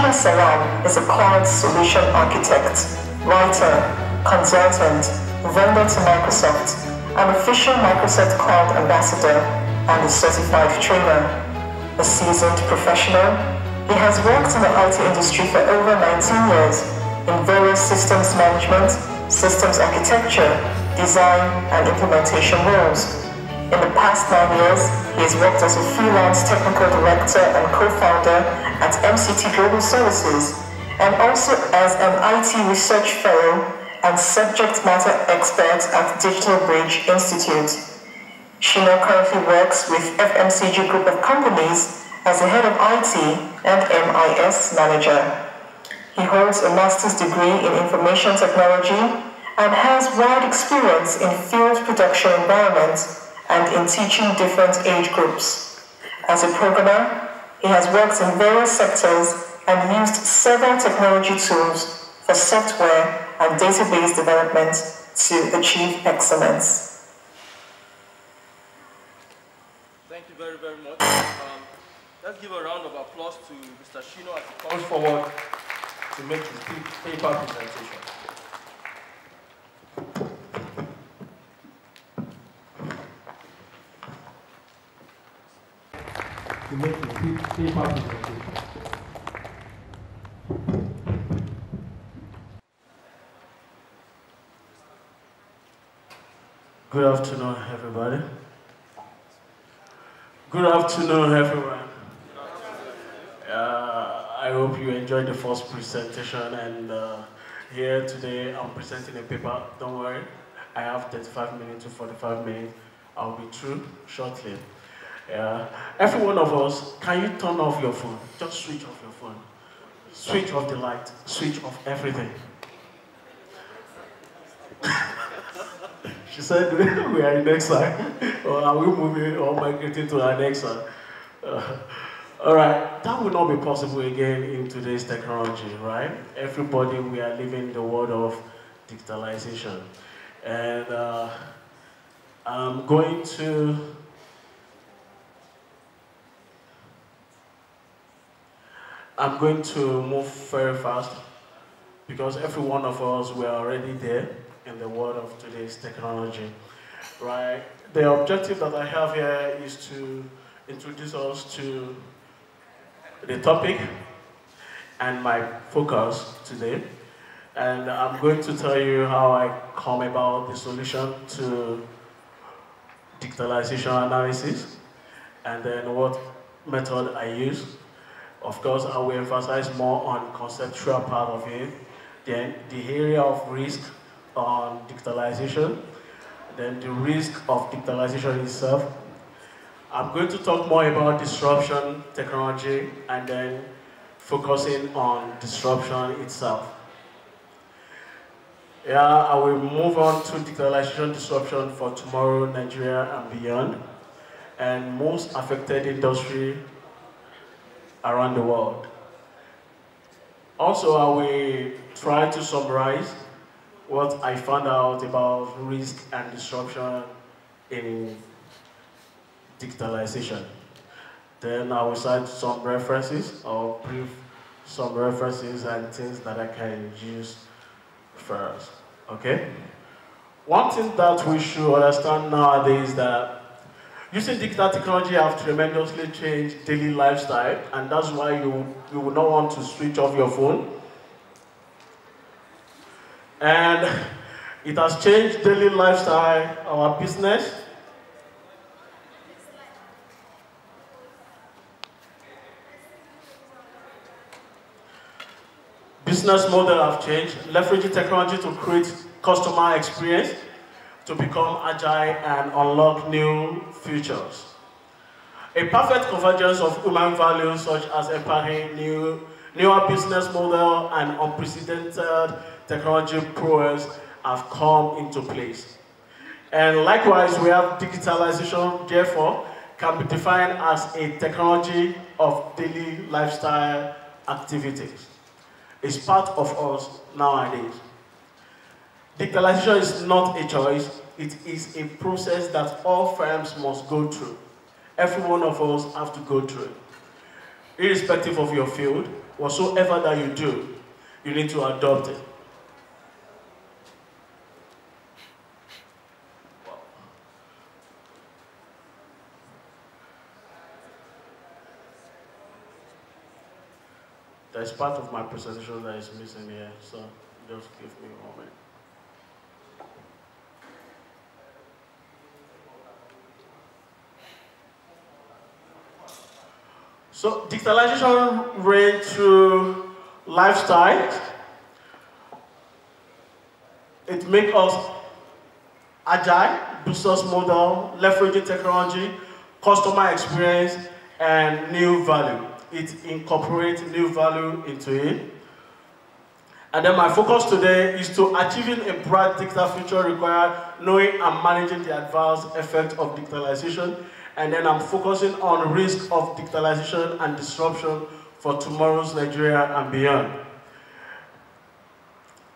Shima Salam is a cloud solution architect, writer, consultant, vendor to Microsoft, an official Microsoft Cloud ambassador, and a certified trainer. A seasoned professional, he has worked in the IT industry for over 19 years in various systems management, systems architecture, design, and implementation roles. In the past 9 years, he has worked as a freelance technical director and co-founder at MCT Global Services, and also as an IT research fellow and subject matter expert at Digital Bridge Institute. Shino currently works with FMCG Group of Companies as the head of IT and MIS manager. He holds a master's degree in information technology and has wide experience in field production environments and in teaching different age groups. As a programmer, he has worked in various sectors and used several technology tools for software and database development to achieve excellence. Thank you very, very much. Let's give a round of applause to Mr. Shino as he comes forward to make his paper presentation. Good afternoon, everybody. Good afternoon, everyone. I hope you enjoyed the first presentation, and here today I'm presenting a paper. Don't worry, I have 35 minutes to 45 minutes. I'll be through shortly. Every one of us, can you turn off your phone? Just switch off your phone. Switch off the light, switch off everything. She said we are in exile, or are we moving or migrating to our next one? All right, that will not be possible again in today's technology, right? Everybody, we are living in the world of digitalization. And I'm going to move very fast because every one of us, we are already there in the world of today's technology, right? The objective that I have here is to introduce us to the topic and my focus today. And I'm going to tell you how I come about the solution to digitalization analysis, and then what method I use. Of course, I will emphasize more on conceptual part of it, then the area of risk on digitalization, then the risk of digitalization itself. I'm going to talk more about disruption technology and then focusing on disruption itself. I will move on to digitalization disruption for tomorrow, Nigeria and beyond, and most affected industry around the world. Also, I will try to summarize what I found out about risk and disruption in digitalization. Then I will cite some references, or brief some references and things that I can use first, okay? One thing that we should understand nowadays is that using digital technology have tremendously changed daily lifestyle, and that's why you would not want to switch off your phone. And it has changed daily lifestyle, our business. Business model have changed, leveraging technology to create customer experience, to become agile and unlock new features. A perfect convergence of human values such as empathy, newer business model, and unprecedented technology prowess have come into place. And likewise, we have digitalization, therefore, can be defined as a technology of daily lifestyle activities. It's part of us nowadays. Digitalization is not a choice, it is a process that all firms must go through. Every one of us have to go through it. Irrespective of your field, whatsoever that you do, you need to adopt it. There's part of my presentation that is missing here, so just give me a moment. So digitalization ran through lifestyle. It makes us agile, business model, leveraging technology, customer experience, and new value. It incorporates new value into it. And then my focus today is to achieving a bright digital future require knowing and managing the adverse effect of digitalization. And then I'm focusing on risk of digitalization and disruption for tomorrow's Nigeria and beyond.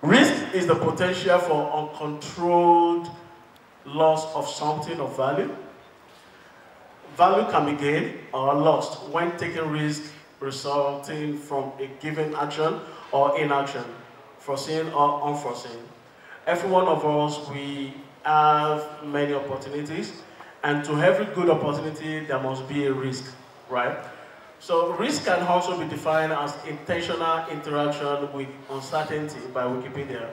Risk is the potential for uncontrolled loss of something of value. Value can be gained or lost when taking risk resulting from a given action or inaction, foreseen or unforeseen. Every one of us, we have many opportunities, and to every good opportunity, there must be a risk, right? So risk can also be defined as intentional interaction with uncertainty by Wikipedia,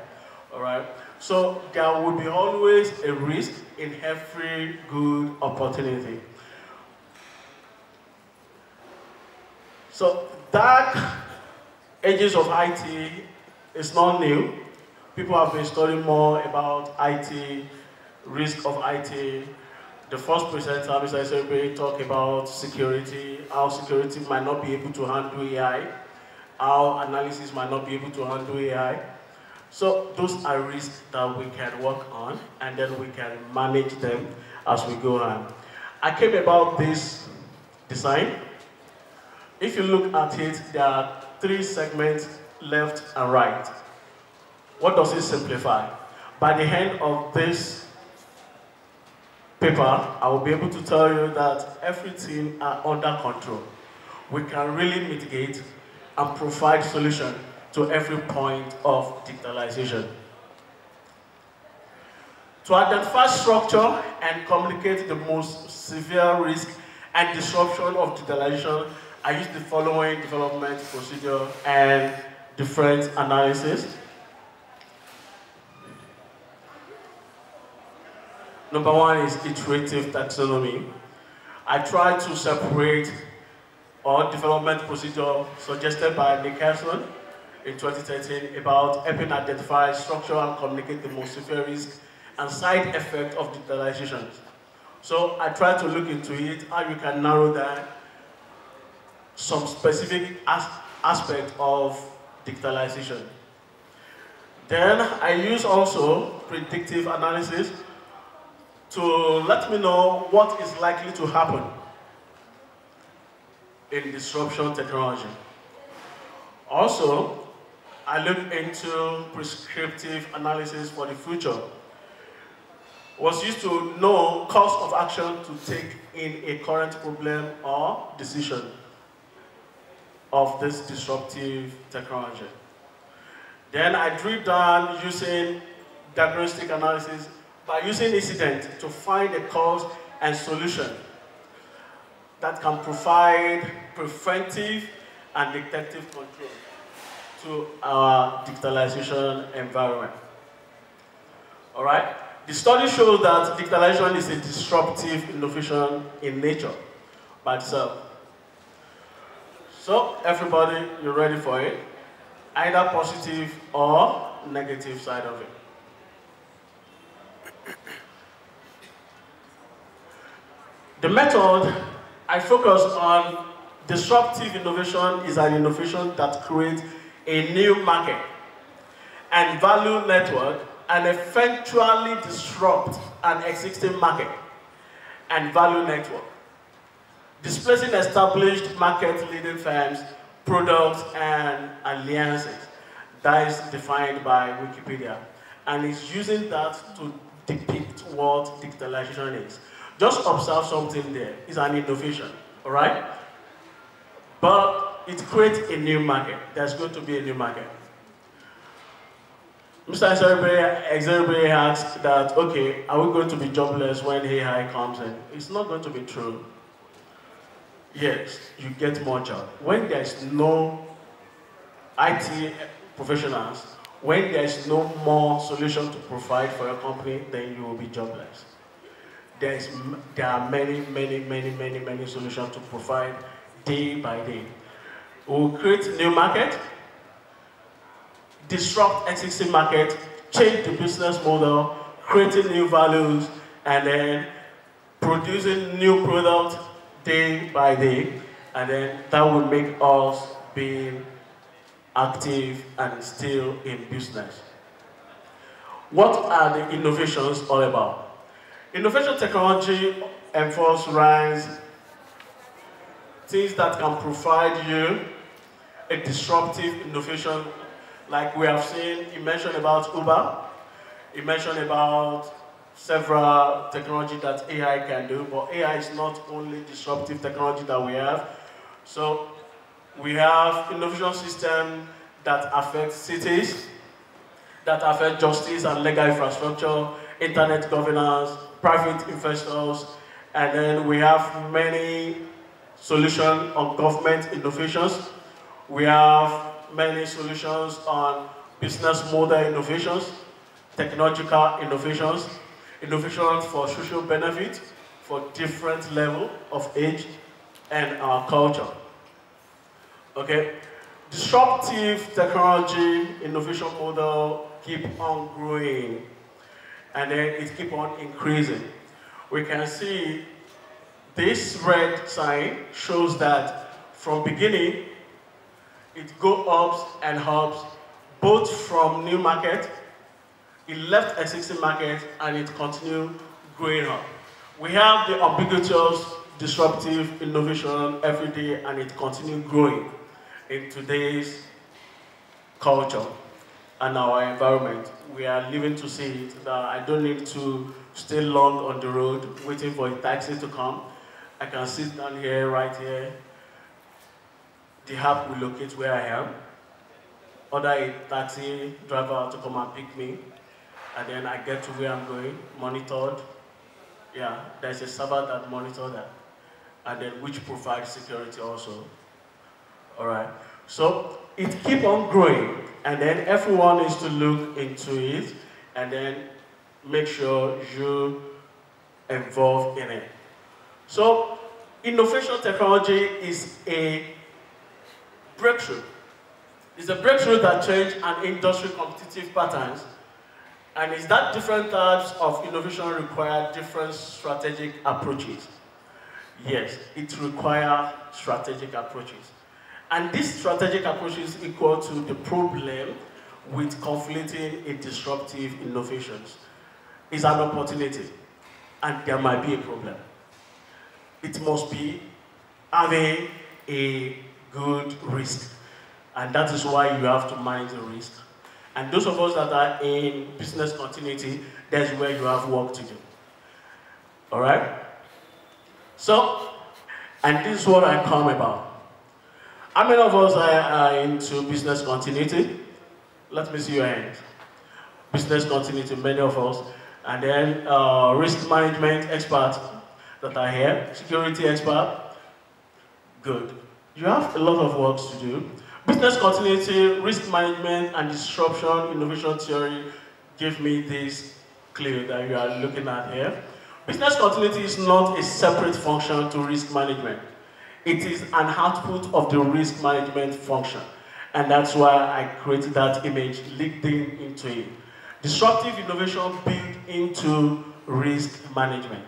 all right? So there will be always a risk in every good opportunity. So dark ages of IT is not new. People have been studying more about IT, risk of IT. The first presenter, Mr. Isobe, talked about security, how security might not be able to handle AI, how analysis might not be able to handle AI. So those are risks that we can work on, and then we can manage them as we go on. I came about this design. If you look at it, there are 3 segments, left and right. What does it simplify? By the end of this paper, I will be able to tell you that everything are under control. We can really mitigate and provide solution to every point of digitalization. To identify structure and communicate the most severe risk and disruption of digitalization, I use the following development procedure and different analysis. Number 1 is iterative taxonomy. I try to separate our development procedure suggested by Nick Harrison in 2013 about helping identify, structure, and communicate the most severe risk and side effect of digitalization. So I try to look into it, how you can narrow down some specific aspect of digitalization. Then I use also predictive analysis to let me know what is likely to happen in disruption technology. Also, I look into prescriptive analysis for the future. Was used to know course of action to take in a current problem or decision of this disruptive technology. Then I drill down using diagnostic analysis by using incident to find a cause and solution that can provide preventive and detective control to our digitalization environment. All right? The study shows that digitalization is a disruptive innovation in nature by itself. So, everybody, you're ready for it? Either positive or negative side of it. The method I focus on disruptive innovation is an innovation that creates a new market and value network and eventually disrupt an existing market and value network, displacing established market-leading firms, products, and alliances. That is defined by Wikipedia, and is using that to depict what digitalization is. Just observe something there. It's an innovation, all right? But it creates a new market. There's going to be a new market. Mr. Exerbere asked that, okay, are we going to be jobless when AI comes in? It's not going to be true. Yes, you get more job. When there's no IT professionals, when there's no more solution to provide for your company, then you will be jobless. There are many solutions to provide day by day. We'll create a new market, disrupt existing market, change the business model, creating new values, and then producing new products day by day, and then that will make us being active and still in business. What are the innovations all about? Innovation technology enforces things that can provide you a disruptive innovation, like we have seen. You mentioned about Uber, you mentioned about several technology that AI can do, but AI is not only disruptive technology that we have. So we have innovation systems that affect cities, that affect justice and legal infrastructure, internet governance, private investors, and then we have many solutions on government innovations. We have many solutions on business model innovations, technological innovations, innovations for social benefit, for different level of age and our culture. Okay, disruptive technology innovation model keep on growing, and then it keep on increasing. We can see this red sign shows that from beginning, it go ups and ups, both from new market, it left existing market, and it continue growing up. We have the ubiquitous disruptive innovation every day, and it continue growing in today's culture and our environment. We are living to see it, that I don't need to stay long on the road waiting for a taxi to come. I can sit down here, right here. The app will locate where I am, order a taxi driver to come and pick me, and then I get to where I'm going, monitored. Yeah, there's a server that monitors that, and then which provides security also. All right, so it keep on growing, and then everyone needs to look into it, and then make sure you involve in it. So innovation technology is a breakthrough. It's a breakthrough that changes an industry competitive patterns, and is that different types of innovation require different strategic approaches. Yes, it requires strategic approaches. And this strategic approach is equal to the problem with conflicting in disruptive innovations. It's an opportunity, and there might be a problem. It must be having a good risk, and that is why you have to manage the risk. And those of us that are in business continuity, that's where you have work to do. All right? So, and this is what I come about. How many of us are into business continuity? Let me see your hands. Business continuity, many of us. And then risk management experts that are here, security expert. Good. You have a lot of work to do. Business continuity, risk management, and disruption innovation theory give me this clue that you are looking at here. Business continuity is not a separate function to risk management. It is an output of the risk management function. And that's why I created that image leading into it. Disruptive innovation built into risk management.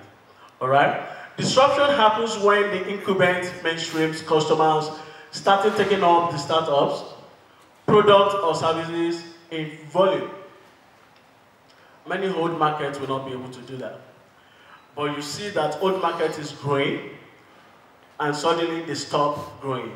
All right? Disruption happens when the incumbent mainstreams customers started taking up the startups, products or services in volume. Many old markets will not be able to do that. But you see that old market is growing, and suddenly they stop growing.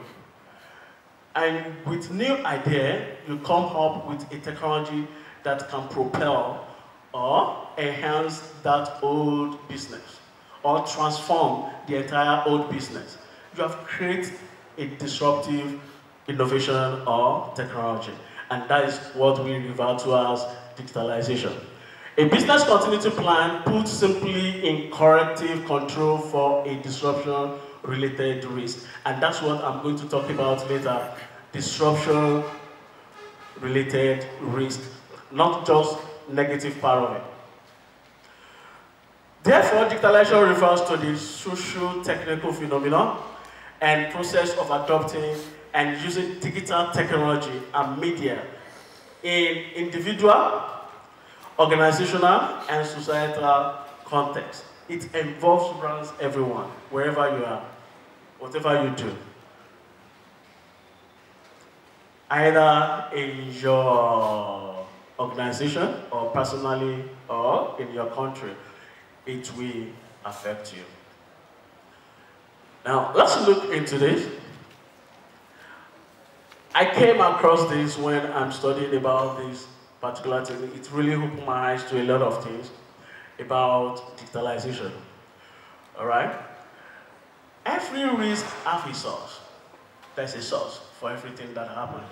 And with new idea, you come up with a technology that can propel or enhance that old business, or transform the entire old business. You have created a disruptive innovation or technology. And that is what we refer to as digitalization. A business continuity plan, put simply, in corrective control for a disruption-related risk. And that's what I'm going to talk about later, disruption-related risk, not just negative part of it. Therefore, digitalization refers to the socio-technical phenomenon and process of adopting and using digital technology and media in individual, organizational, and societal context. It runs everyone, wherever you are, whatever you do. Either in your organization, or personally, or in your country, it will affect you. Now, let's look into this. I came across this when I'm studying about this particular thing. It really opened my eyes to a lot of things about digitalization. All right? Every risk has a source. There's a source for everything that happened.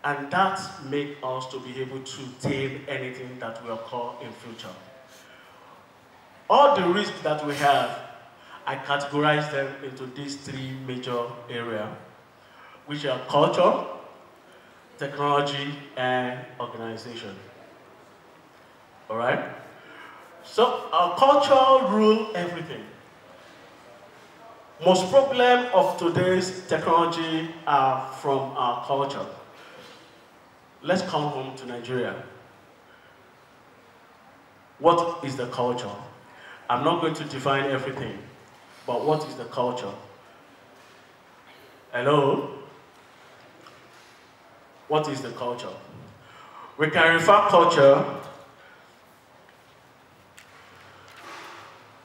And that makes us to be able to tame anything that will occur in future. All the risks that we have, I categorize them into these three major areas, which are culture, technology, and organization. All right? So our culture rules everything. Most problems of today's technology are from our culture. Let's come home to Nigeria. What is the culture? I'm not going to define everything, but what is the culture? Hello? What is the culture? We can refer culture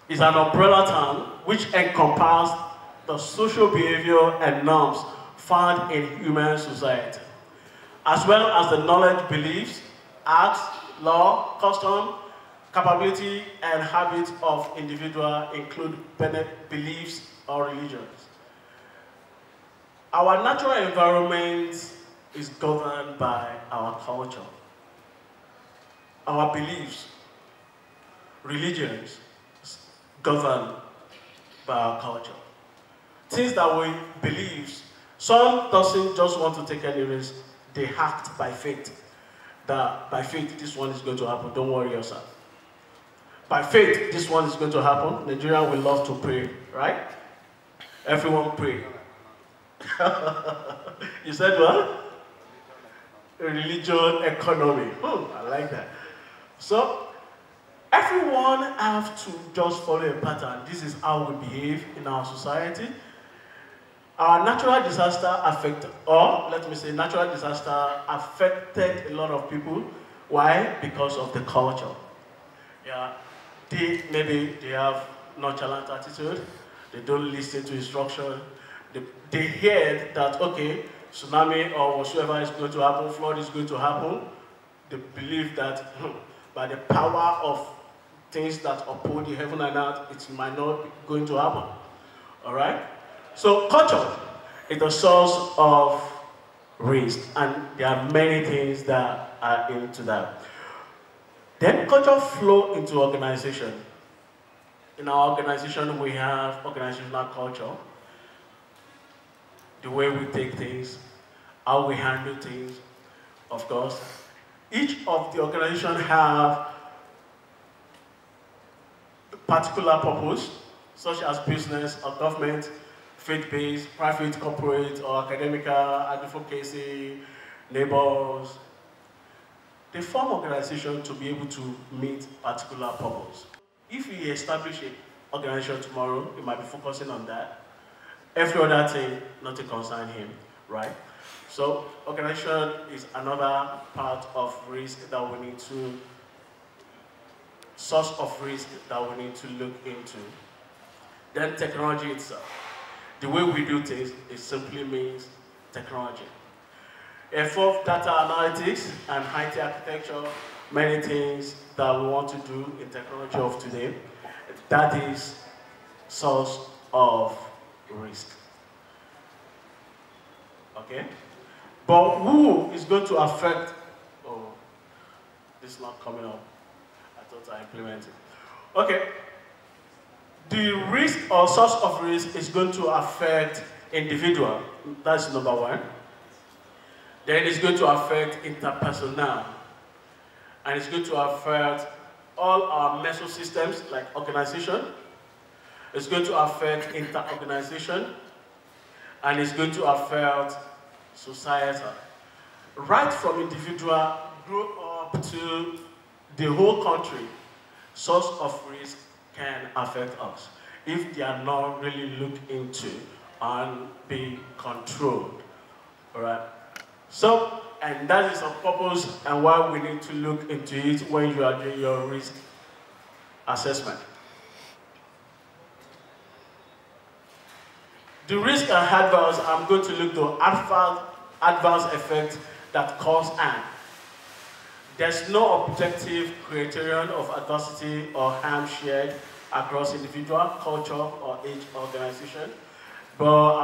is an umbrella term which encompasses the social behavior and norms found in human society, as well as the knowledge, beliefs, acts, law, custom, capability, and habits of individuals, include beliefs or religions. Our natural environment is governed by our culture. Our beliefs, religions, governed by our culture. Things that we believe, some doesn't just want to take any risk, they act by faith. That by faith, this one is going to happen, don't worry yourself. By faith, this one is going to happen. Nigeria will love to pray, right? Everyone pray. You said what? Religion, economy. I like that. So, everyone have to just follow a pattern. This is how we behave in our society. Our natural disaster affected, or let me say natural disaster affected a lot of people. Why? Because of the culture. Yeah, maybe they have nonchalant attitude, they don't listen to instruction, they hear that, okay, tsunami or whatsoever is going to happen, flood is going to happen, they believe that by the power of things that uphold the heaven and earth, it might not be going to happen. All right? So culture is the source of risk, and there are many things that are into that. Then culture flow into organization. In our organization, we have organizational culture, the way we take things, how we handle things, of course. Each of the organization have a particular purpose, such as business or government, faith-based, private, corporate, or academic, advocacy, neighbors. They form organization to be able to meet particular purpose. If we establish an organization tomorrow, we might be focusing on that. Every other thing, not to concern him, right? So organization is another part of risk that we need to, source of risk that we need to look into. Then technology itself. The way we do things, it simply means technology. Therefore, data analytics and IT architecture, many things that we want to do in technology of today, that is source of risk. Okay? But who is going to affect, oh, this is not coming up. I thought I implemented. Okay. The risk or source of risk is going to affect individual. That's number one. Then it's going to affect interpersonal. And it's going to affect all our mesosystems like organization. It's going to affect inter-organization. And it's going to affect society. Right from individual, grow up to the whole country, source of risk can affect us if they are not really looked into and be controlled. All right. So, and that is the purpose and why we need to look into it when you are doing your risk assessment. The risk and adverse, I'm going to look to adverse effects that cause harm. There's no objective criterion of adversity or harm shared across individual, culture, or each organization. But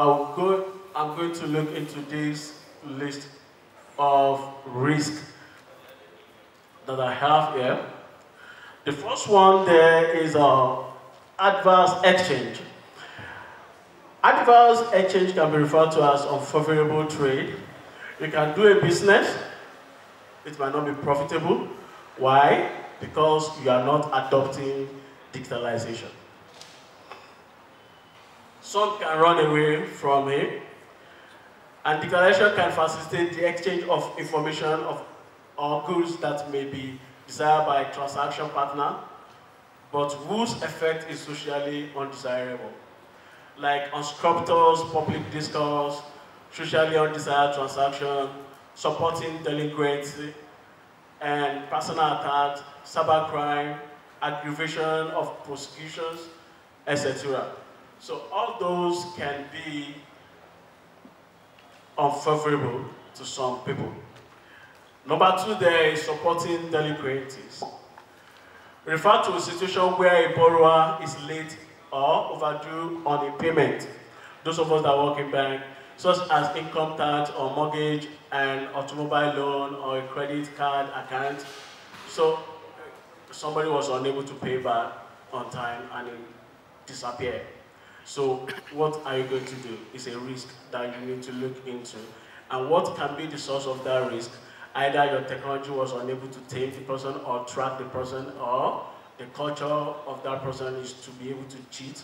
I'm going to look into this list of risks that I have here. The first one there is adverse exchange. Adverse exchange can be referred to as unfavorable trade. You can do a business, it might not be profitable. Why? Because you are not adopting digitalization. Some can run away from it, and digitalization can facilitate the exchange of information or goods that may be desired by a transaction partner, but whose effect is socially undesirable. Like unscrupulous public discourse, socially undesired transaction, supporting delinquency, and personal attacks, cybercrime, aggravation of prosecutions, etc. So all those can be unfavorable to some people. Number two there is supporting delinquencies. Refer to a situation where a borrower is late or overdue on a payment. Those of us that work in bank, such as income tax or mortgage, an automobile loan or a credit card account. So somebody was unable to pay back on time and it disappeared. So what are you going to do? It's a risk that you need to look into. And what can be the source of that risk? Either your technology was unable to tame the person or track the person, or the culture of that person is to be able to cheat,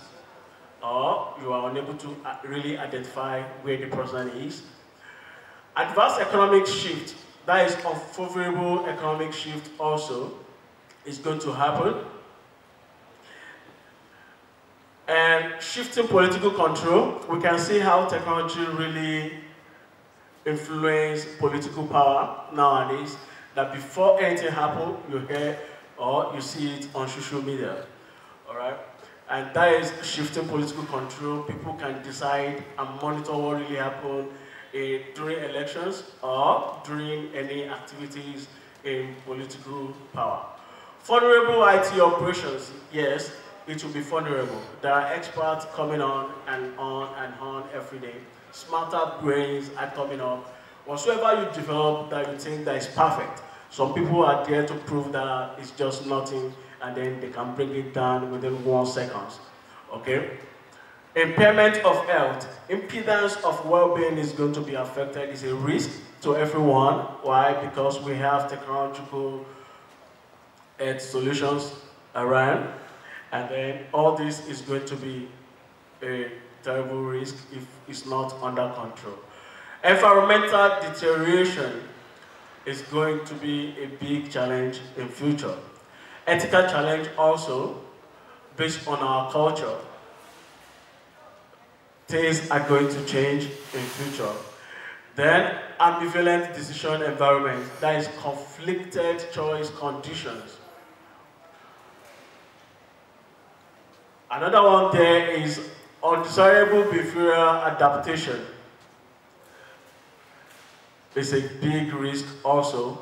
or you are unable to really identify where the person is. Adverse economic shift, that is unfavorable economic shift also, is going to happen. And shifting political control, we can see how technology really influences political power nowadays, that before anything happens, you hear or you see it on social media, all right? And that is shifting political control. People can decide and monitor what really happened during elections or during any activities in political power. Vulnerable IT operations, yes, it will be vulnerable. There are experts coming on and on and on every day. Smarter brains are coming up. Whatsoever you develop that you think that is perfect, some people are there to prove that it's just nothing, and then they can bring it down within 1 second. Okay? Impairment of health. Impedance of well-being is going to be affected. It's a risk to everyone. Why? Because we have technological solutions around, and then all this is going to be a terrible risk if it's not under control. Environmental deterioration is going to be a big challenge in future. Ethical challenge also, based on our culture. Things are going to change in future. Then, ambivalent decision environment, that is conflicted choice conditions. Another one there is undesirable behavioral adaptation. It's a big risk also.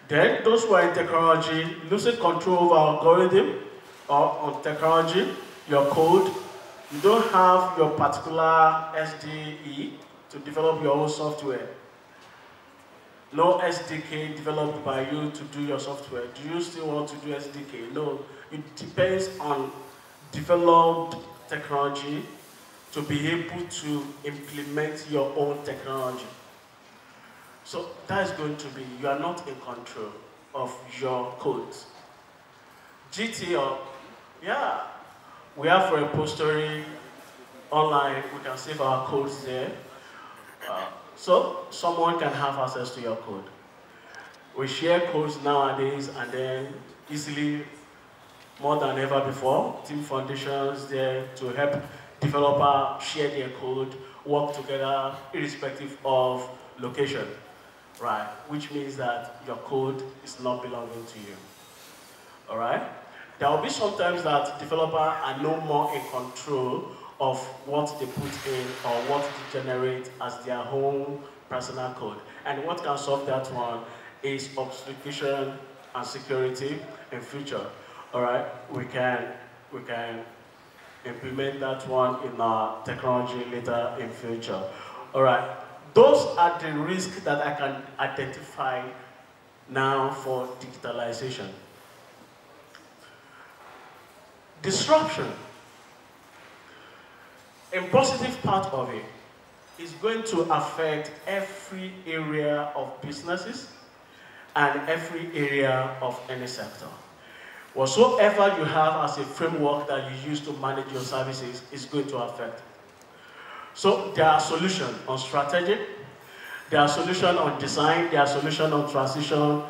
Then those who are in technology, losing control over algorithm or on technology, your code, You don't have your particular SDE to develop your own software. No SDK developed by you to do your software. Do you still want to do SDK? No, it depends on developed technology to be able to implement your own technology. So that is going to be, you are not in control of your codes. GTO, yeah, we have a repository online, we can save our codes there. So someone can have access to your code. We share codes nowadays and then easily, more than ever before. Team foundations there to help developers share their code, work together irrespective of location, right? Which means that your code is not belonging to you, all right? There will be sometimes that developers are no more in control of what they put in or what they generate as their own personal code. And what can solve that one is authentication and security in future. All right, we can implement that one in our technology later in future. All right, those are the risks that I can identify now for digitalization. Disruption. A positive part of it is going to affect every area of businesses and every area of any sector. Whatsoever you have as a framework that you use to manage your services is going to affect it. So there are solutions on strategy, there are solutions on design, there are solutions on transition,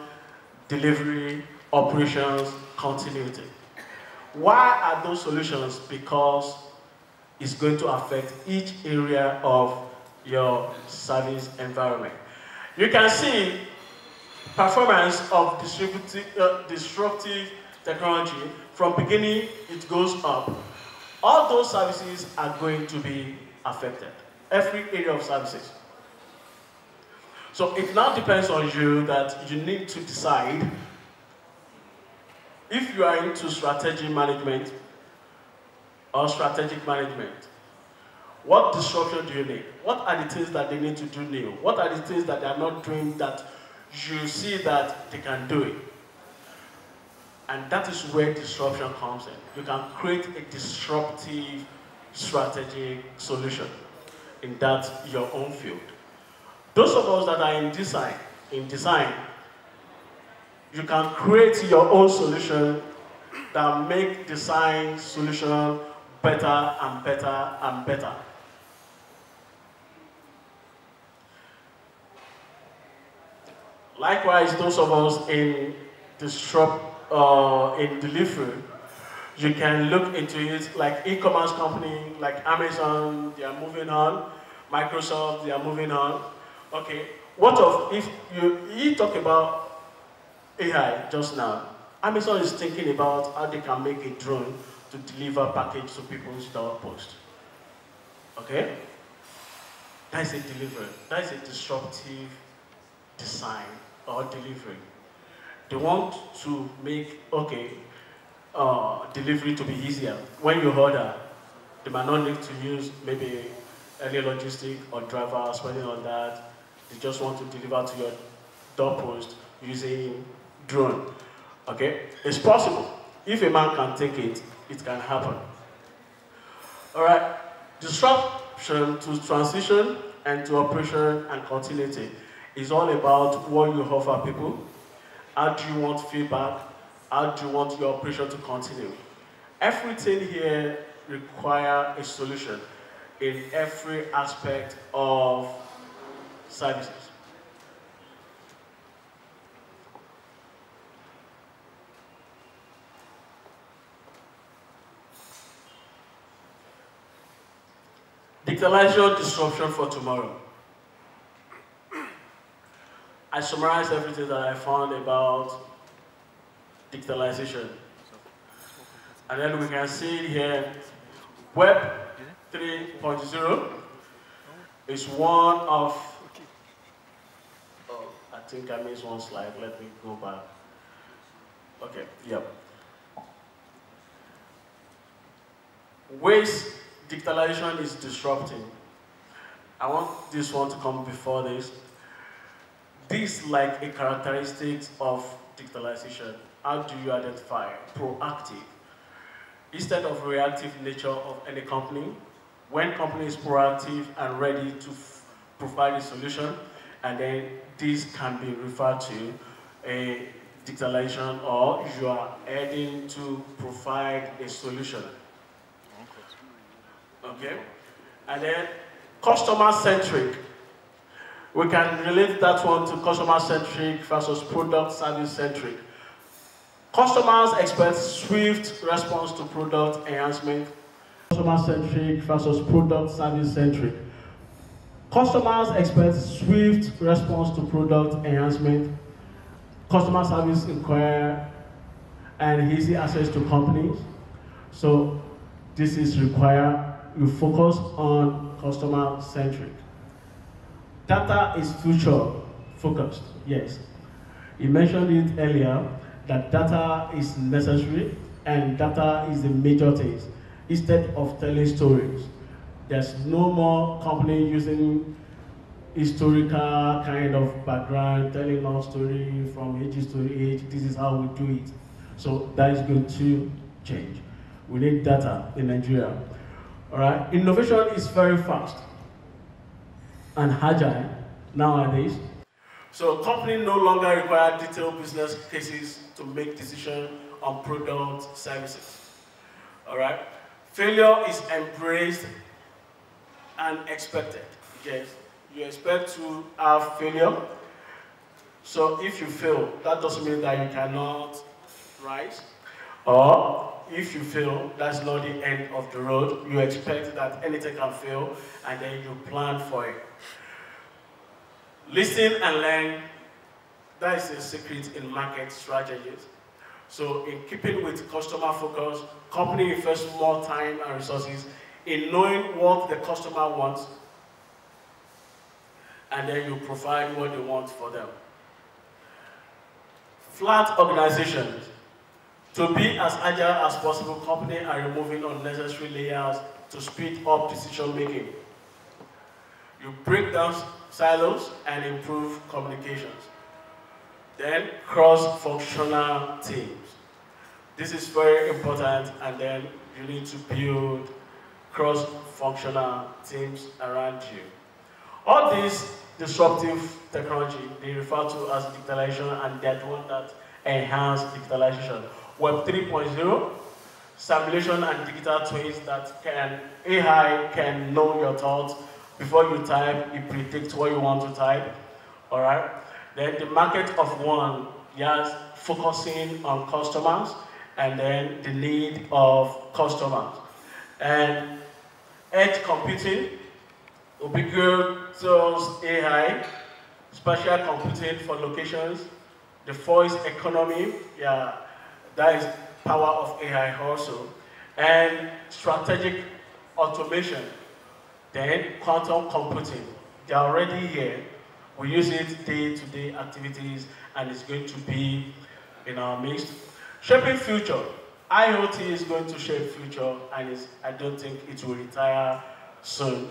delivery, operations, continuity. Why are those solutions? Because it's going to affect each area of your service environment. You can see performance of disruptive technology. From beginning, it goes up. All those services are going to be affected. Every area of services. So it now depends on you that you need to decide if you are into strategy management or strategic management. What disruption do you need? What are the things that they need to do new? What are the things that they are not doing that you see that they can do it? And that is where disruption comes in. You can create a disruptive strategic solution in that your own field. Those of us that are in design, you can create your own solution that make design solution better and better and better. Likewise, those of us in delivery, you can look into it like e-commerce company, like Amazon, they are moving on, Microsoft, they are moving on. Okay, what if you talk about AI just now? Amazon is thinking about how they can make a drone to deliver package to people's doorpost. Okay? That is a delivery. That is a disruptive design or delivery. They want to make, delivery to be easier. When you order, they might not need to use maybe any logistic or driver spending on that. They just want to deliver to your doorpost using drone. Okay? It's possible. If a man can take it, it can happen. All right? Disruption to transition and to operation and continuity is all about what you offer people. How do you want feedback? How do you want your operation to continue? Everything here requires a solution in every aspect of services. Digitalization disruption for tomorrow. I summarized everything that I found about digitalization. And then we can see here, Web 3.0 is one of, I think I missed one slide, let me go back. Okay, yep. Ways digitalization is disrupting. I want this one to come before this. This is like a characteristic of digitalization. How do you identify? Proactive. Instead of reactive nature of any company, when company is proactive and ready to provide a solution, and then this can be referred to a digitalization, or you are heading to provide a solution. Okay? And then customer-centric. We can relate that one to customer-centric versus product-service-centric. Customers expect swift response to product enhancement. Customer-centric versus product-service-centric. Customers expect swift response to product enhancement, customer service inquiry, and easy access to companies. So this is required. You focus on customer-centric. Data is future-focused, yes. You mentioned it earlier that data is necessary and data is the major thing. Instead of telling stories, there's no more company using historical kind of background, telling our story from ages to age, this is how we do it. So that is going to change. We need data in Nigeria. All right, innovation is very fast and agile nowadays. So companies no longer require detailed business cases to make decisions on product services. All right, failure is embraced and expected. Yes, you expect to have failure. So if you fail, that doesn't mean that you cannot rise. Or if you fail, that's not the end of the road. You expect that anything can fail, and then you plan for it. Listen and learn. That is a secret in market strategies. So in keeping with customer focus, company invests more time and resources in knowing what the customer wants, and then you provide what they want for them. Flat organizations. To be as agile as possible, companies are removing unnecessary layers to speed up decision making. You break down silos and improve communications. Then cross-functional teams. This is very important, and then you need to build cross-functional teams around you. All these disruptive technology, they refer to as digitalization, and they're the one that enhance digitalization. Web 3.0, simulation and digital twins that AI can know your thoughts. Before you type, it predicts what you want to type. All right. Then the market of one, yes, focusing on customers and then the need of customers. And edge computing, ubiquitous AI, spatial computing for locations, the voice economy, yeah, that is power of AI also, and strategic automation. Then quantum computing, they're already here. We use it day-to-day activities, and it's going to be in our midst. Shaping future. IoT is going to shape future, and I don't think it will retire soon.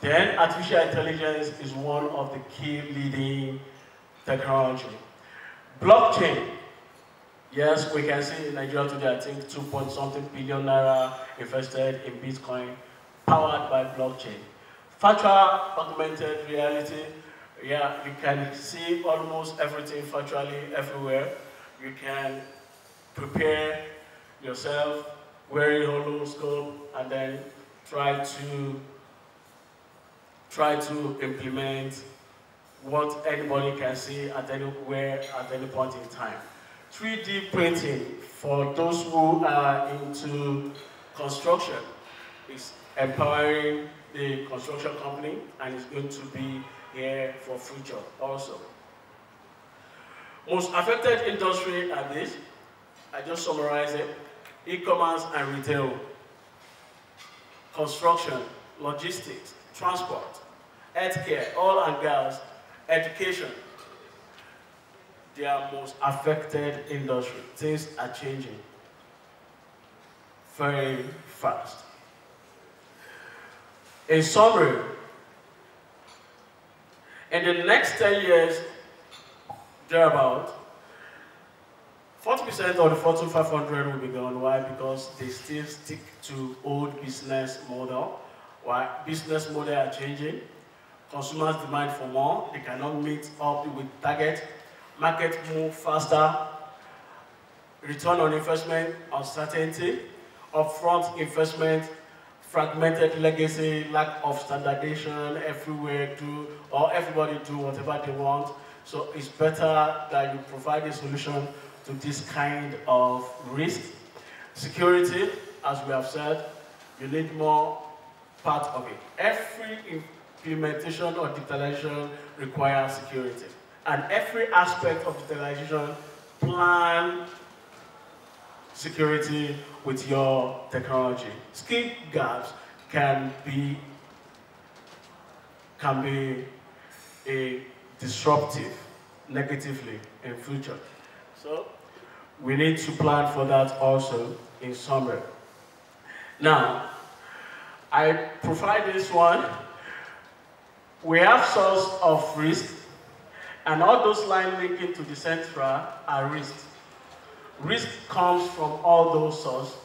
Then artificial intelligence is one of the key leading technology. Blockchain. Yes, we can see in Nigeria today, I think 2-point-something billion naira invested in Bitcoin, powered by blockchain. Virtual augmented reality. Yeah, you can see almost everything virtually everywhere. You can prepare yourself wearing holoscope and then try to implement what anybody can see at anywhere at any point in time. 3D printing, for those who are into construction, is empowering the construction company, and is going to be here for future also. Most affected industry are these. I just summarize it. E-commerce and retail, construction, logistics, transport, healthcare, oil and gas, education. They are most affected industry. Things are changing very fast. In summary, in the next 10 years, thereabout, 40% of the Fortune 500 will be gone. Why? Because they still stick to old business model. Why? Business model are changing. Consumers demand for more. They cannot meet up with target. Market move faster. Return on investment, uncertainty. Upfront investment, fragmented legacy, lack of standardization, everywhere or everybody do whatever they want. So it's better that you provide a solution to this kind of risk. Security, as we have said, you need more part of it. Every implementation of digitalization requires security. And every aspect of digitalization plan security with your technology. Skill gaps can be a disruptive negatively in future. So we need to plan for that also in summary. Now, I provide this one. We have source of risk, and all those lines linking to the central are risks. Risk comes from all those sources,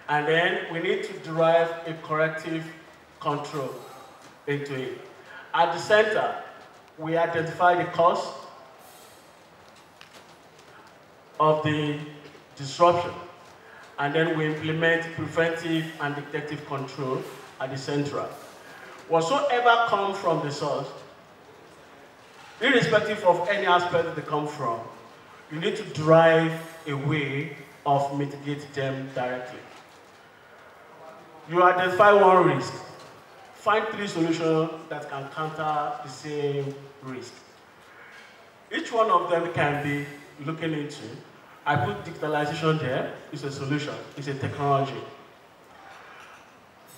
and then we need to derive a corrective control into it. At the center, we identify the cause of the disruption, and then we implement preventive and detective control at the central. Whatsoever comes from the source, irrespective of any aspect they come from, you need to drive a way of mitigate them directly. You identify one risk, find 3 solutions that can counter the same risk. Each one of them can be looking into. I put digitalization there, it's a solution, it's a technology.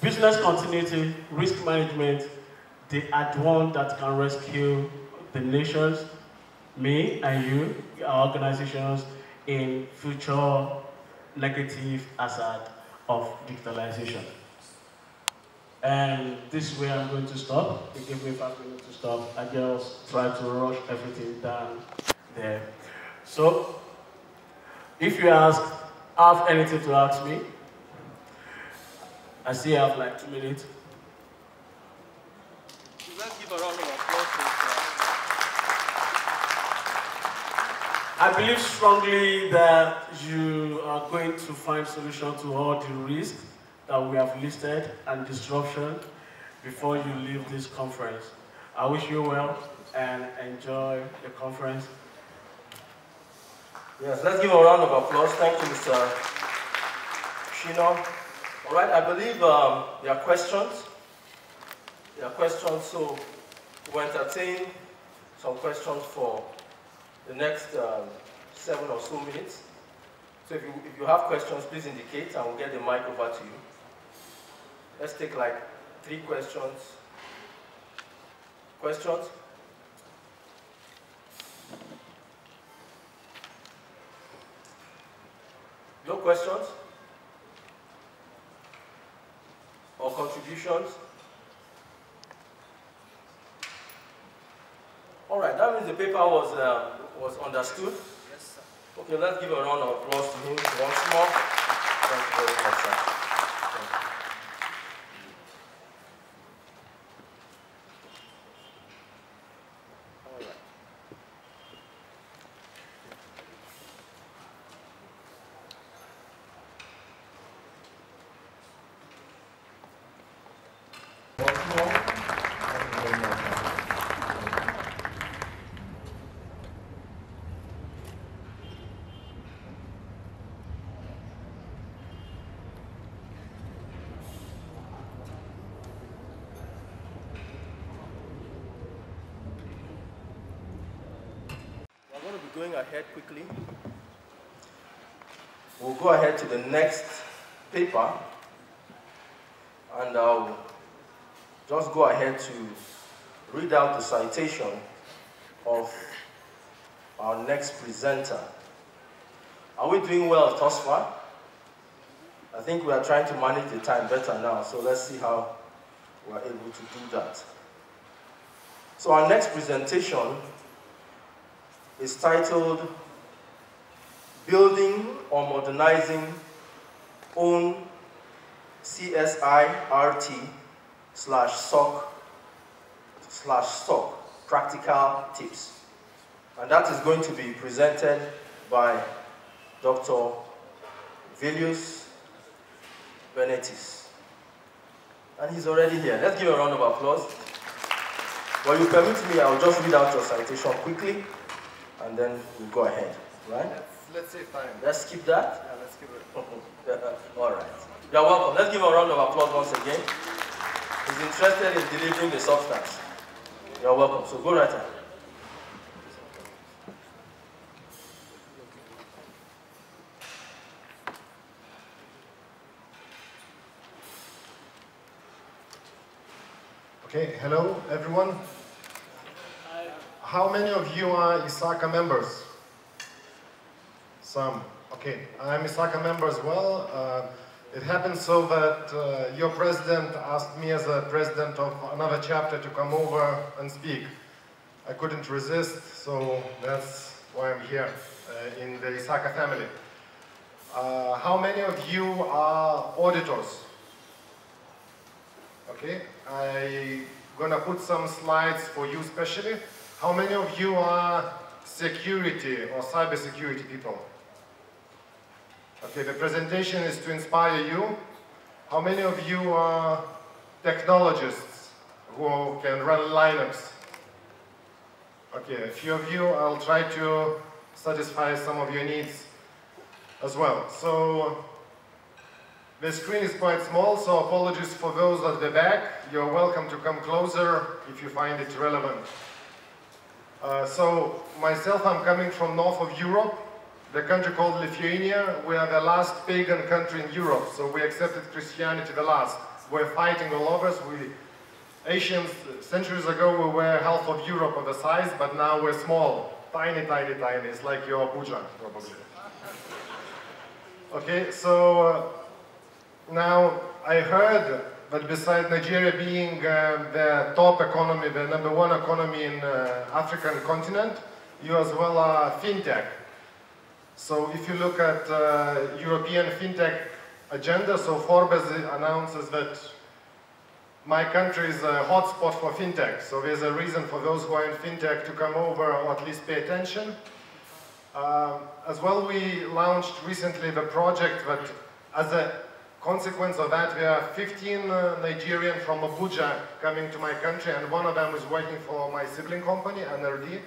Business continuity, risk management, they are the one that can rescue the nations, me and you, our organizations, in future negative hazard of digitalization. And this is where I'm going to stop. They gave me 5 minutes to stop. I just try to rush everything down there. So, if you have anything to ask me, I still have like 2 minutes. Let's give a round of applause. I believe strongly that you are going to find solutions to all the risks that we have listed and disruption before you leave this conference. I wish you well and enjoy the conference. Yes, let's give a round of applause. Thank you, Mr. Shino. All right, I believe there are questions. There are questions, so we'll entertain some questions for the next 7 or so minutes. So if you have questions, please indicate and we'll get the mic over to you. Let's take like 3 questions. Questions? No questions? Or contributions? All right, that means the paper was understood. Yes, sir. Okay, let's give a round of applause to him once more. Thank you very much, sir. Thank you. All right. Once more, thank you very much. We're going to be going ahead quickly. We'll go ahead to the next paper, and I'll just go ahead to read out the citation of our next presenter. Are we doing well thus far? I think we are trying to manage the time better now, so let's see how we're able to do that. So our next presentation is titled Building or Modernizing Own CSIRT/SOC Practical Tips. And that is going to be presented by Dr. Vilius Benetis. And he's already here. Let's give a round of applause. Well, you permit me, I'll just read out your citation quickly, and then we'll go ahead, right? Let's save time. Let's skip that? Yeah, let's skip it. All right. You're welcome. Let's give a round of applause once again. He's interested in delivering the substance. You're welcome. So go right ahead. Okay, hello everyone. How many of you are ISACA members? Some. Okay, I'm ISACA member as well. It happened so that your president asked me as a president of another chapter to come over and speak. I couldn't resist, so that's why I'm here in the ISACA family. How many of you are auditors? Okay, I'm gonna put some slides for you especially. How many of you are security or cybersecurity people? Okay, the presentation is to inspire you. How many of you are technologists who can run Linux? Okay, a few of you, I'll try to satisfy some of your needs as well. So, the screen is quite small, so apologies for those at the back. You're welcome to come closer if you find it relevant. So, myself, I'm coming from north of Europe, the country called Lithuania. We are the last pagan country in Europe, so we accepted Christianity the last. We're fighting all over us. Asians, centuries ago, we were half of Europe of the size, but now we're small. Tiny, tiny, tiny. It's like your Abuja, probably. Okay, so now I heard that besides Nigeria being the top economy, the #1 economy in African continent, you as well are fintech. So if you look at European fintech agenda, so Forbes announces that my country is a hotspot for fintech. So there's a reason for those who are in fintech to come over or at least pay attention. As well, we launched recently the project that as a consequence of that, there are 15 Nigerians from Abuja coming to my country, and one of them is working for my sibling company, NRD.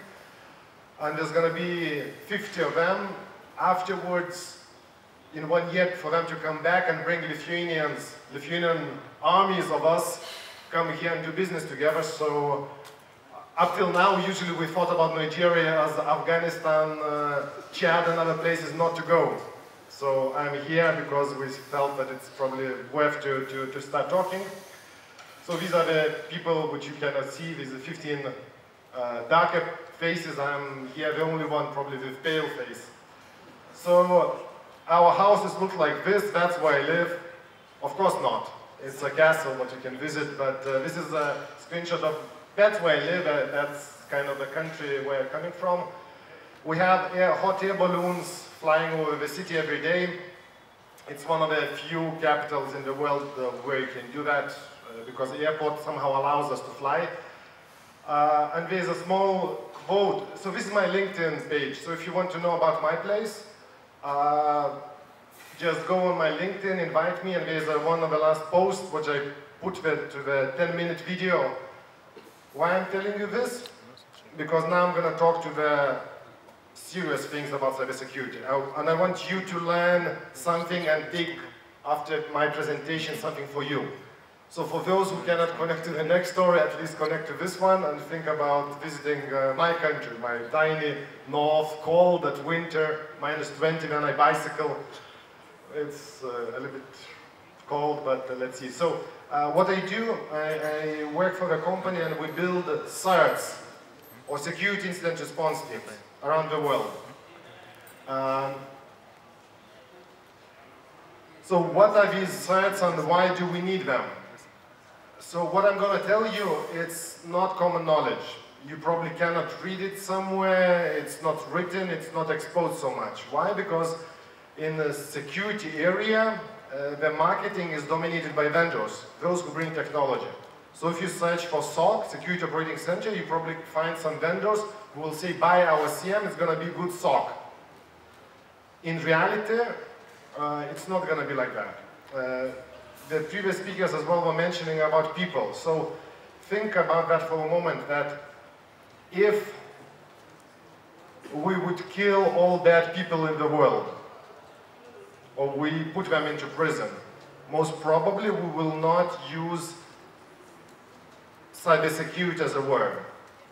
And there's going to be 50 of them. Afterwards, in 1 year, for them to come back and bring Lithuanian armies of us come here and do business together. So up till now, usually we thought about Nigeria as Afghanistan, Chad and other places not to go. So I'm here because we felt that it's probably worth to start talking. So these are the people which you cannot see. These are 15 darker faces. I'm here the only one probably with pale face. So our houses look like this. That's where I live. Of course not. It's a castle that you can visit, but this is a screenshot of, that's where I live. That's kind of the country where I'm coming from. We have hot air balloons flying over the city every day. It's one of the few capitals in the world where you can do that because the airport somehow allows us to fly. And there's a small quote. So this is my LinkedIn page. So if you want to know about my place, just go on my LinkedIn, invite me, and there's one of the last posts which I put to the 10-minute video. Why I'm telling you this? Because now I'm going to talk to the serious things about cybersecurity. And I want you to learn something and take, after my presentation, something for you. So for those who cannot connect to the next story, at least connect to this one and think about visiting my country, my tiny north, cold at winter, -20 when I bicycle. It's a little bit cold, but let's see. So what I do, I work for a company and we build CIRTs, or Security Incident Response Teams, around the world. So what are these CIRTs and why do we need them? So what I'm going to tell you, it's not common knowledge. You probably cannot read it somewhere, it's not written, it's not exposed so much. Why? Because in the security area, the marketing is dominated by vendors, those who bring technology. So if you search for SOC, Security Operating Center, you probably find some vendors who will say, buy our CM, it's going to be good SOC. In reality, it's not going to be like that. The previous speakers as well were mentioning about people. So think about that for a moment, that if we would kill all bad people in the world, or we put them into prison, most probably we will not use cybersecurity as a word.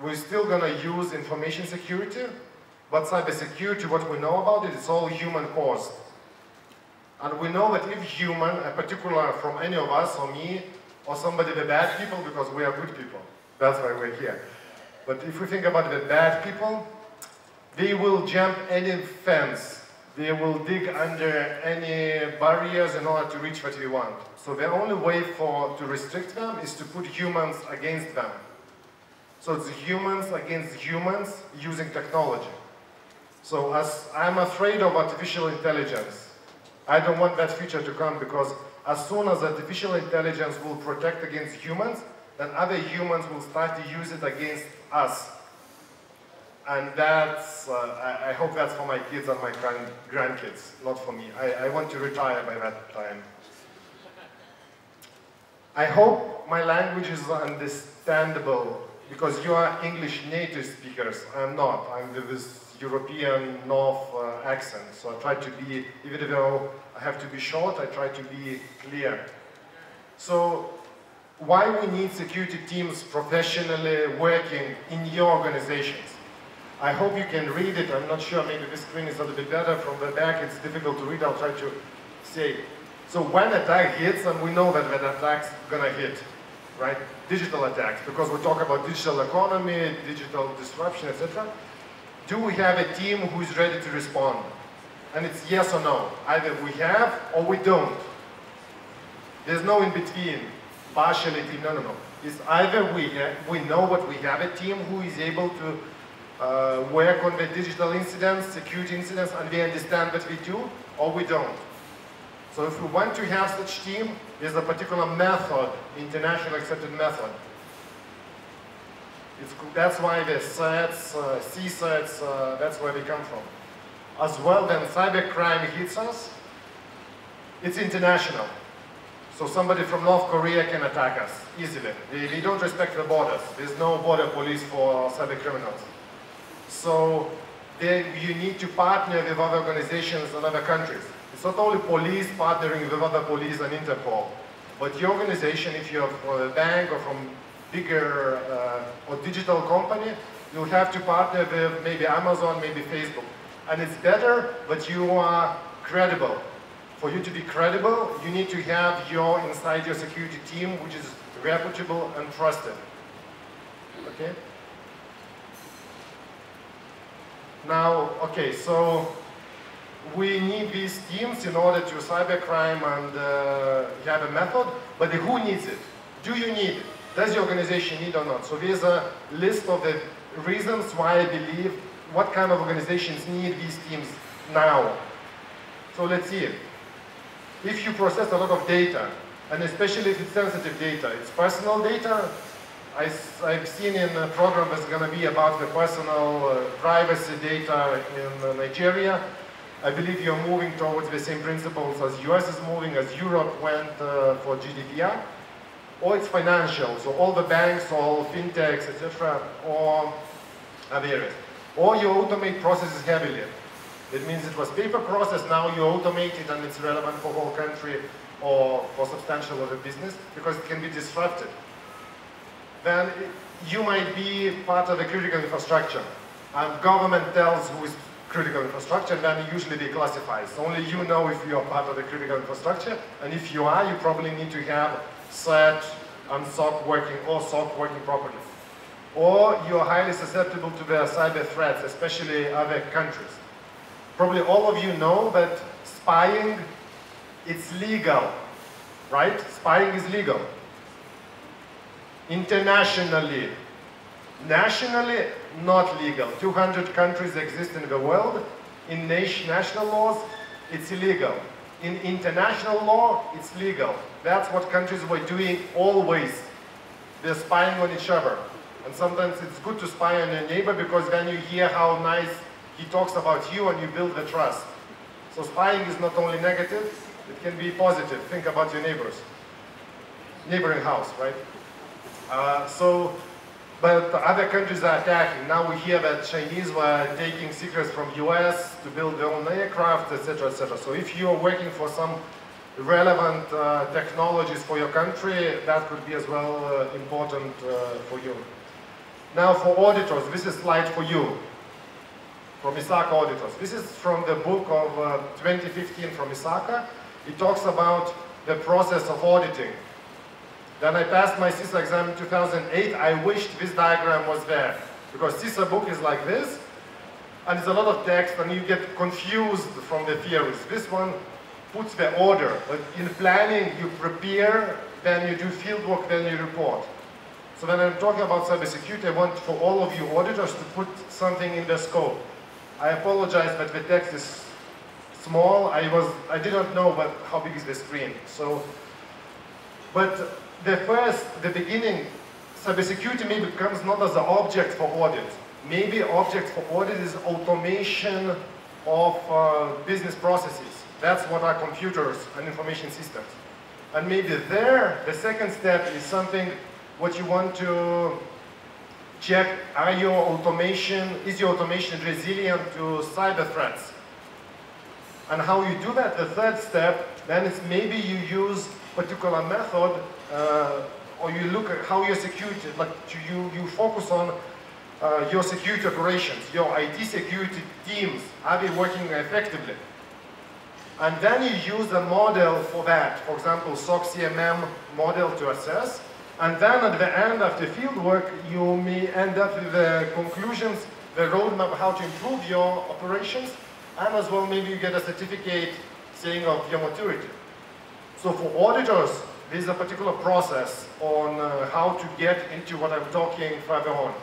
We're still going to use information security, but cybersecurity, what we know about it, it's all human caused. And we know that if human, in particular from any of us, or me, or somebody, the bad people, because we are good people, that's why we're here. But if we think about the bad people, they will jump any fence, they will dig under any barriers in order to reach what we want. So the only way to restrict them is to put humans against them. So it's humans against humans using technology. So as I'm afraid of artificial intelligence, I don't want that future to come, because as soon as artificial intelligence will protect against humans, then other humans will start to use it against us. And that's, I hope that's for my kids and my grandkids, not for me. I want to retire by that time. I hope my language is understandable, because you are English native speakers. I'm not. I'm with this European North accent. So I try to be, even though I have to be short, I try to be clear. So why we need security teams professionally working in your organizations? I hope you can read it. I'm not sure, maybe this screen is a little bit better. From the back, it's difficult to read. I'll try to say. So when attack hits, and we know that that attack's gonna hit, right? Digital attacks, because we talk about digital economy, digital disruption, etc. Do we have a team who is ready to respond? And it's yes or no. Either we have or we don't. There's no in between, partially team, no. It's either we know what we have, a team who is able to work on the digital incidents, security incidents, and we understand what we do, or we don't. So if we want to have such team, there's a particular method, international accepted method. That's why the CERTs, CSERTs, that's where they come from. As well, then cybercrime hits us, it's international. So somebody from North Korea can attack us easily. They don't respect the borders. There's no border police for cyber criminals. So you need to partner with other organizations and other countries. It's not only police partnering with other police and Interpol, but your organization, if you're from a bank or from bigger or digital company, you'll have to partner with maybe Amazon, maybe Facebook. And it's better, but you are credible. For you to be credible, you need to have inside your security team, which is reputable and trusted. Okay? Now, okay, so we need these teams in order to cybercrime and have a method, but who needs it? Do you need it? Does your organization need or not? So there's a list of the reasons why I believe what kind of organizations need these teams now. So let's see it. If you process a lot of data, and especially if it's sensitive data, it's personal data. I've seen in a program that's going to be about the personal privacy data in Nigeria. I believe you're moving towards the same principles as US is moving, as Europe went for GDPR. Or it's financial, so all the banks, all fintechs, etc., or other areas. Or you automate processes heavily. It means it was paper process, now you automate it and it's relevant for whole country or for substantial of a business because it can be disrupted. Then you might be part of the critical infrastructure. And government tells who is critical infrastructure, and then usually they classify. So only you know if you are part of the critical infrastructure, and if you are, you probably need to have CERT and SOC working, or SOC working properly. Or you are highly susceptible to the cyber threats, especially other countries. Probably all of you know that spying, it's legal, right? Spying is legal. internationally. Nationally, not legal. 200 countries exist in the world. In national laws, it's illegal. In international law, it's legal. That's what countries were doing always. They're spying on each other. And sometimes it's good to spy on your neighbor because then you hear how nice he talks about you and you build the trust. So spying is not only negative, it can be positive. Think about your neighbors. Neighboring house, right? But other countries are attacking. Now we hear that Chinese were taking secrets from US to build their own aircraft, etc., etc. So if you're working for some relevant technologies for your country, that could be as well important for you. Now for auditors, this is a slide for you, from ISACA auditors. This is from the book of 2015 from ISACA. It talks about the process of auditing. Then I passed my CISA exam in 2008. I wished this diagram was there, because CISA book is like this, and it's a lot of text, and you get confused from the theories. This one puts the order. But in planning, you prepare, then you do field work, then you report. So when I'm talking about cybersecurity, I want for all of you auditors to put something in the scope. I apologize that the text is small. I didn't know how big is the screen. So, but the beginning, cybersecurity maybe becomes not as an object for audit. Maybe object for audit is automation of business processes. That's what are computers and information systems. And maybe there, the second step is something what you want to check, is your automation resilient to cyber threats? And how you do that, the third step, then it's maybe you use particular method, or you look at how your security, like you focus on your security operations, your IT security teams, are they working effectively? And then you use a model for that, for example, SOC CMM model to assess. And then at the end of the field work, you may end up with the conclusions, the roadmap, how to improve your operations, and as well maybe you get a certificate saying of your maturity. So for auditors, there's a particular process on how to get into what I'm talking further on.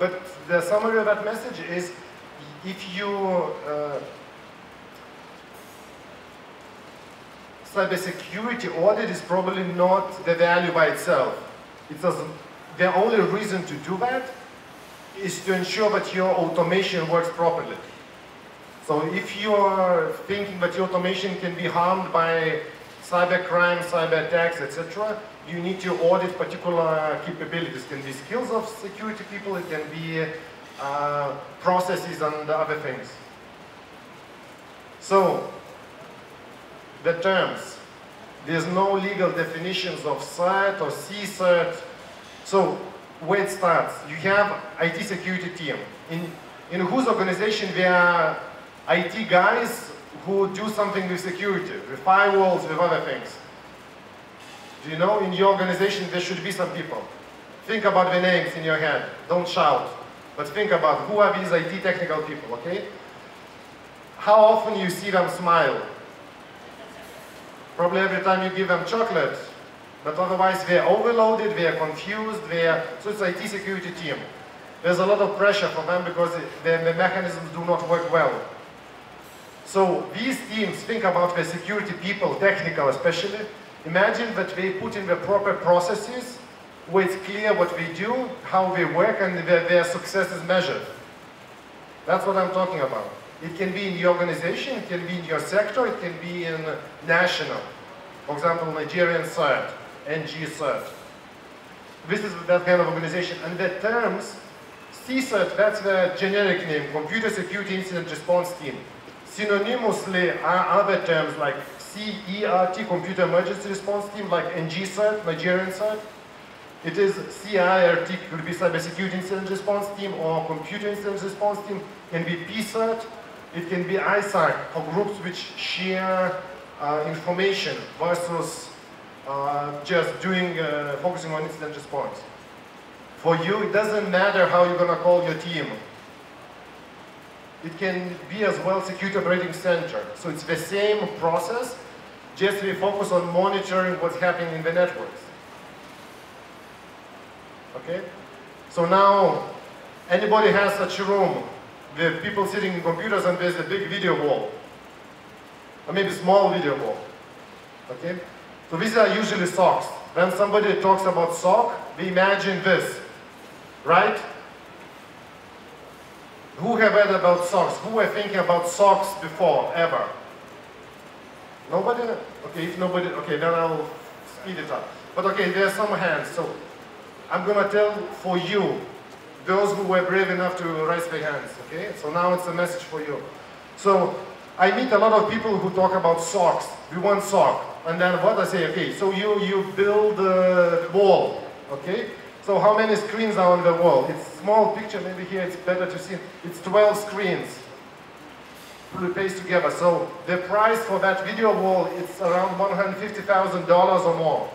But the summary of that message is, if you cybersecurity audit is probably not the value by itself. The only reason to do that is to ensure that your automation works properly. So if you are thinking that your automation can be harmed by cybercrime, cyber attacks, etc., you need to audit particular capabilities. It can be skills of security people, it can be processes and other things. So, the terms. There's no legal definitions of CERT or CCERT. So, where it starts, you have IT security team, in whose organization there are IT guys who do something with security, with firewalls, with other things. Do you know, in your organization there should be some people. Think about the names in your head, don't shout, but think about who are these IT technical people, okay? How often you see them smile? Probably every time you give them chocolate, but otherwise they're overloaded, they're confused, so it's IT security team. There's a lot of pressure for them because the mechanisms do not work well. So these teams, think about the security people, technical especially, imagine that they put in the proper processes where it's clear what they do, how they work, and their success is measured. That's what I'm talking about. It can be in your organization, it can be in your sector, it can be in national. For example, Nigerian CERT, NG CERT. This is that kind of organization. And the terms, CCERT, that's the generic name, Computer Security Incident Response Team. Synonymously are other terms like CERT, Computer Emergency Response Team, like NG CERT, Nigerian CERT. It is CIRT, could be Cybersecurity Incident Response Team, or Computer Incident Response Team, can be PCERT. It can be ISACA for groups which share information versus just focusing on incident response. For you, it doesn't matter how you're going to call your team. It can be as well Security Operating Center. So it's the same process, just we focus on monitoring what's happening in the networks. Okay? So now, anybody has such a room, with people sitting in computers and there's a big video wall. Or maybe small video wall. Okay? So these are usually socks. When somebody talks about sock, we imagine this, right? Who have read about socks? Who were thinking about socks before, ever? Nobody? Okay, if nobody, okay, then I'll speed it up. But okay, there are some hands, so I'm gonna tell for you, those who were brave enough to raise their hands, okay? So now it's a message for you. So I meet a lot of people who talk about socks. We want sock. And then what I say, okay, so you build the wall, okay? So how many screens are on the wall? It's a small picture, maybe here it's better to see. It's 12 screens, fully pasted together. So the price for that video wall, it's around $150,000 or more.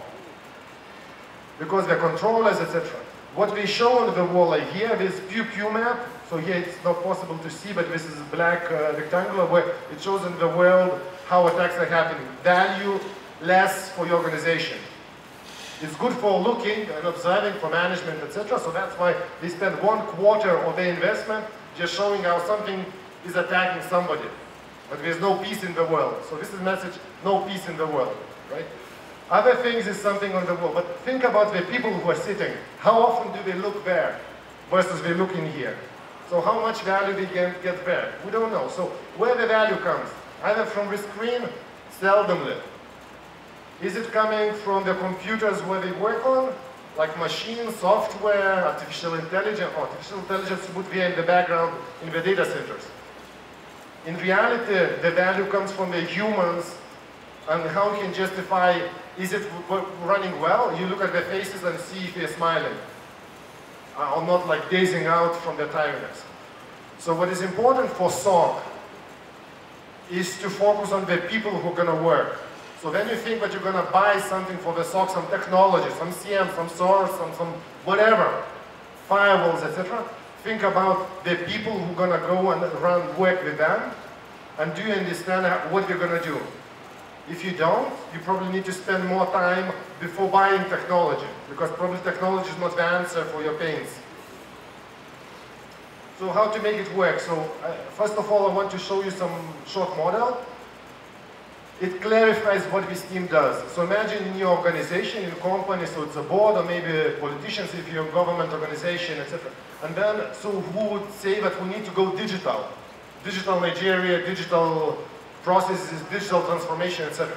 Because the controllers, etc. What we show on the wall like here is PQ map. So here it's not possible to see, but this is a black rectangular where it shows in the world how attacks are happening. Value less for your organization. It's good for looking and observing for management, etc. So that's why they spend 1/4 of their investment just showing how something is attacking somebody. But there's no peace in the world. So this is the message, no peace in the world, right? Other things is something on the wall. But think about the people who are sitting. How often do they look there versus they look in here? So how much value they can get there? We don't know. So where the value comes? Either from the screen, seldomly. Is it coming from the computers where they work on? Like machines, software, artificial intelligence? Artificial intelligence would be in the background in the data centers. In reality, the value comes from the humans and how you can justify, is it running well? You look at their faces and see if they're smiling. Or not like gazing out from their tiredness. So what is important for SOC is to focus on the people who are going to work. So when you think that you're going to buy something for the SOC, some technology, some CM, some source, some whatever, firewalls, etc., think about the people who are going to go and work with them, and do you understand what they're going to do? If you don't, you probably need to spend more time before buying technology, because probably technology is not the answer for your pains. So how to make it work? So first of all, I want to show you some short model. It clarifies what this team does. So imagine in your organization, in a company, so it's a board or maybe politicians if you're a government organization, etc. And then, so who would say that we need to go digital? Digital Nigeria, digital processes, digital transformation, etc.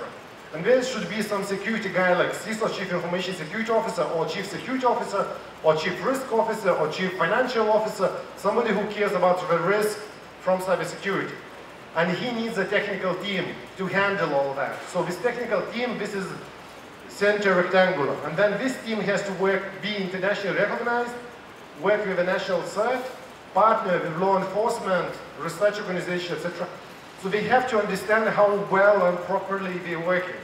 And there should be some security guy like CISO, Chief Information Security Officer, or Chief Security Officer, or Chief Risk Officer, or Chief Financial Officer, somebody who cares about the risk from cybersecurity. And he needs a technical team to handle all that. So this technical team, this is center rectangular. And then this team has to work, be internationally recognized, work with a national cert, partner with law enforcement, research organization, etc. So they have to understand how well and properly they're working.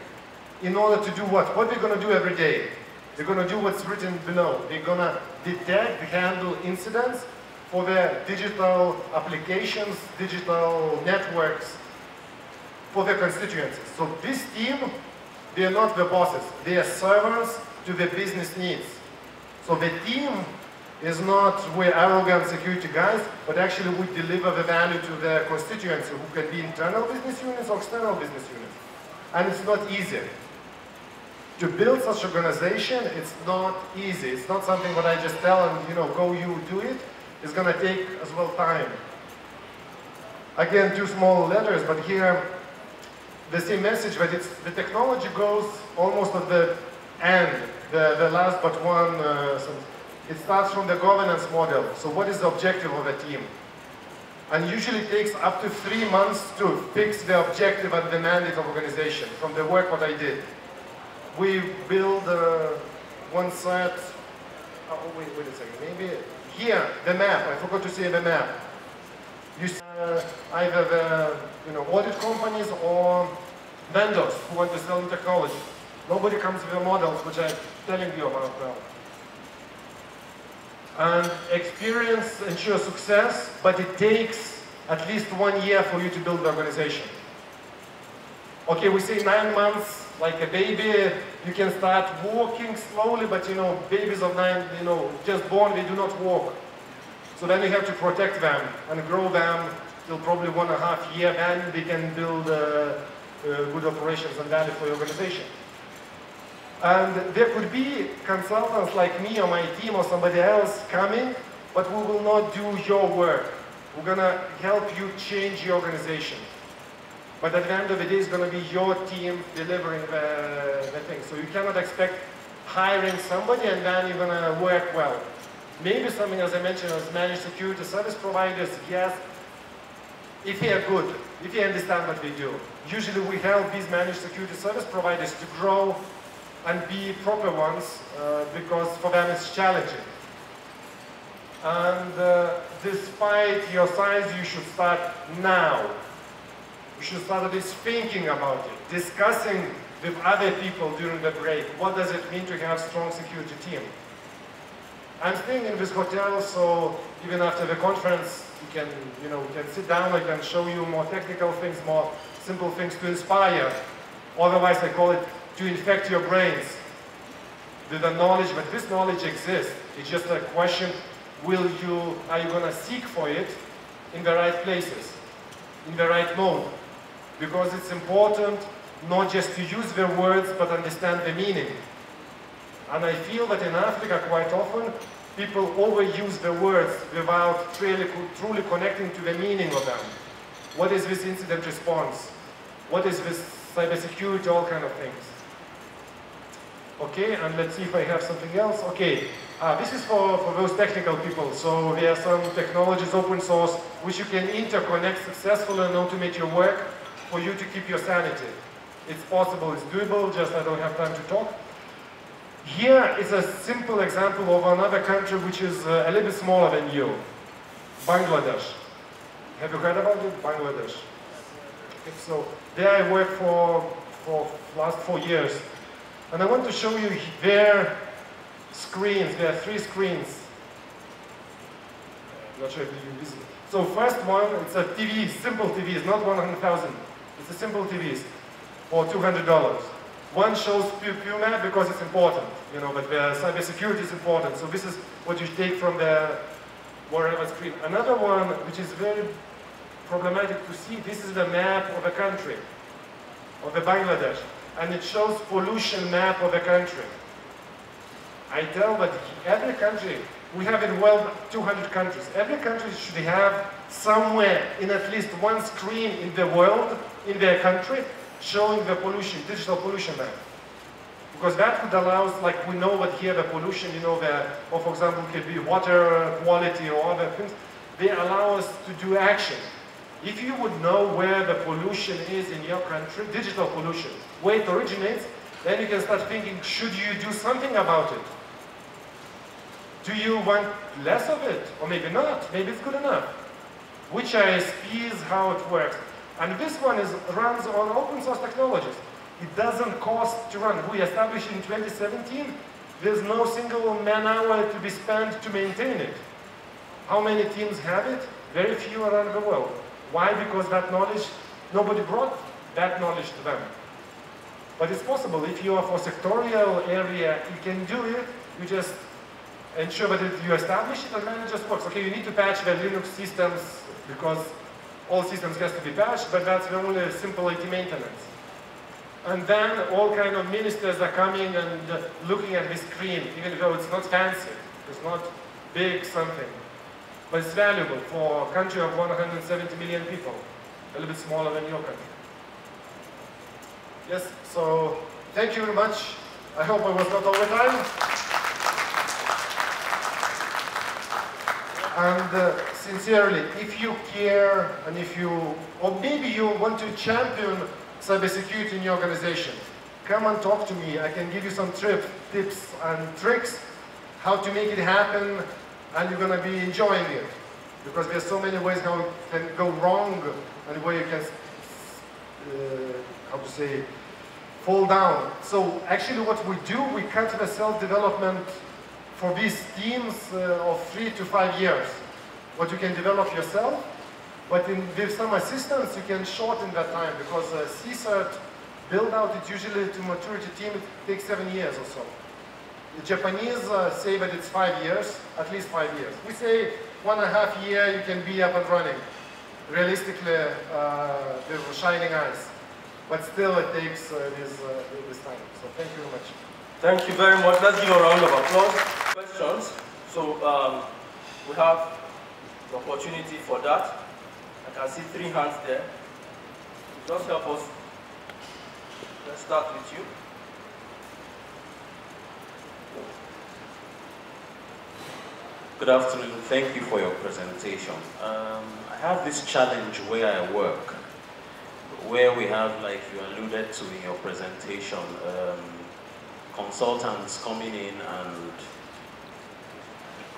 In order to do what? What they're going to do every day? They're going to do what's written below. They're going to detect, handle incidents for their digital applications, digital networks, for their constituencies. So this team, they are not the bosses. They are servants to the business needs. So the team is not we're arrogant security guys, but actually we deliver the value to their constituency, who can be internal business units or external business units. And it's not easy. To build such organization, it's not easy. It's not something that I just tell and, you know, go you do it. It's going to take as well time. Again, two small letters, but here the same message, but it's the technology goes almost at the end, the last but one. It starts from the governance model. So what is the objective of a team? And usually it takes up to 3 months to fix the objective and the mandate of organization from the work what I did. We build one set. Oh, wait a second. Maybe here the map. I forgot to say the map. You see either the audit companies or vendors who want to sell in technology. Nobody comes with the models which I'm telling you about now. And experience ensures success, but it takes at least 1 year for you to build the organization. Okay, we say 9 months, like a baby, you can start walking slowly, but you know, babies of 9, you know, just born, they do not walk. So then you have to protect them and grow them till probably 1.5 years, then they can build good operations and value for your organization. And there could be consultants like me or my team or somebody else coming, but we will not do your work. We're gonna help you change your organization. But at the end of the day, it's gonna be your team delivering the thing. So you cannot expect hiring somebody and then you're gonna work well. Maybe something, as I mentioned, as managed security service providers, yes, if they are good, if they understand what they do. Usually we help these managed security service providers to grow and be proper ones, because for them it's challenging. And despite your size, you should start now. You should start at least thinking about it, discussing with other people during the break. What does it mean to have a strong security team? I'm staying in this hotel, so even after the conference, we can sit down, I can show you more technical things, more simple things to inspire. Otherwise, I call it to infect your brains with the knowledge, but this knowledge exists. It's just a question, are you going to seek for it in the right places, in the right mode? Because it's important not just to use the words, but understand the meaning. And I feel that in Africa, quite often, people overuse the words without truly connecting to the meaning of them. What is this incident response? What is this cybersecurity, all kind of things. Okay, and let's see if I have something else. Okay, this is for those technical people. So there are some technologies, open source, which you can interconnect successfully and automate your work for you to keep your sanity. It's possible, it's doable, just I don't have time to talk. Here is a simple example of another country which is a little bit smaller than you, Bangladesh. Have you heard about it? Bangladesh. Okay, so there I worked for last 4 years. And I want to show you their screens. There are 3 screens. I'm not sure if you visit. So first one, it's a TV, simple TV. It's not 100,000. It's a simple TV for $200. One shows Puma because it's important, you know, but the cybersecurity is important. So this is what you take from the whatever screen. Another one, which is very problematic to see, this is the map of a country, of the Bangladesh. And it shows pollution map of the country. I tell that every country, we have in the world 200 countries. Every country should have somewhere in at least one screen in the world, in their country, showing the pollution, digital pollution map. Because that would allow us, like we know what here the pollution, you know, or for example, could be water quality or other things. They allow us to do action. If you would know where the pollution is in your country, digital pollution, where it originates, then you can start thinking, should you do something about it? Do you want less of it? Or maybe not, maybe it's good enough. Which ISPs, how it works. And this one runs on open source technologies. It doesn't cost to run. We established in 2017, there's no single man-hour to be spent to maintain it. How many teams have it? Very few around the world. Why? Because that knowledge, nobody brought that knowledge to them. But it's possible. If you are for sectorial area, you can do it. You just ensure that you establish it and then it just works. Okay, you need to patch the Linux systems because all systems has to be patched, but that's the only simple IT maintenance. And then all kind of ministers are coming and looking at the screen, even though it's not fancy, it's not big something. But it's valuable for a country of 170 million people, a little bit smaller than your country. Yes, so thank you very much. I hope I was not over time. And sincerely, if you care and or maybe you want to champion cybersecurity in your organization, come and talk to me. I can give you some tips and tricks how to make it happen, and you're going to be enjoying it. Because there's so many ways how it can go wrong and where you can, fall down. So actually what we do, we cut the self-development for these teams of 3 to 5 years. What you can develop yourself, but with some assistance you can shorten that time, because CSERT build out it usually to maturity team, it takes 7 years or so. The Japanese say that it's 5 years, at least 5 years. We say 1.5 years you can be up and running. Realistically, with shining eyes. But still it takes this time. So thank you very much. Thank you very much. Let's give a round of applause. Questions? So we have the opportunity for that. I can see 3 hands there. Just help us. Let's start with you. Good afternoon. Thank you for your presentation. I have this challenge where I work, where we have, like you alluded to in your presentation, consultants coming in and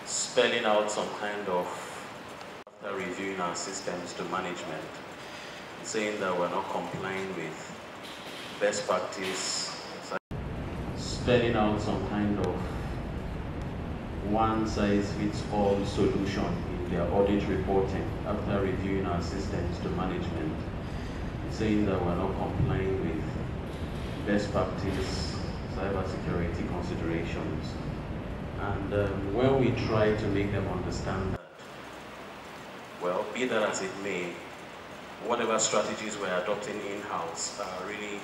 spelling out some kind of, after reviewing our systems to management, saying that we're not complying with best practice, spelling out some kind of one-size-fits-all solution in their audit reporting after reviewing our systems to management, saying that we're not complying with best practice cybersecurity considerations. And when we try to make them understand that, well, be that as it may, whatever strategies we're adopting in-house are really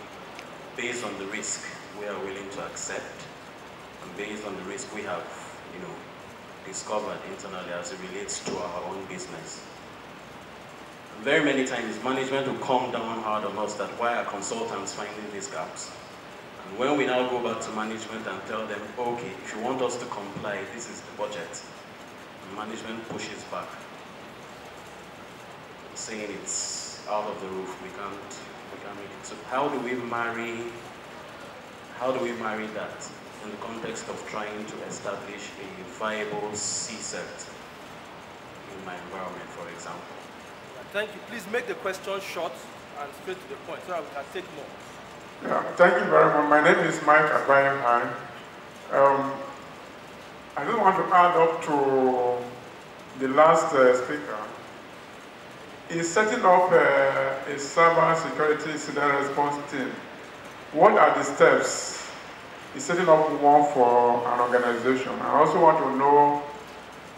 based on the risk we are willing to accept and based on the risk we have, discovered internally as it relates to our own business. And very many times, management will come down hard on us that why are consultants finding these gaps? And when we now go back to management and tell them, okay, if you want us to comply, this is the budget, and management pushes back, saying it's out of the roof, we can't make it. So how do we marry that in the context of trying to establish a viable CSET in my environment, for example? Thank you. Please make the question short and straight to the point so that we can take more. Yeah, thank you very much. My name is Mike Abayam. I just want to add up to the last speaker. In setting up a cyber security incident response team, what are the steps in setting up one for an organization? I also want to know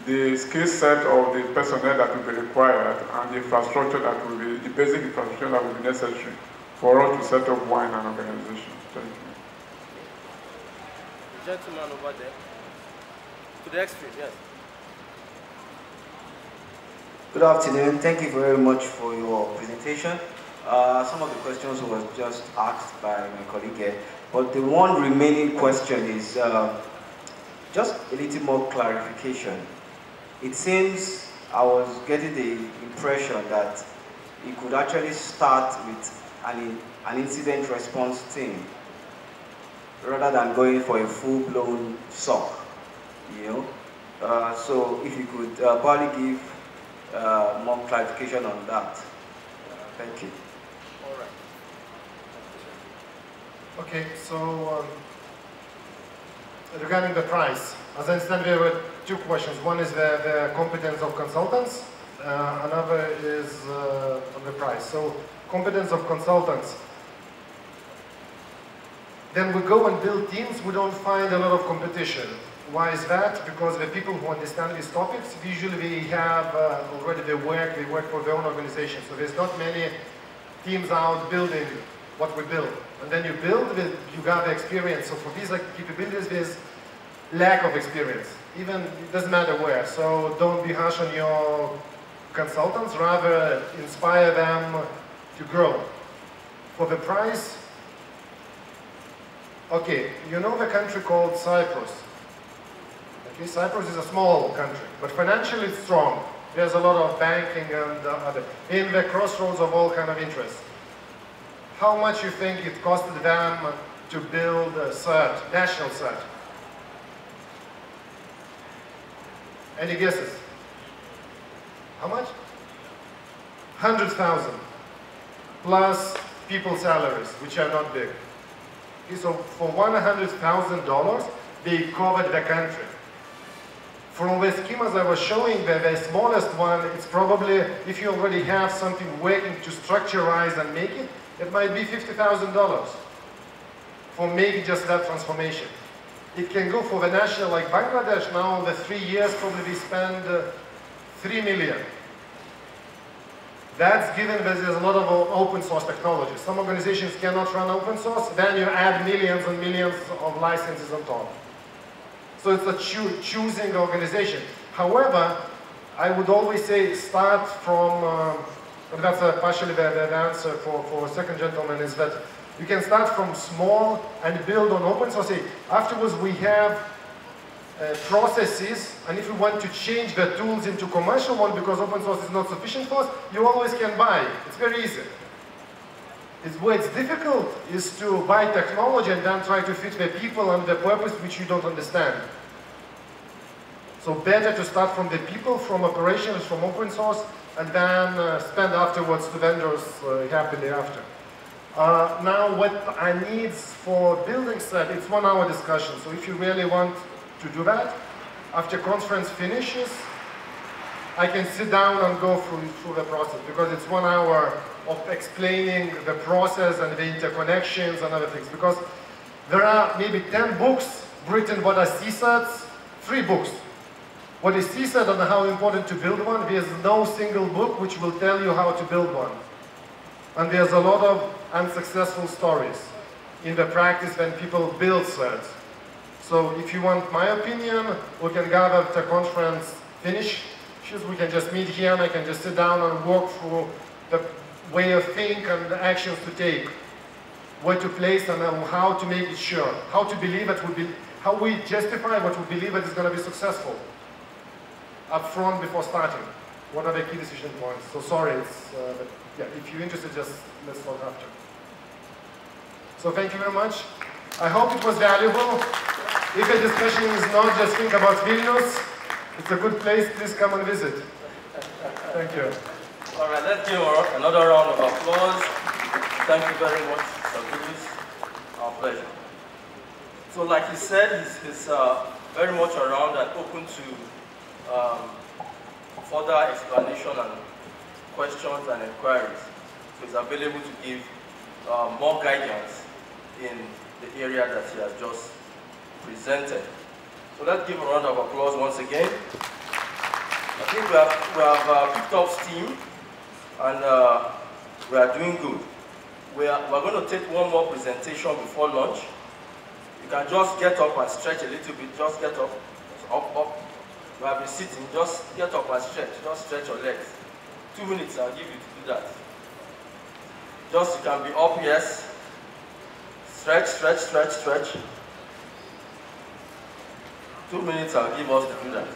the skill set of the personnel that will be required and the infrastructure that will be, the basic infrastructure that will be necessary for us to set up one in an organization. Thank you. The gentleman over there. To the extreme, yes. Good afternoon. Thank you very much for your presentation. Some of the questions were just asked by my colleague here, but the one remaining question is just a little more clarification. It seems I was getting the impression that it could actually start with an incident response team rather than going for a full-blown SOC, So if you could probably give more clarification on that. Thank you. All right. Okay, so regarding the price, as I understand there were 2 questions. One is the competence of consultants, another is on the price. So competence of consultants. Then we go and build teams, we don't find a lot of competition. Why is that? Because the people who understand these topics, usually they have already they work for their own organization. So there's not many teams out building what we build. And then you build, you got the experience. So for these capabilities, there's lack of experience. Even, it doesn't matter where. So don't be harsh on your consultants, rather inspire them to grow. For the price, okay, you know the country called Cyprus. Okay, Cyprus is a small country, but financially it's strong. There's a lot of banking and other, in the crossroads of all kind of interests. How much you think it costed them to build a CERT, national CERT? Any guesses? How much? 100,000 plus people's salaries, which are not big. Okay, so for $100,000, they covered the country. From the schemas I was showing, the smallest one, it's probably, if you already have something working to structurize and make it, It might be $50,000 for maybe just that transformation. It can go for the national, like Bangladesh now, the 3 years probably we spend 3 million. That's given that there's a lot of open source technology. Some organizations cannot run open source, then you add millions and millions of licenses on top. So it's a choosing organization. However, I would always say start from, and that's partially the answer for second gentleman, is that you can start from small and build on open source. Afterwards we have processes, and if you want to change the tools into commercial one because open source is not sufficient for us, you always can buy. It's very easy. Where it's difficult is to buy technology and then try to fit the people and the purpose which you don't understand. So better to start from the people, from operations, from open source, and then spend afterwards to vendors happily after. Now what I need for building set, it's 1 hour discussion, so if you really want to do that, after conference finishes, I can sit down and go through the process, because it's 1 hour of explaining the process and the interconnections and other things, because there are maybe 10 books written what are CSATs, 3 books. What is CSAT and how important to build one? There's no single book which will tell you how to build one. And there's a lot of unsuccessful stories in the practice when people build certs. So if you want my opinion, we can gather after conference finishes, we can just meet here and I can just sit down and walk through the way of think and the actions to take, where to place and how to make it sure, how to believe it would be, how we justify what we believe it is going to be successful up front before starting. What are the key decision points? So sorry, but yeah, if you're interested, just let's talk after. So thank you very much. I hope it was valuable. If a discussion is not, just think about Vilnius. It's a good place, please come and visit. Thank you. All right, let's give another round of applause. Thank you very much, Sir Gudis. Our pleasure. So like he said, he's very much around and open to further explanation and questions and inquiries. So he's available to give more guidance in the area that he has just presented. So let's give a round of applause once again. I think we have picked up steam and we are doing good. We're going to take one more presentation before lunch. You can just get up and stretch a little bit. Just get up, up. You have been sitting, just get up and stretch. Just stretch your legs. 2 minutes, I'll give you to do that. Just, you can be up, yes. Stretch, stretch, stretch, stretch. 2 minutes, I'll give us to do that.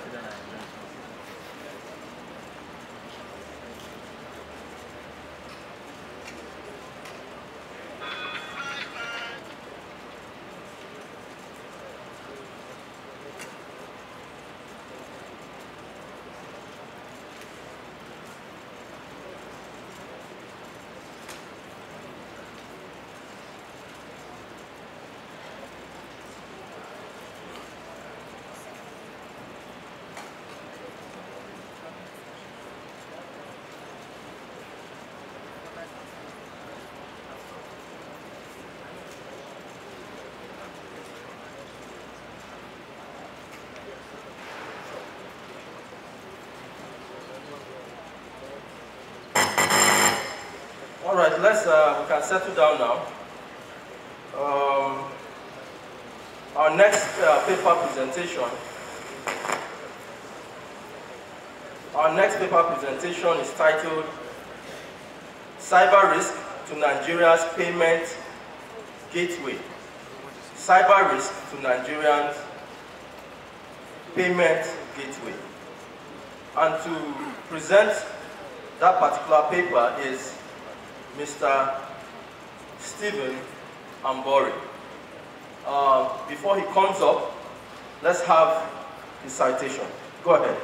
Alright, we can settle down now. Our next paper presentation is titled Cyber Risk to Nigeria's Payment Gateway. Cyber Risk to Nigeria's Payment Gateway. And to present that particular paper is Mr. Stephen Ambori. Before he comes up, let's have his citation. Go ahead.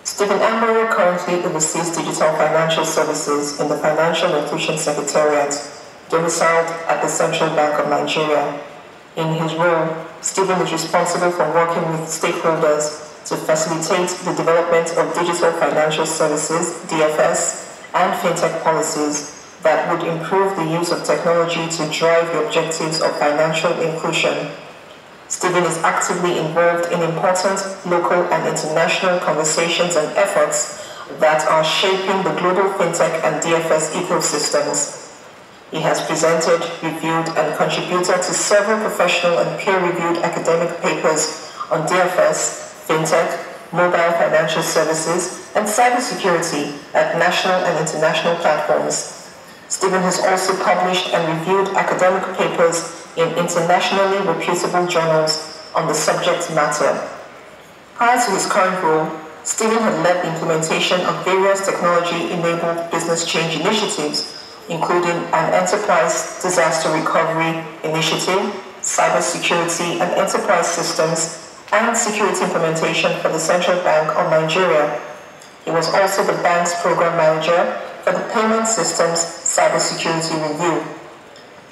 Stephen Ambori currently oversees digital financial services in the Financial Inclusion Secretariat, domiciled at the Central Bank of Nigeria. In his role, Stephen is responsible for working with stakeholders to facilitate the development of digital financial services, DFS, and fintech policies, that would improve the use of technology to drive the objectives of financial inclusion. Stephen is actively involved in important local and international conversations and efforts that are shaping the global fintech and DFS ecosystems. He has presented, reviewed, and contributed to several professional and peer-reviewed academic papers on DFS, fintech, mobile financial services, and cybersecurity at national and international platforms. Stephen has also published and reviewed academic papers in internationally reputable journals on the subject matter. Prior to his current role, Stephen had led the implementation of various technology-enabled business change initiatives, including an enterprise disaster recovery initiative, cybersecurity and enterprise systems, and security implementation for the Central Bank of Nigeria. He was also the bank's program manager for the Payment Systems Cybersecurity Review.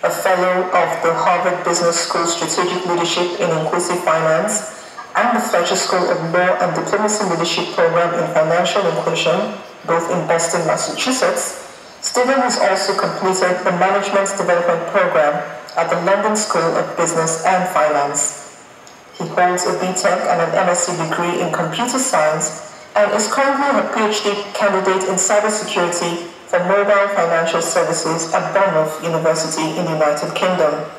A fellow of the Harvard Business School Strategic Leadership in Inclusive Finance and the Fletcher School of Law and Diplomacy Leadership Program in Financial Inclusion, both in Boston, Massachusetts, Stephen has also completed the Management Development Program at the London School of Business and Finance. He holds a BTech and an MSc degree in Computer Science and is currently a PhD candidate in Cybersecurity for Mobile Financial Services at Bournemouth University in the United Kingdom.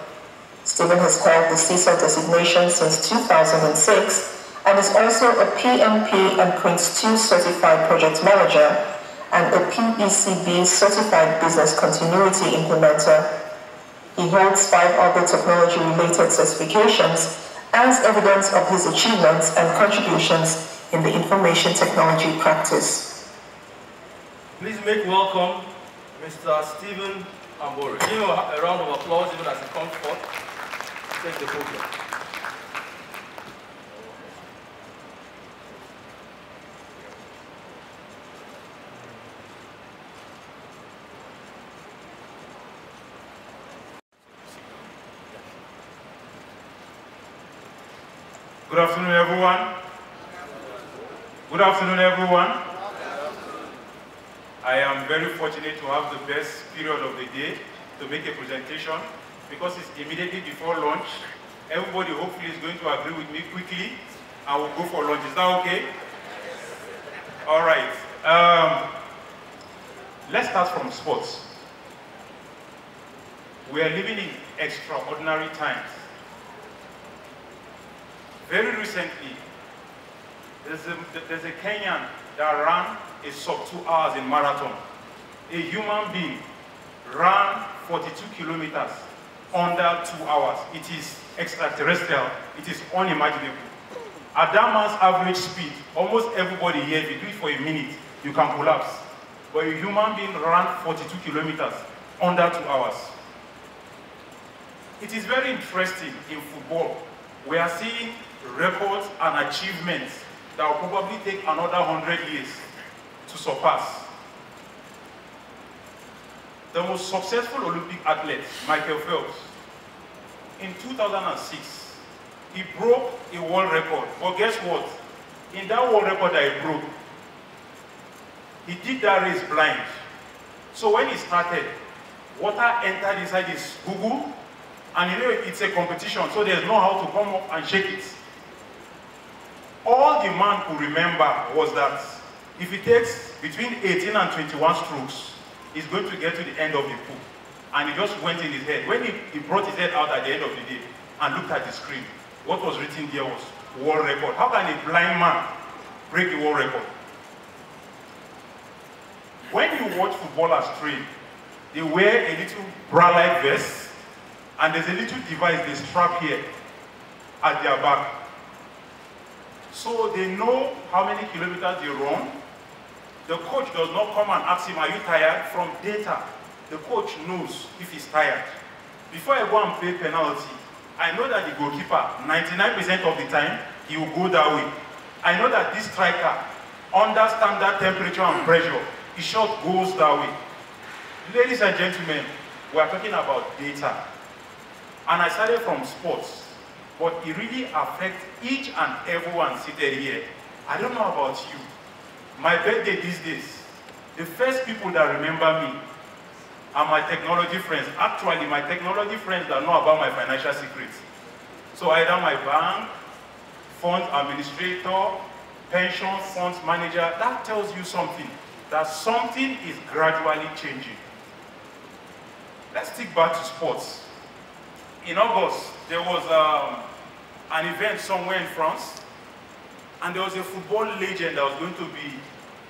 Stephen has held the CISA designation since 2006 and is also a PMP and Prince 2 Certified Project Manager and a PECB Certified Business Continuity Implementer. He holds 5 other technology-related certifications as evidence of his achievements and contributions in the information technology practice. Please make welcome Mr. Stephen Ambori. Give him a round of applause even as he comes forth. Take the podium. Good afternoon, everyone. Good afternoon, everyone. I am very fortunate to have the best period of the day to make a presentation because it's immediately before lunch. Everybody hopefully is going to agree with me quickly and we'll go for lunch. Is that okay? All right. Let's start from sports. We are living in extraordinary times. Very recently, there's a Kenyan that ran a sub 2 hours in marathon. A human being ran 42 kilometers under 2 hours. It is extraterrestrial. It is unimaginable. At that man's average speed, almost everybody here, if you do it for a minute, you can collapse. But a human being ran 42 kilometers under 2 hours. It is very interesting in football. We are seeing records and achievements that will probably take another 100 years to surpass. The most successful Olympic athlete, Michael Phelps, in 2006, he broke a world record. But guess what? In that world record that he broke, he did that race blind. So when he started, water entered inside his Google, and you know it's a competition, so there's no how to come up and shake it. All the man could remember was that if he takes between 18 and 21 strokes, he's going to get to the end of the pool. And he just went in his head. When he brought his head out at the end of the day and looked at the screen, what was written there was world record. How can a blind man break the world record? When you watch footballers train, they wear a little bra-like vest, and there's a little device they strap here at their back. So they know how many kilometers they run. The coach does not come and ask him, are you tired? From data, the coach knows if he's tired. Before I go and play penalty, I know that the goalkeeper, 99% of the time, he will go that way. I know that this striker understands that temperature and pressure. His shot goes that way. Ladies and gentlemen, we are talking about data. And I started from sports, but it really affects each and everyone seated here. I don't know about you. My birthday these days, the first people that remember me and my technology friends. Actually, my technology friends that know about my financial secrets. So either my bank, fund administrator, pension funds manager, that tells you something, that something is gradually changing. Let's take back to sports. In August, there was an event somewhere in France, and there was a football legend that was going to be,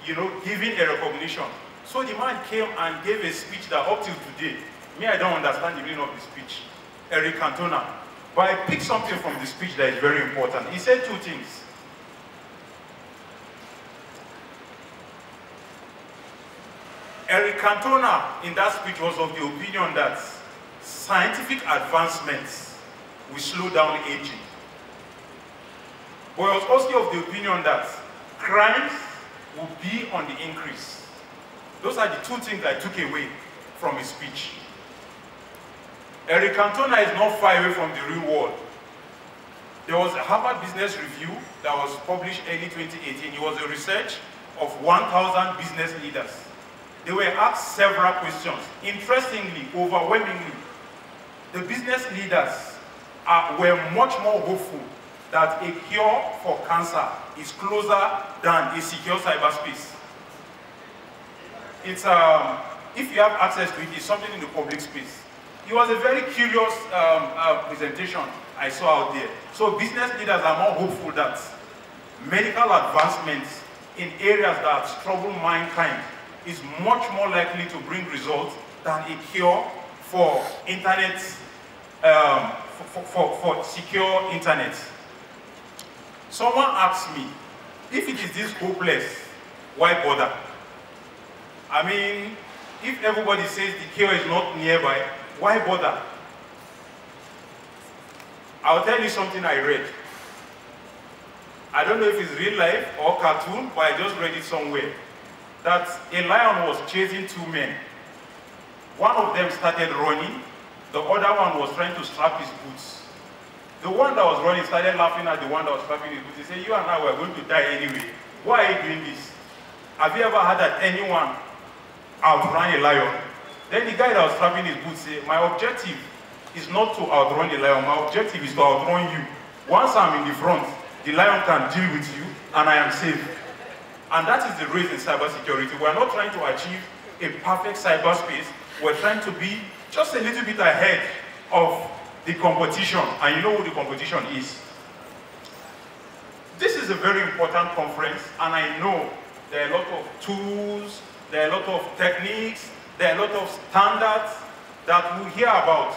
given a recognition. So the man came and gave a speech that up till today, me, I don't understand the meaning of the speech, Eric Cantona. But I picked something from the speech that is very important. He said two things. Eric Cantona, in that speech, was of the opinion that scientific advancements will slow down aging. But he was also of the opinion that crimes will be on the increase. Those are the two things I took away from his speech. Eric Cantona is not far away from the real world. There was a Harvard Business Review that was published early 2018. It was a research of 1,000 business leaders. They were asked several questions. Interestingly, overwhelmingly, the business leaders were much more hopeful that a cure for cancer is closer than a secure cyberspace. It's, if you have access to it, it's something in the public space. It was a very curious presentation I saw out there. So business leaders are more hopeful that medical advancements in areas that trouble mankind is much more likely to bring results than a cure for internet, for secure internet. Someone asked me, if it is this hopeless, why bother? I mean, if everybody says the cure is not nearby, why bother? I'll tell you something I read. I don't know if it's real life or cartoon, but I just read it somewhere. That a lion was chasing two men. One of them started running, the other one was trying to strap his boots. The one that was running started laughing at the one that was strapping his boots. He said, you and I were going to die anyway. Why are you doing this? Have you ever heard that anyone outrun a lion? Then the guy that was strapping his boots said, my objective is not to outrun the lion, my objective is to outrun you. Once I'm in the front, the lion can deal with you and I am safe. And that is the race in cybersecurity. We're not trying to achieve a perfect cyberspace. We're trying to be just a little bit ahead of the competition. And you know what the competition is. This is a very important conference, and I know there are a lot of tools, there are a lot of techniques, there are a lot of standards that we hear about.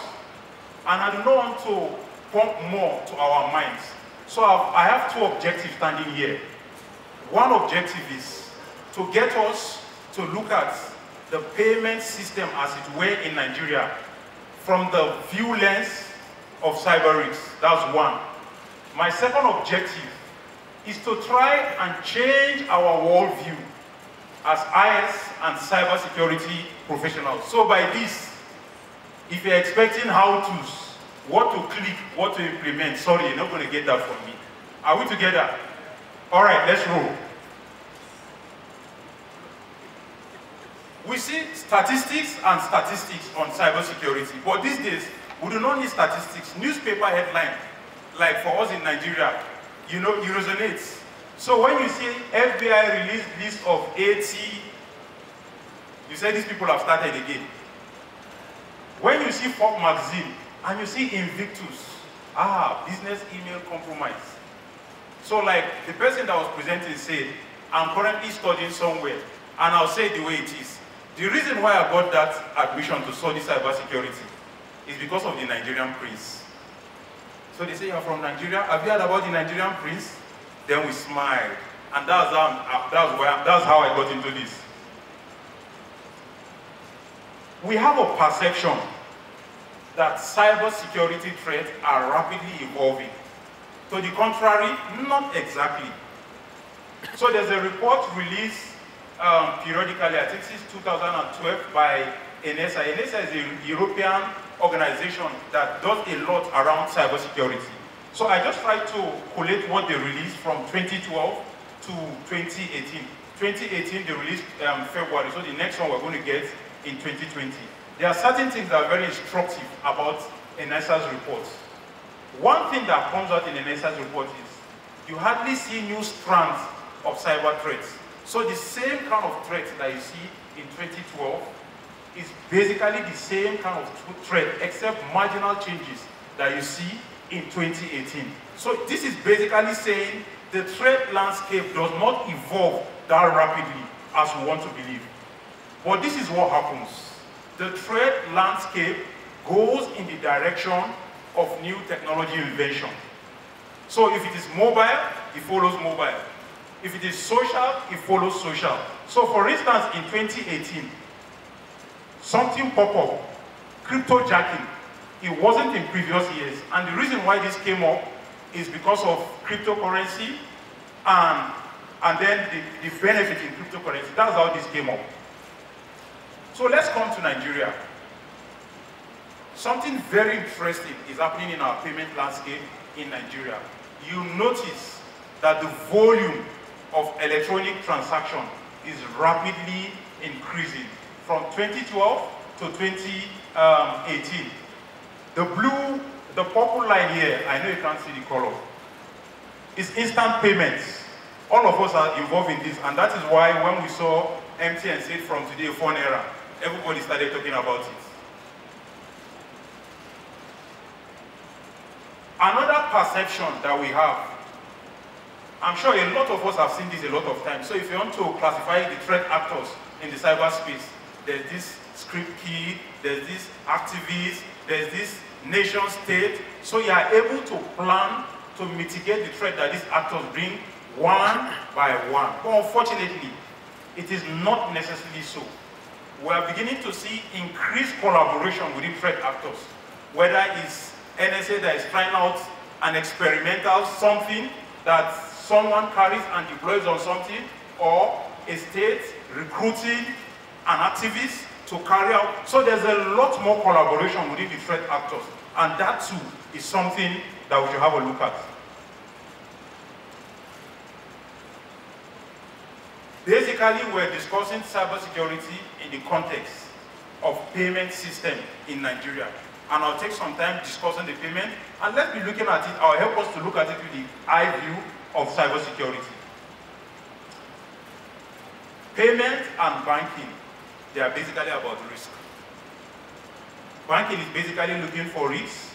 And I do not want to pump more to our minds. So I have two objectives standing here. One objective is to get us to look at the payment system as it were in Nigeria from the view lens of cyber risks. That's one. My second objective is to try and change our worldview as IS and cybersecurity professionals. So by this, if you're expecting how-tos, what to click, what to implement, sorry, you're not going to get that from me. Are we together? All right, let's roll. We see statistics and statistics on cybersecurity, but these days, we do not need statistics. Newspaper headline, like for us in Nigeria, you know, it resonates. So when you see FBI release list of 80, you say these people have started again. When you see Forbes magazine, and you see Invictus, business email compromise. So like the person that was presenting said, I'm currently studying somewhere, and I'll say it the way it is. The reason why I got that admission to study cybersecurity is because of the Nigerian prince. So they say, you're from Nigeria, have you heard about the Nigerian prince? Then we smiled, and that's how I got into this. We have a perception that cybersecurity threats are rapidly evolving. To the contrary, not exactly. So there's a report released periodically, I think since 2012, by NSA. NSA is a European organization that does a lot around cybersecurity. So I just tried to collate what they released from 2012 to 2018. 2018 they released February, so the next one we're going to get in 2020. there are certain things that are very instructive about a NISA's report. One thing that comes out in a NISA's report is you hardly see new strands of cyber threats. So the same kind of threat that you see in 2012 is basically the same kind of threat, except marginal changes that you see in 2018. So this is basically saying the threat landscape does not evolve that rapidly as we want to believe. But this is what happens. The threat landscape goes in the direction of new technology invention. So if it is mobile, it follows mobile. If it is social, it follows social. So for instance, in 2018, something popped up, cryptojacking. It wasn't in previous years. And the reason why this came up is because of cryptocurrency and then the benefit in cryptocurrency. That's how this came up. So let's come to Nigeria. Something very interesting is happening in our payment landscape in Nigeria. You notice that the volume of electronic transaction is rapidly increasing from 2012 to 2018. The purple line here, I know you can't see the color, is instant payments. All of us are involved in this, and that is why when we saw MTN say from today, phone era, everybody started talking about it. Another perception that we have, I'm sure a lot of us have seen this a lot of times. So if you want to classify the threat actors in the cyberspace, there's this script key, there's this activist, there's this nation state. So you are able to plan to mitigate the threat that these actors bring one by one. But unfortunately, it is not necessarily so. We are beginning to see increased collaboration with the threat actors, whether it's NSA that is trying out an experimental something that someone carries and deploys on something, or a state recruiting an activist to carry out. So there's a lot more collaboration within the threat actors, and that too is something that we should have a look at. Basically, we're discussing cybersecurity in the context of payment system in Nigeria. And I'll take some time discussing the payment, and let's be looking at it. I'll help us to look at it with the eye view of cybersecurity. Payment and banking, they are basically about risk. Banking is basically looking for risks,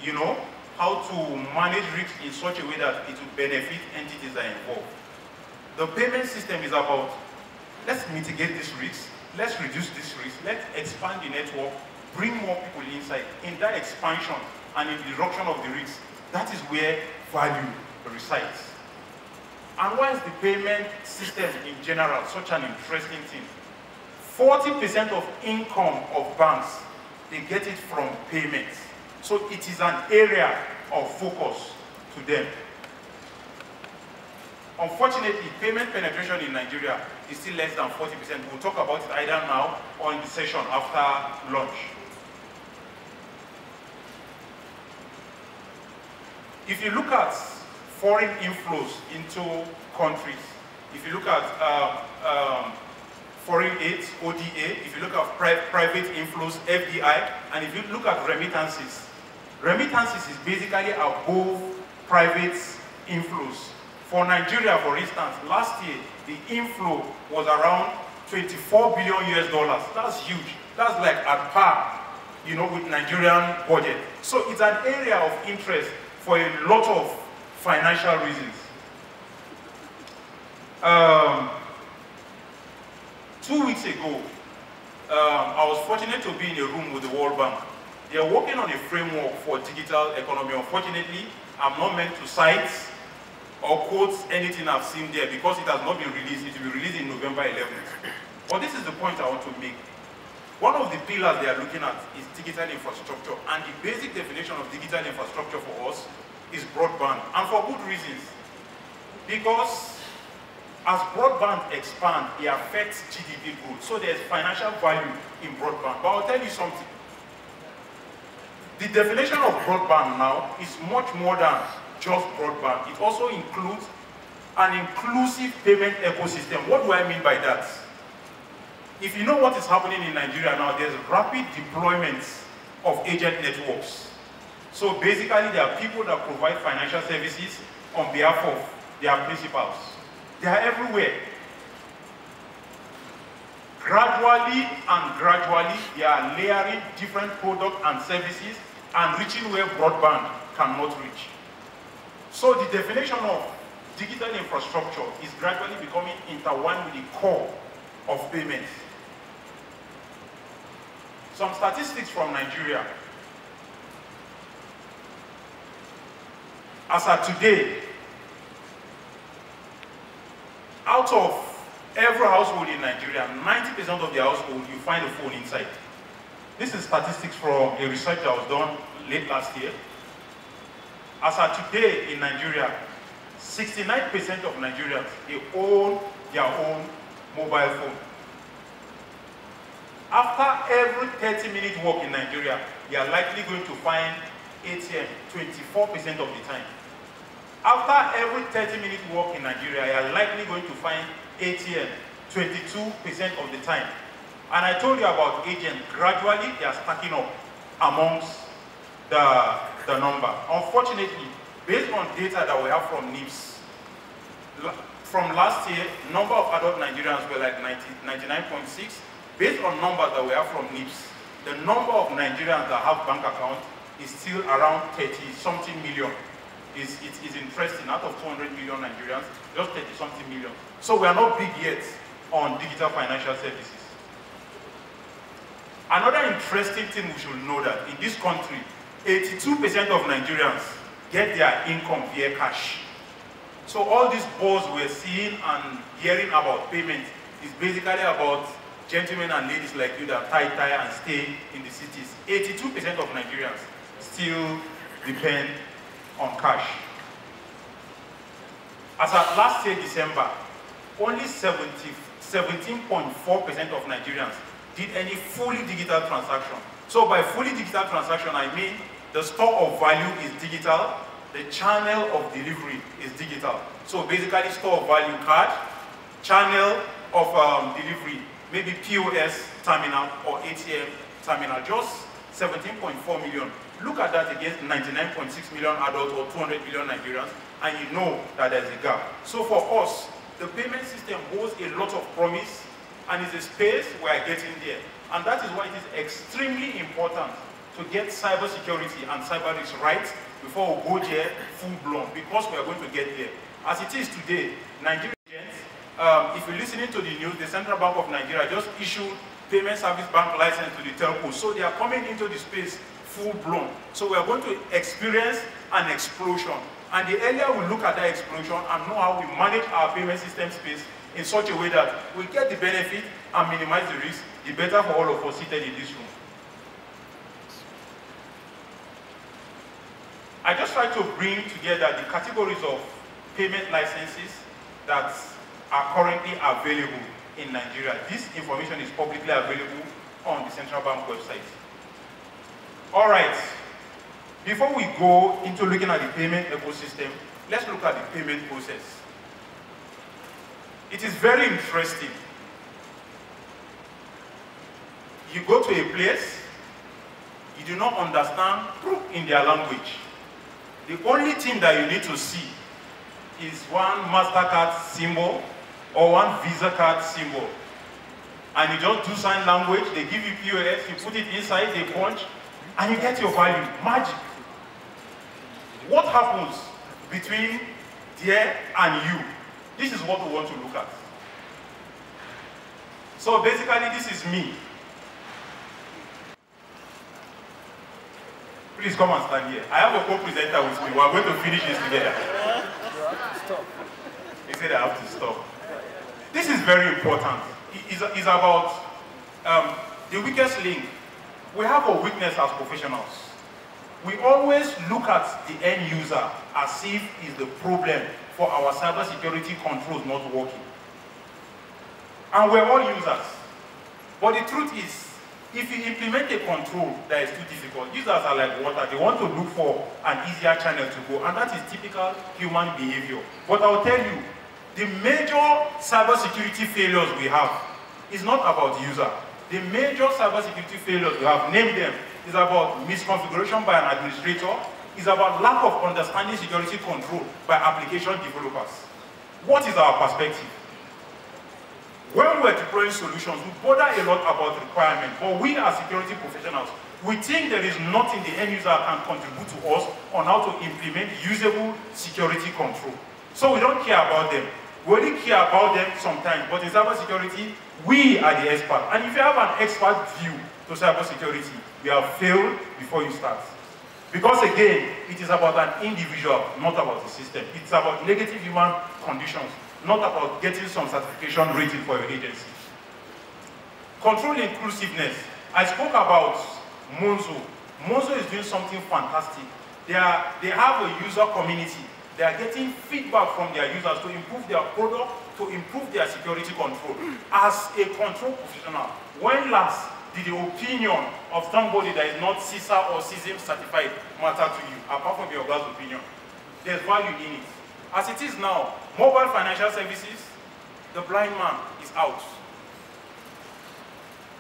you know, how to manage risk in such a way that it will benefit entities that are involved. The payment system is about, let's mitigate this risk, let's reduce this risk, let's expand the network, bring more people inside. In that expansion and in the reduction of the risk, that is where value resides. And why is the payment system in general such an interesting thing? 40% of income of banks, they get it from payments. So it is an area of focus to them. Unfortunately, payment penetration in Nigeria is still less than 40%. We'll talk about it either now or in the session after lunch. If you look at foreign inflows into countries, if you look at foreign aid, ODA, if you look at private inflows, FDI, and if you look at remittances, remittances is basically above private inflows. For Nigeria, for instance, last year, the inflow was around $24 billion US. That's huge. That's like at par, you know, with Nigerian budget. So it's an area of interest for a lot of financial reasons. 2 weeks ago, I was fortunate to be in a room with the World Bank. They are working on a framework for digital economy. Unfortunately, I'm not meant to cite or quote anything I've seen there because it has not been released. It will be released in November 11th. But this is the point I want to make. One of the pillars they are looking at is digital infrastructure, and the basic definition of digital infrastructure for us is broadband, and for good reasons. Because as broadband expands, it affects GDP growth. So there's financial value in broadband. But I'll tell you something. The definition of broadband now is much more than just broadband. It also includes an inclusive payment ecosystem. What do I mean by that? if you know what is happening in Nigeria now, there's rapid deployments of agent networks. So basically, there are people that provide financial services on behalf of their principals. They are everywhere. Gradually, they are layering different products and services and reaching where broadband cannot reach. So the definition of digital infrastructure is gradually becoming intertwined with the core of payments. Some statistics from Nigeria. As of today, out of every household in Nigeria, 90% of the household, you find a phone inside. This is statistics from a research that was done late last year. As of today in Nigeria, 69% of Nigerians, they own their own mobile phone. After every 30-minute walk in Nigeria, you are likely going to find ATM 24% of the time. After every 30-minute walk in Nigeria, you are likely going to find ATM 22% of the time. And I told you about agents. Gradually, they are stacking up amongst the number. Unfortunately, based on data that we have from NIPS, from last year, number of adult Nigerians were like 99.6. Based on numbers that we have from NIPS, the number of Nigerians that have bank accounts is still around 30-something million. It's interesting. Out of 200 million Nigerians, just 30-something million. So we are not big yet on digital financial services. Another interesting thing we should know that in this country, 82% of Nigerians get their income via cash. So all these buzz we're seeing and hearing about payments is basically about gentlemen and ladies like you that tie and stay in the cities. 82% of Nigerians still depend on cash. As of last year, December, only 17.4% of Nigerians did any fully digital transaction. So by fully digital transaction, I mean the store of value is digital, the channel of delivery is digital. So basically store of value card, channel of delivery, maybe POS terminal or ATM terminal, just 17.4 million. Look at that against 99.6 million adults or 200 million Nigerians, and you know that there's a gap. So for us, the payment system holds a lot of promise, and it's a space we are getting there. And that is why it is extremely important to get cybersecurity and cyber risk right before we go there full-blown, because we are going to get there. As it is today, Nigerians, if you're listening to the news, the Central Bank of Nigeria just issued payment service bank license to the telco. So they are coming into the space full-blown. So we are going to experience an explosion. And the earlier we look at that explosion and know how we manage our payment system space in such a way that we get the benefit and minimize the risk, the better for all of us seated in this room. I just try to bring together the categories of payment licenses that are currently available in Nigeria. This information is publicly available on the Central Bank website. All right, before we go into looking at the payment ecosystem, let's look at the payment process. It is very interesting. You go to a place, you do not understand in their language. The only thing that you need to see is one MasterCard symbol or one Visa card symbol. And you just do sign language, they give you POS, you put it inside, they punch, and you get your value. Magic. What happens between there and you? This is what we want to look at. So basically, this is me. Please come and stand here. I have a co-presenter with me. We are going to finish this together. Stop. He said I have to stop. This is very important. It's about the weakest link. We have a weakness as professionals. We always look at the end user as if it's the problem for our cybersecurity controls not working. And we're all users. But the truth is, if you implement a control that is too difficult, users are like water. They want to look for an easier channel to go, and that is typical human behavior. But I'll tell you, the major cybersecurity failures we have is not about the user. The major cybersecurity failures we have named them is about misconfiguration by an administrator, is about lack of understanding security control by application developers. What is our perspective? When we're deploying solutions, we bother a lot about requirements, but we as security professionals, we think there is nothing the end user can contribute to us on how to implement usable security control. So we don't care about them. We only care about them sometimes, but in cybersecurity, we are the expert. And if you have an expert view to cybersecurity, you have failed before you start. Because again, it is about an individual, not about the system. It's about negative human conditions, not about getting some certification rating for your agency. Control inclusiveness. I spoke about Monzo. Monzo is doing something fantastic. They have a user community. They are getting feedback from their users to improve their product, to improve their security control. As a control professional, when last did the opinion of somebody that is not CISA or CISM certified matter to you, apart from your guys' opinion? There's value in it. As it is now, mobile financial services, the blind man is out.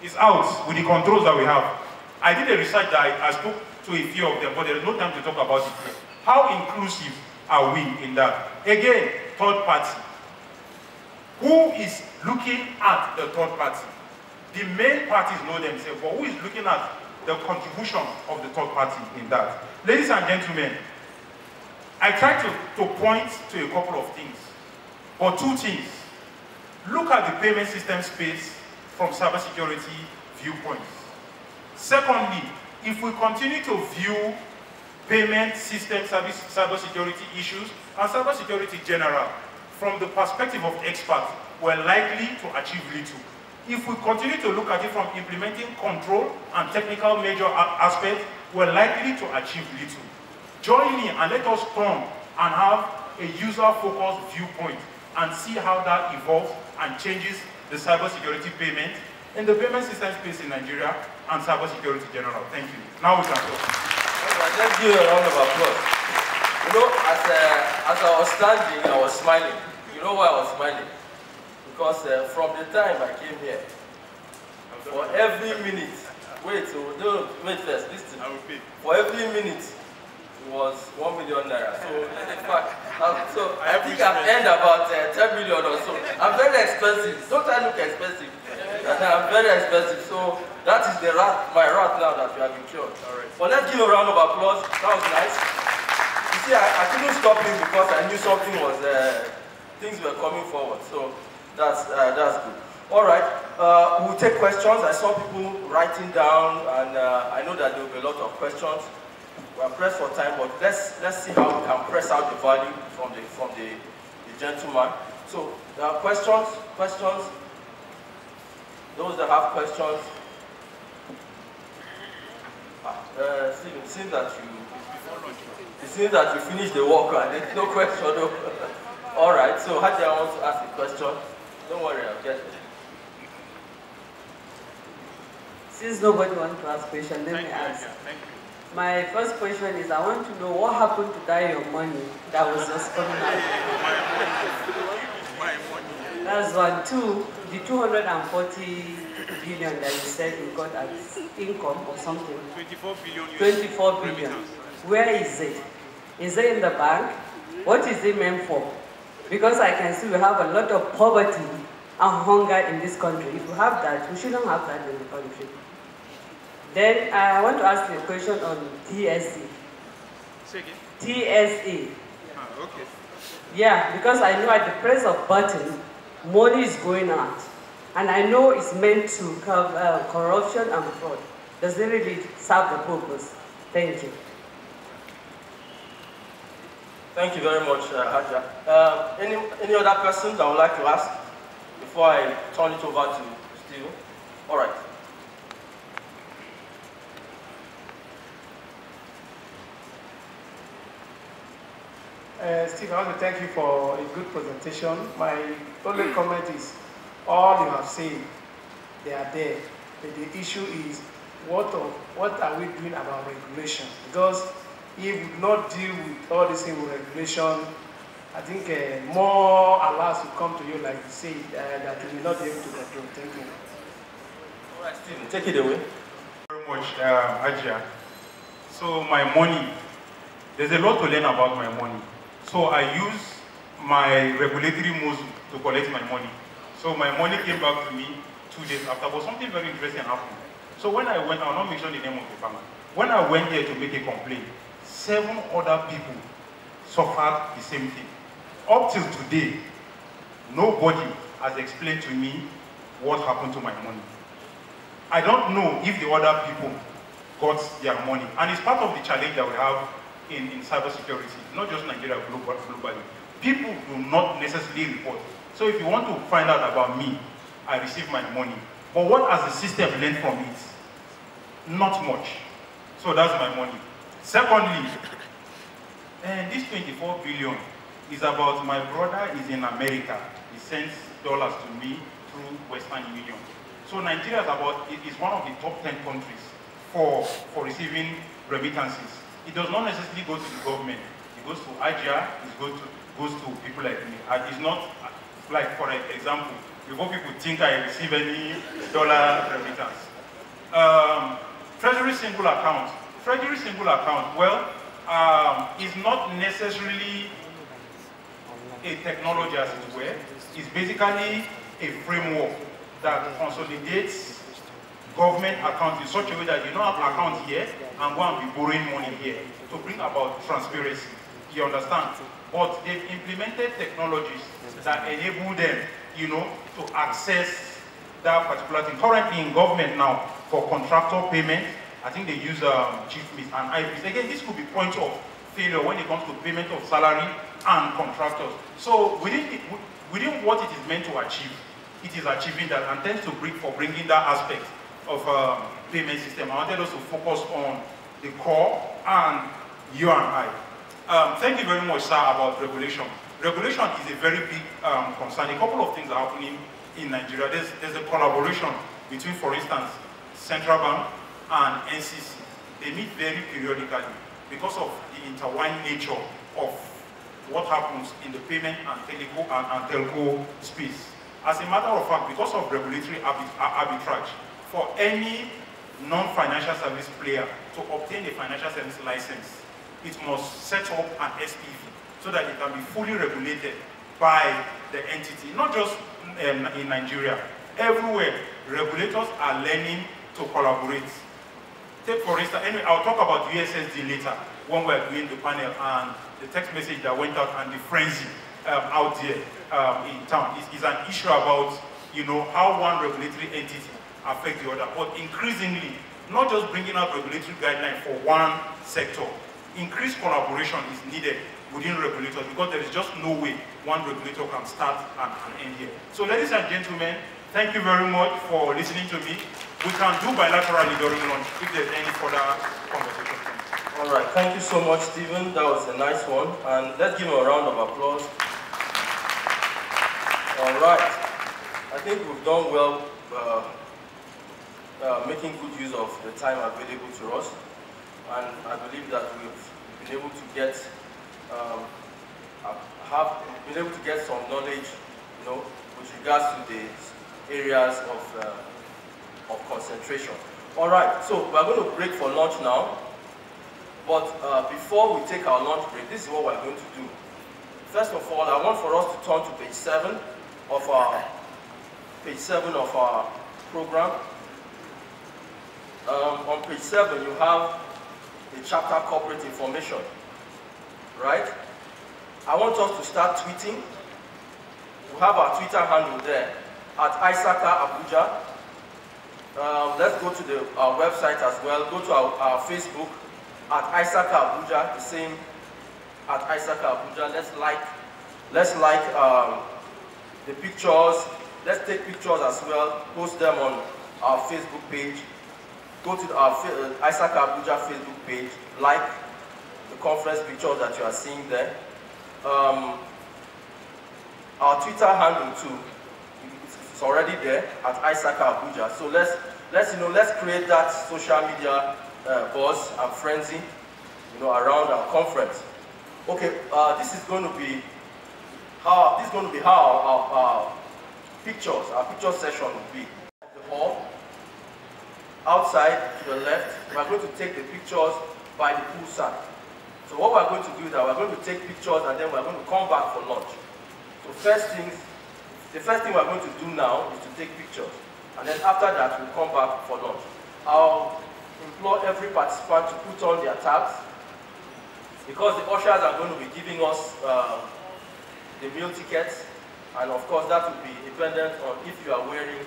Is out with the controls that we have. I did a research that I spoke to a few of them, but there is no time to talk about it here. How inclusive are we in that? Again, third party. Who is looking at the third party? The main parties know themselves, but who is looking at the contribution of the third party in that? Ladies and gentlemen, I tried to point to a couple of things, or two things. Look at the payment system space from cybersecurity viewpoints. Secondly, if we continue to view payment system cybersecurity issues and cybersecurity in general from the perspective of experts, we're likely to achieve little. If we continue to look at it from implementing control and technical major aspects, we're likely to achieve little. Join me and let us turn and have a user-focused viewpoint and see how that evolves and changes the cybersecurity payment in the payment system space in Nigeria and cybersecurity in general. Thank you. Now we can talk. Let's give a round of applause. You know, as I was standing, I was smiling. You know why I was smiling? Because from the time I came here, for every minute, wait first, listen. I will pay. For every minute, it was 1 million naira. So, in fact, I think I've earned about 10 million or so. I'm very expensive. Don't I look expensive? I'm very expensive. So, that is my rat now that you have been cured. All right. But let's give a round of applause. That was nice. You see, I couldn't stop him because I knew something was, things were coming forward. So, that's good. All right, we'll take questions. I saw people writing down, and I know that there will be a lot of questions. We're pressed for time, but let's see how we can press out the value from the gentleman. So, questions. Those that have questions. Stephen, it seems that you finished the work and there's no question. All right. So, Hadia wants to ask a question. Don't worry, I'll get it. Since nobody wants to ask questions, let me ask. Thank you. My first question is, I want to know what happened to that your money that was just coming out. My money. That's one. Two, the 240 billion that you said you got as income or something. 24 billion. 24 billion. Where is it? Is it in the bank? What is it meant for? Because I can see we have a lot of poverty and hunger in this country. If we have that, we shouldn't have that in the country. Then I want to ask you a question on TSE. Say again? TSE. Okay. Yeah, because I know at the press of button, money is going out. And I know it's meant to cover corruption and fraud. Does it really serve the purpose? Thank you. Thank you very much, Haja. Any other persons I would like to ask before I turn it over to Steve? All right. Steve, I want to thank you for a good presentation. My only comment is all you have said, they are there. But the issue is what are we doing about regulation? Because if we do not deal with all this thing with regulation, I think more alert house will come to you like you say that you will not be able to control. Thank you. All right, Stephen, take it away. Very much, Ajia. So my money, there's a lot to learn about my money. So I use my regulatory moves to collect my money. So my money came back to me 2 days after, but something very interesting happened. So when I went, I'll not mention the name of the bank. When I went there to make a complaint, 7 other people suffered the same thing. Up till today, nobody has explained to me what happened to my money. I don't know if the other people got their money. And it's part of the challenge that we have in cybersecurity, not just Nigeria, globally. People do not necessarily report. So if you want to find out about me, I receive my money. But what has the system learned from it? Not much. So that's my money. Secondly, this 24 billion is about my brother is in America. He sends dollars to me through Western Union. So Nigeria is one of the top 10 countries for receiving remittances. It does not necessarily go to the government. It goes to AJA, it goes to people like me. It's not like, for example, before people think I receive any dollar remittance. Treasury single account. Treasury single account, well, is not necessarily a technology as it were. It's basically a framework that consolidates government accounts in such a way that you don't have account here and go and be borrowing money here to bring about transparency. You understand? But they've implemented technologies that enable them, to access that particular thing. Currently in government now, for contractor payment, I think they use chief miss and IPs. Again, this could be point of failure when it comes to payment of salary and contractors. So within what it is meant to achieve, it is achieving that, and tends to bringing that aspect of payment system. I wanted us to focus on the core and you and I. Thank you very much, sir, about regulation. Regulation is a very big concern. A couple of things are happening in Nigeria. There's a collaboration between, for instance, Central Bank and NCC. They meet very periodically because of the intertwined nature of what happens in the payment and telco space. As a matter of fact, because of regulatory arbitrage, for any non-financial service player to obtain a financial service license, it must set up an SPV so that it can be fully regulated by the entity, not just in Nigeria. Everywhere, regulators are learning to collaborate. Take for instance, anyway, I'll talk about USSD later when we're doing the panel and the text message that went out and the frenzy out there in town is an issue about, how one regulatory entity affects the other. But increasingly, not just bringing out regulatory guidelines for one sector, increased collaboration is needed within regulators because there is just no way one regulator can start and end here. So ladies and gentlemen, thank you very much for listening to me. We can do bilaterally during lunch if there's any further conversation. All right, thank you so much, Stephen. That was a nice one. And let's give him a round of applause. All right. I think we've done well making good use of the time available to us. And I believe that we've been able to get some knowledge, with regards to the areas of concentration. All right, so we're going to break for lunch now. But before we take our lunch break, this is what we're going to do. First of all, I want for us to turn to page 7 of our program. On page 7, you have the chapter corporate information, right? I want us to start tweeting. We have our Twitter handle there at ISACA Abuja. Let's go to our website as well. Go to our Facebook at ISACA Abuja, the same at ISACA Abuja. Let's like the pictures. Let's take pictures as well. Post them on our Facebook page. Go to our ISACA Abuja Facebook page. Like the conference pictures that you are seeing there. Our Twitter handle too. It's already there at ISACA Abuja. So let's create that social media buzz and frenzy, around our conference. Okay, this is going to be this is going to be how our picture session will be. The hall, outside to the left, we are going to take the pictures by the pool side. So what we are going to do is that we are going to take pictures and then we are going to come back for lunch. So the first thing we are going to do now is to take pictures. And then after that, we'll come back for lunch. I'll implore every participant to put on their tags, because the ushers are going to be giving us the meal tickets, and of course that will be dependent on if you are wearing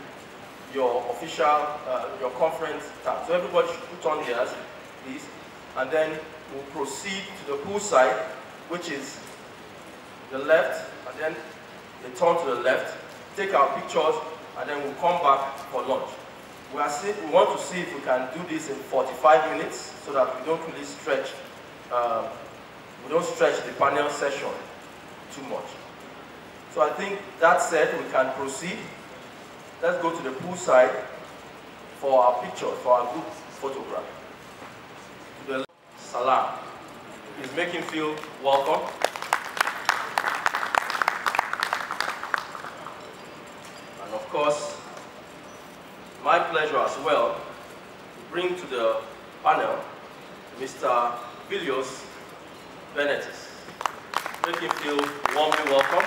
your official, your conference tag. So everybody should put on theirs, please, and then we'll proceed to the pool side, which is the left, and then they turn to the left, take our pictures, and then we'll come back for lunch. We want to see if we can do this in 45 minutes so that we don't really stretch, the panel session too much. So I think that said, we can proceed. Let's go to the pool side for our picture, for our group photograph. To the Salam. Please make him feel welcome. And of course, my pleasure as well to bring to the panel Mr. Bilios Benetis. Make him feel warmly welcome.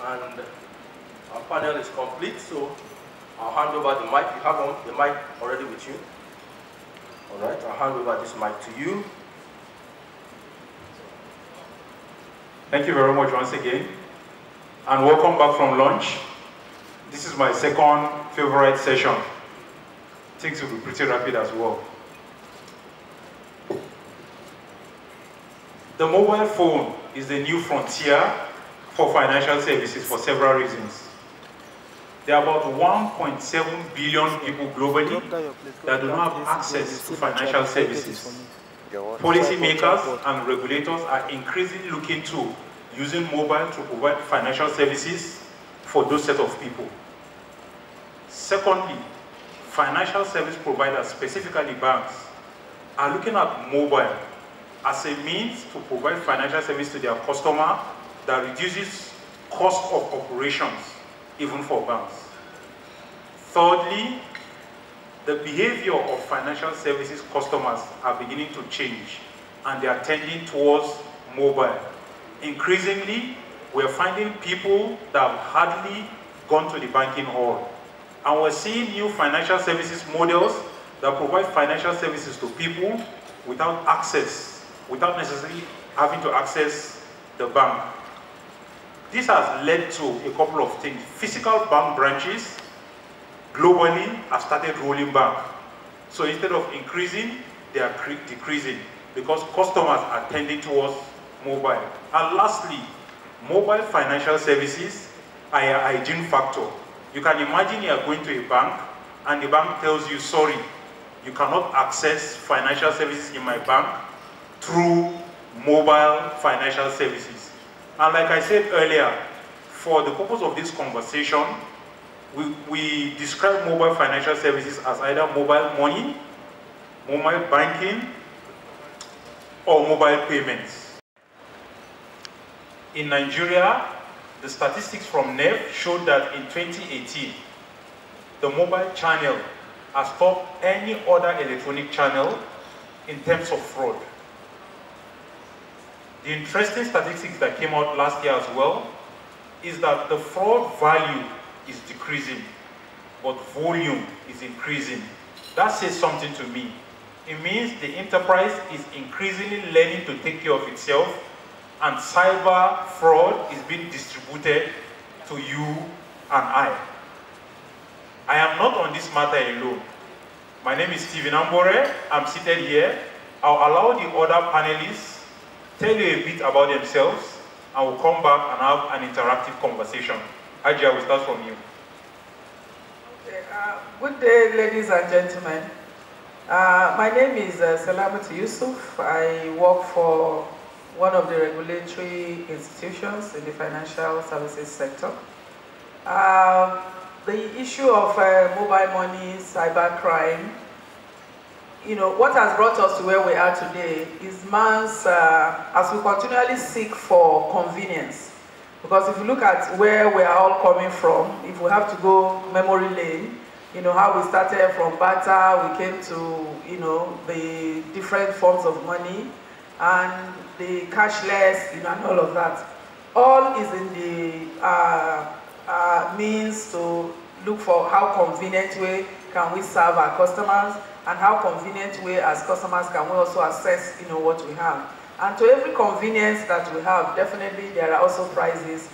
And our panel is complete, so I'll hand over the mic. You have the mic already with you. All right, I'll hand over this mic to you. Thank you very much once again, and welcome back from lunch. This is my second favorite session. Things will be pretty rapid as well. The mobile phone is the new frontier for financial services for several reasons. There are about 1.7 billion people globally that do not have access to financial services. Policymakers and regulators are increasingly looking to using mobile to provide financial services for those set of people. Secondly, financial service providers, specifically banks, are looking at mobile as a means to provide financial service to their customer that reduces cost of operations, even for banks. Thirdly, the behavior of financial services customers are beginning to change, and they are tending towards mobile. Increasingly, we're finding people that have hardly gone to the banking hall. And we're seeing new financial services models that provide financial services to people without access, without necessarily having to access the bank. This has led to a couple of things. Physical bank branches globally have started rolling back. So instead of increasing, they are decreasing because customers are tending towards mobile. And lastly, mobile financial services are a hygiene factor. You can imagine you are going to a bank and the bank tells you, sorry, you cannot access financial services in my bank through mobile financial services. And like I said earlier, for the purpose of this conversation, we describe mobile financial services as either mobile money, mobile banking, or mobile payments. In Nigeria, the statistics from NEF showed that in 2018, the mobile channel has topped any other electronic channel in terms of fraud. The interesting statistics that came out last year as well is that the fraud value is decreasing, but volume is increasing. That says something to me. It means the enterprise is increasingly learning to take care of itself, and cyber fraud is being distributed to you and I. I am not on this matter alone. My name is Stephen Ambore. I'm seated here. I'll allow the other panelists tell you a bit about themselves, and we'll come back and have an interactive conversation. Ajia, we'll start from you. Okay, good day, ladies and gentlemen. My name is Salamat Yusuf. I work for one of the regulatory institutions in the financial services sector. The issue of mobile money, cybercrime what has brought us to where we are today is man's, as we continually seek for convenience. Because if you look at where we are all coming from, if we have to go memory lane, how we started from barter, we came to, the different forms of money, and the cashless, and all of that. All is in the means to look for how convenient way can we serve our customers, and how convenient way as customers can we also assess, what we have. And to every convenience that we have, definitely there are also prices,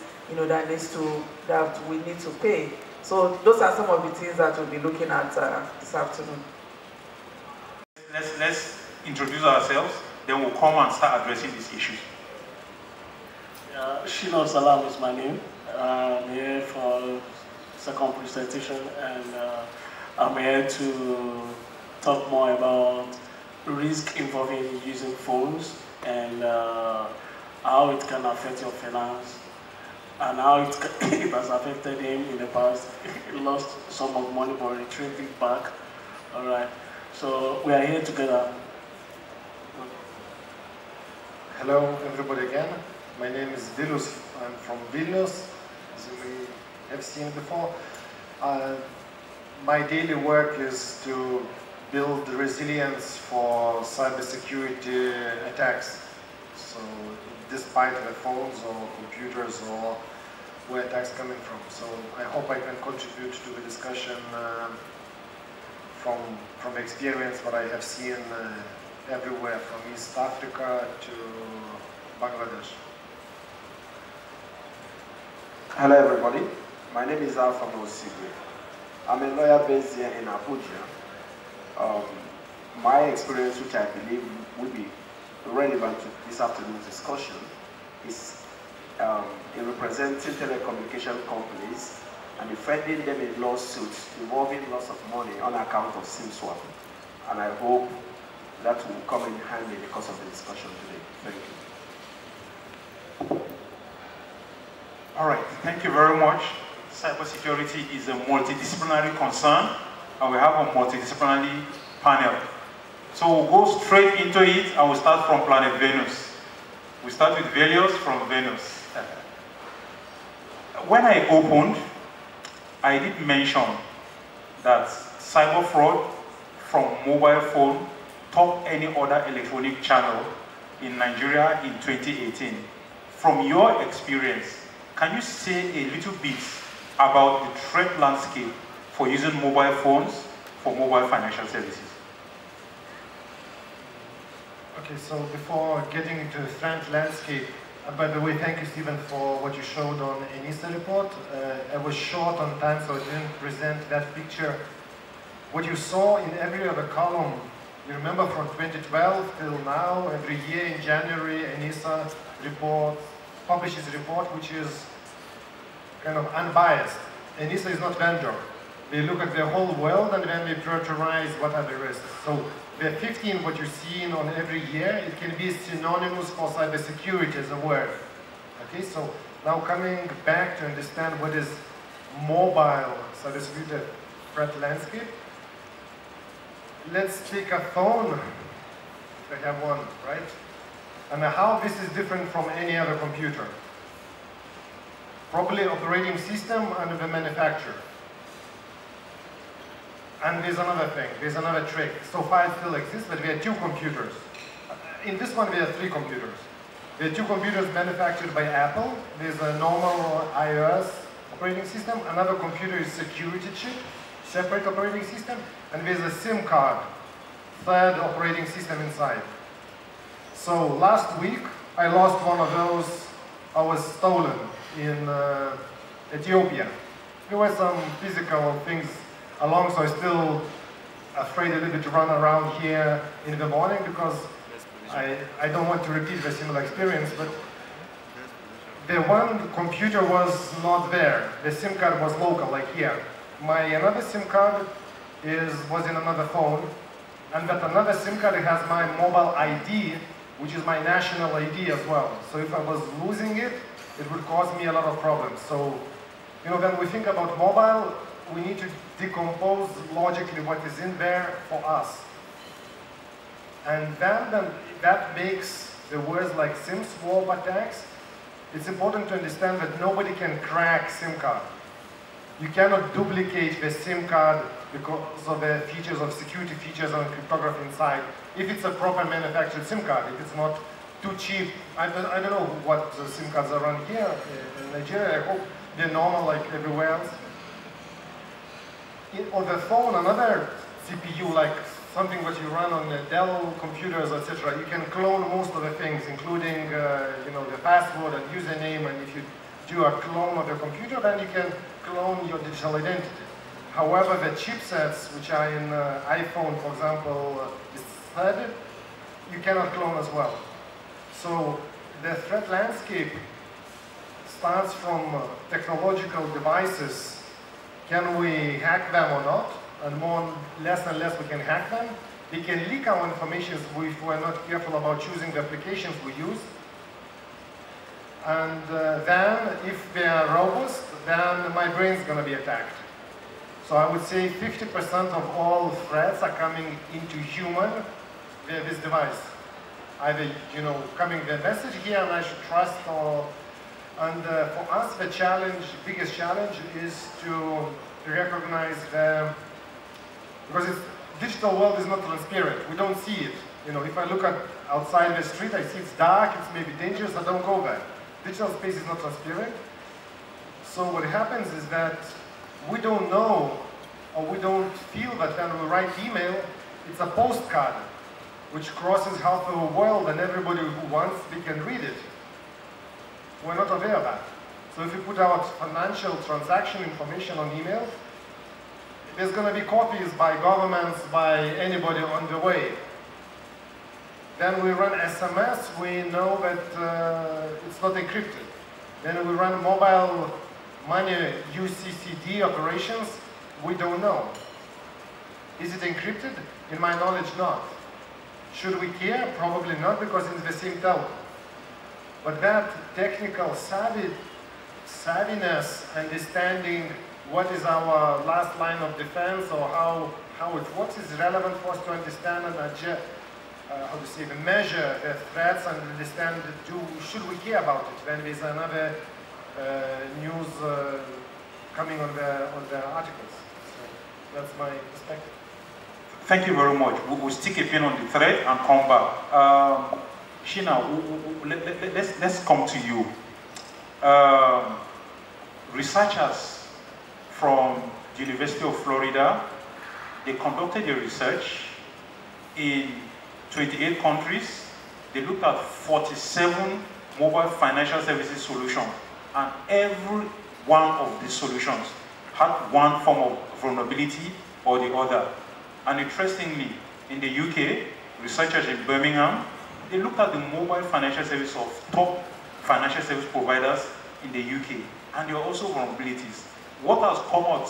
that we need to pay. So those are some of the things that we'll be looking at this afternoon. Let's introduce ourselves, then we'll come and start addressing these issues. Shino Salam is my name. I'm here for second presentation, and I'm here to talk more about risk involving using phones and how it can affect your finance, and how it has affected him in the past. He lost some of money but retrieved it back. All right, so we are here together. Hello everybody again. My name is Vilus. I'm from Vilnius, as you may have seen before. My daily work is to build resilience for cybersecurity attacks. So despite the phones or computers or where attacks coming from. So I hope I can contribute to the discussion from experience what I have seen everywhere from East Africa to Bangladesh. Hello everybody, my name is Alpha Mosigwe. I'm a lawyer based here in Abuja. My experience, which I believe will be relevant to this afternoon's discussion, is in representing telecommunication companies and defending them in lawsuits involving loss of money on account of SIM swap. And I hope that will come in handy because of the discussion today. Thank you. All right, thank you very much. Cybersecurity is a multidisciplinary concern, and we have a multidisciplinary panel. So we'll go straight into it, and we'll start from planet Venus. We start with Velios from Venus. When I opened, I did mention that cyber fraud from mobile phone topped any other electronic channel in Nigeria in 2018. From your experience, can you say a little bit about the threat landscape for using mobile phones for mobile financial services? Okay, so before getting into the threat landscape, by the way, thank you, Stephen, for what you showed on ENISA report. I was short on time, so I didn't present that picture. What you saw in every other column, you remember from 2012 till now, every year in January, ENISA report publishes a report which is kind of unbiased. ENISA is not vendor. They look at the whole world and then they prioritize what are the risks. So the 15, what you're seeing on every year, it can be synonymous for cybersecurity as a word. Okay, so now coming back to understand what is mobile cybersecurity threat landscape, let's take a phone. I have one, right? And how this is different from any other computer. Probably operating system and the manufacturer. And there's another thing, there's another trick. So far it still exists, but we have two computers. In this one we have three computers. There are two computers manufactured by Apple. There's a normal iOS operating system. Another computer is security chip, separate operating system. And there's a SIM card, third operating system inside. So last week I lost one of those. I was stolen in Ethiopia. There were some physical things along, so I'm still afraid a little bit to run around here in the morning because I don't want to repeat the similar experience, but the one computer was not there. The SIM card was local, like here. My another SIM card was in another phone, and that another SIM card has my mobile ID, which is my national ID as well. So if I was losing it, it would cause me a lot of problems. So, you know, when we think about mobile, we need to decompose logically what is in there for us. And then that makes the words like SIM swap attacks. It's important to understand that nobody can crack SIM card. You cannot duplicate the SIM card because of the features of security features and cryptography inside. If it's a proper manufactured SIM card, if it's not too cheap. I don't know what the SIM cards are run here in Nigeria. I hope they're normal like everywhere else. On the phone, another CPU, like something what you run on the Dell computers, etc., you can clone most of the things, including the password and username. And if you do a clone of your computer, then you can clone your digital identity. However, the chipsets, which are in iPhone, for example, is threaded, you cannot clone as well. So the threat landscape starts from technological devices. Can we hack them or not? And less and less we can hack them. They can leak our information if we're not careful about choosing the applications we use. And then, if they are robust, then my brain's going to be attacked. So I would say 50% of all threats are coming into human via this device. Either, coming the message here and I should trust, or... And for us, the biggest challenge is to recognize because the digital world is not transparent. We don't see it. If I look outside the street, I see it's dark, it's maybe dangerous, I don't go there. Digital space is not transparent. So what happens is that we don't know, or we don't feel that when we write email, it's a postcard, which crosses half the world, and everybody who wants, they can read it. We're not aware of that. So if you put out financial transaction information on email, there's going to be copies by governments, by anybody on the way. Then we run SMS, we know that it's not encrypted. Then we run mobile money UCCD operations, we don't know. Is it encrypted? In my knowledge, not. Should we care? Probably not, because it's the same telco. But that technical savviness, understanding what is our last line of defense or how it works, is relevant for us to understand and measure the threats and understand, should we care about it when there's another news coming on the articles. So that's my perspective. Thank you very much. We'll stick a pin on the thread and come back. Sheena, let's come to you. Researchers from the University of Florida, they conducted a research in 28 countries. They looked at 47 mobile financial services solutions, and every one of these solutions had one form of vulnerability or the other. And interestingly, in the UK, researchers in Birmingham, they looked at the mobile financial service of top financial service providers in the UK, and there are also vulnerabilities. What has come out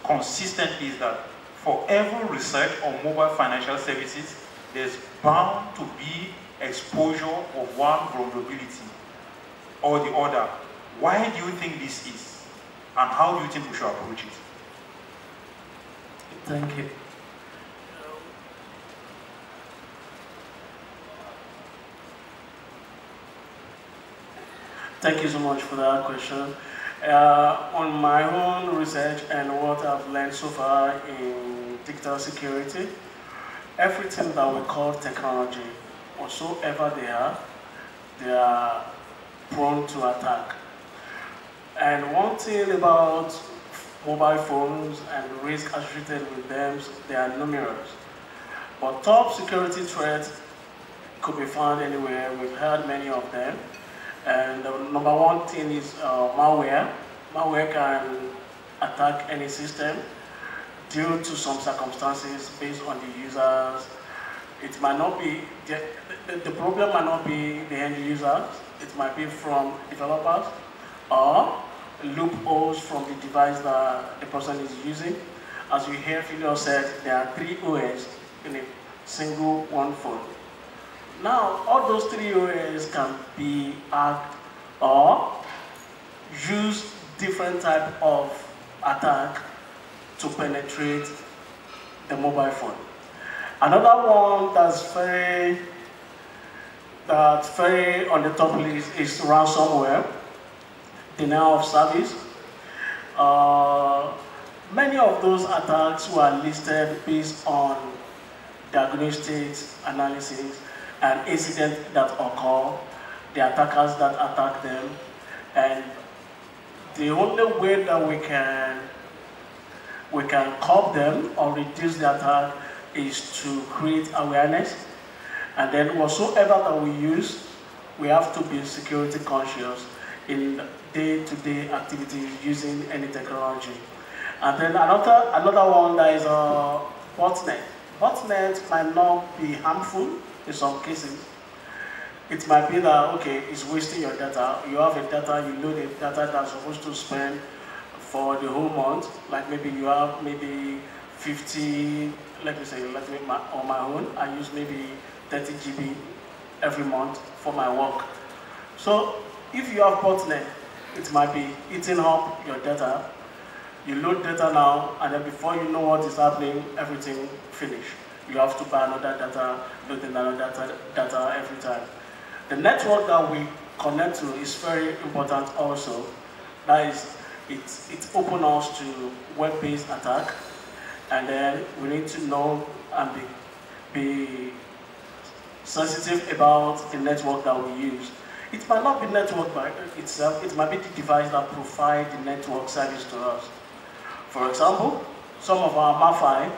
consistently is that for every research on mobile financial services, there's bound to be exposure of one vulnerability or the other. Why do you think this is? And how do you think we should approach it? Thank you. Thank you so much for that question. On my own research and what I've learned so far in digital security, everything that we call technology, whatsoever they are prone to attack. And one thing about mobile phones and risk associated with them, they are numerous. But top security threats could be found anywhere. We've heard many of them. And the number one thing is malware. Malware can attack any system due to some circumstances based on the users. It might not be, the problem might not be the end users. It might be from developers or loopholes from the device that the person is using. As you hear Philio said, there are 3 OS in a single one phone. Now, all those 3 OS can be hacked or use different type of attack to penetrate the mobile phone. Another one that's very on the top list is ransomware, denial of service. Many of those attacks were listed based on diagnostics, analysis, and incidents that occur, the attackers that attack them, and the only way that we can curb them or reduce the attack is to create awareness, and then whatsoever that we use, we have to be security conscious in day-to-day activities using any technology. And then another one that is botnet. Botnet might not be harmful in some cases. It might be that, okay, it's wasting your data. You have a data, you load a data that's supposed to spend for the whole month. Like maybe you have maybe 50, let me on my own, I use maybe 30 GB every month for my work. So if you have botnet, it might be eating up your data. You load data now, and then before you know what is happening, everything finished. You have to buy another data, load another data every time. The network that we connect to is very important also. That is, it opens us to web-based attack, and then we need to know and be sensitive about the network that we use. It might not be network by itself, it might be the device that provides the network service to us. For example, some of our MAFI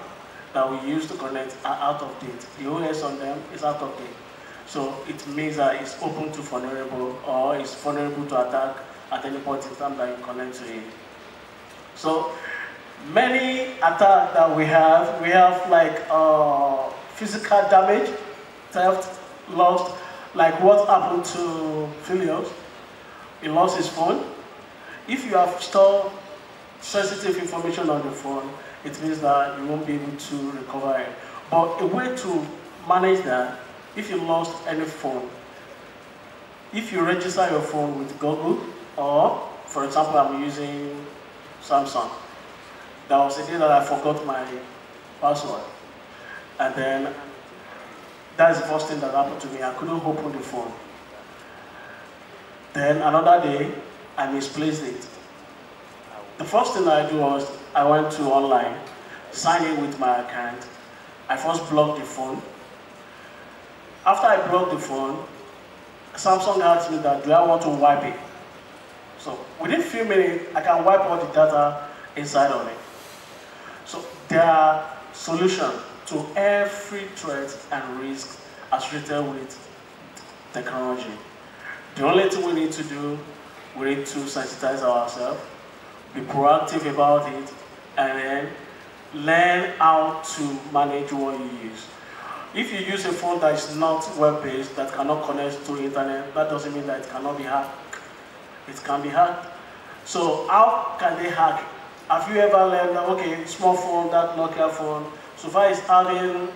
that we use to connect are out of date. The OS on them is out of date. So it means that it's open to vulnerable, or it's vulnerable to attack at any point in time that you connect to it. So many attacks that we have like physical damage, theft, lost, like what happened to Phelps. He lost his phone. If you have stored sensitive information on the phone, it means that you won't be able to recover it. But a way to manage that, if you lost any phone, if you register your phone with Google, or for example, I'm using Samsung. There was a day that I forgot my password, and then that's the first thing that happened to me. I couldn't open the phone. Then another day, I misplaced it. The first thing I do was I went to online, signed in with my account. I first blocked the phone. After I blocked the phone, Samsung asked me that, do I want to wipe it? So within a few minutes, I can wipe all the data inside of it. So there are solutions to every threat and risk associated with technology. The only thing we need to do, we need to sensitize ourselves, be proactive about it, and then learn how to manage what you use. If you use a phone that is not web-based, that cannot connect to the internet, that doesn't mean that it cannot be hacked. It can be hacked. So how can they hack? Have you ever learned that, okay, small phone, that Nokia phone, so far it's having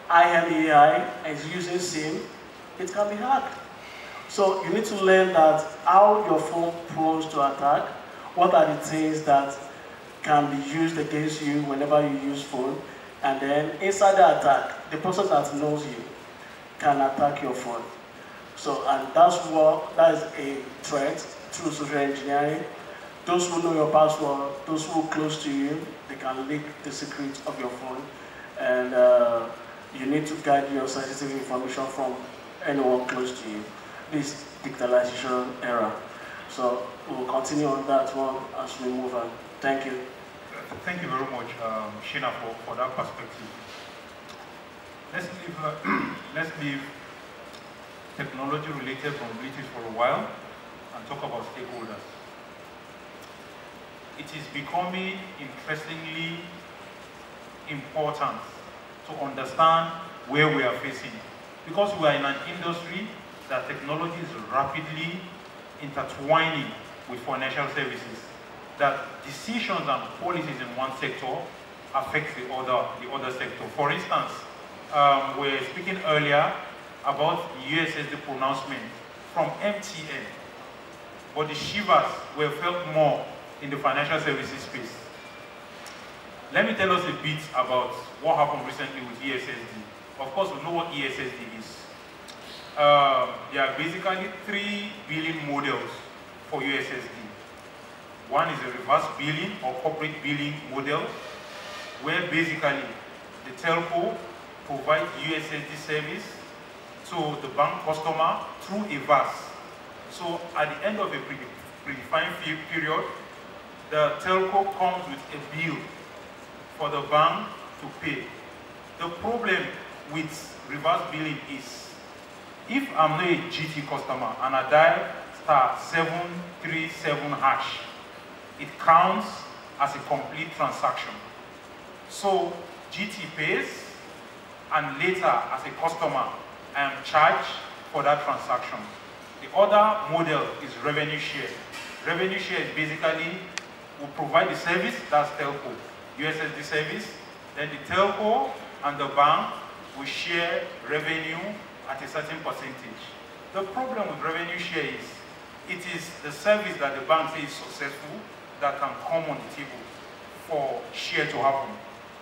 IMEI and it's using SIM, it can be hacked. So you need to learn that how your phone prone to attack, what are the things that can be used against you whenever you use phone, and then inside the attack, the person that knows you can attack your phone. So, and that is a threat through social engineering. Those who know your password, those who are close to you, they can leak the secrets of your phone, and you need to guide your sensitive information from anyone close to you. This digitalization era. So we'll continue on that one as we move on. Thank you. Thank you very much, Sheena, for that perspective. Let's leave technology-related vulnerabilities for a while and talk about stakeholders. It is becoming interestingly important to understand where we are facing, because we are in an industry that technology is rapidly intertwining with financial services, that decisions and policies in one sector affect the other sector. For instance, we were speaking earlier about the USSD pronouncement from MTN, but the shivers were felt more in the financial services space. Let me tell us a bit about what happened recently with USSD. Of course, we know what ESSD is. There are basically 3 billing models for USSD. One is a reverse billing or corporate billing model, where basically the telco provides USSD service to the bank customer through a VAS. So at the end of a predefined period, the telco comes with a bill for the bank to pay. The problem with reverse billing is, if I'm not a GT customer and I dial *737#, it counts as a complete transaction. So GT pays, and later as a customer, I am charged for that transaction. The other model is revenue share. Revenue share is basically, we provide the service, that's telco, USSD service, then the telco and the bank will share revenue at a certain percentage. The problem with revenue share is, it is the service that the bank says is successful that can come on the table for share to happen.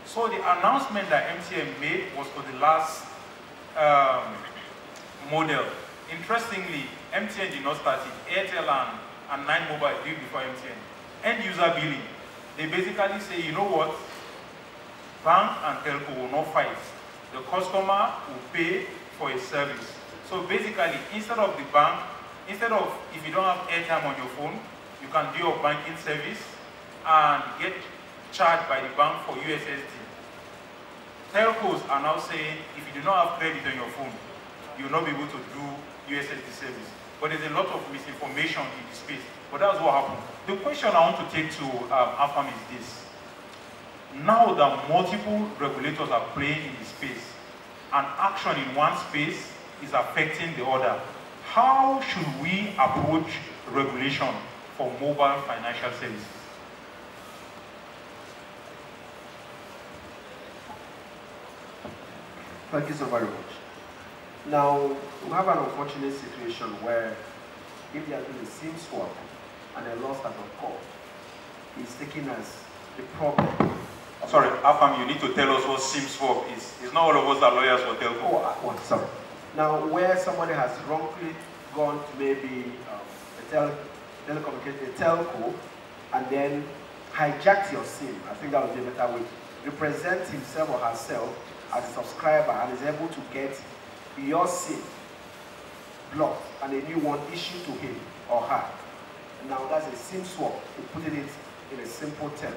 So the announcement that MTN made was for the last model. Interestingly, MTN did not start it. Airtel and 9 Mobile did before MTN. End user billing. They basically say, you know what? Bank and telco will not fight. The customer will pay for a service. So basically, instead of the bank, if you don't have airtime on your phone, you can do your banking service and get charged by the bank for USSD. Telcos are now saying, if you do not have credit on your phone, you will not be able to do USSD service. But there's a lot of misinformation in the space. But that's what happened. The question I want to take to AFAM is this. Now that multiple regulators are playing in the space, and action in one space is affecting the other, how should we approach regulation for mobile financial services? Thank you so very much. Now, we have an unfortunate situation where if they are doing a SIM swap and a loss out of court, it's taken as the problem. Sorry, AFAM, you need to tell us what SIM swap is. It's not all of us are lawyers for telco. Oh, sorry. Now, where somebody has wrongfully gone to maybe a telco and then hijacked your SIM, I think that would be a better way, represent himself or herself as a subscriber and is able to get your SIM blocked and a new one issued to him or her. Now that's a SIM swap, to put it in a simple term.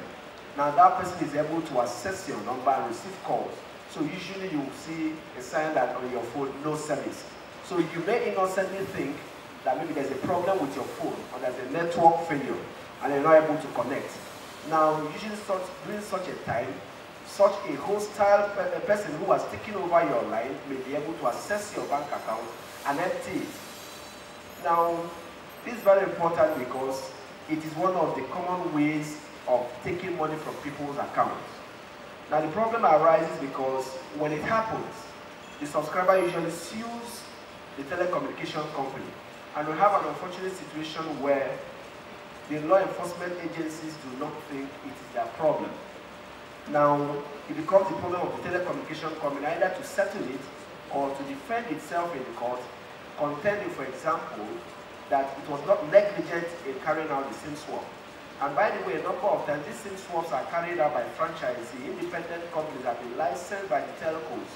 Now that person is able to access your number and receive calls. So usually you will see a sign that on your phone, no service. So you may innocently think that maybe there's a problem with your phone or there's a network failure and you're not able to connect. Now usually during such a time, such a hostile person who has taken over your line may be able to access your bank account and empty it. Now, this is very important because it is one of the common ways of taking money from people's accounts. Now, the problem arises because when it happens, the subscriber usually sues the telecommunication company. And we have an unfortunate situation where the law enforcement agencies do not think it is their problem. Now, it becomes the problem of the telecommunication company either to settle it or to defend itself in the court, contending, for example, that it was not negligent in carrying out the SIM swap. And by the way, a number of times, these SIM swaps are carried out by franchisee, independent companies that have been licensed by the telcos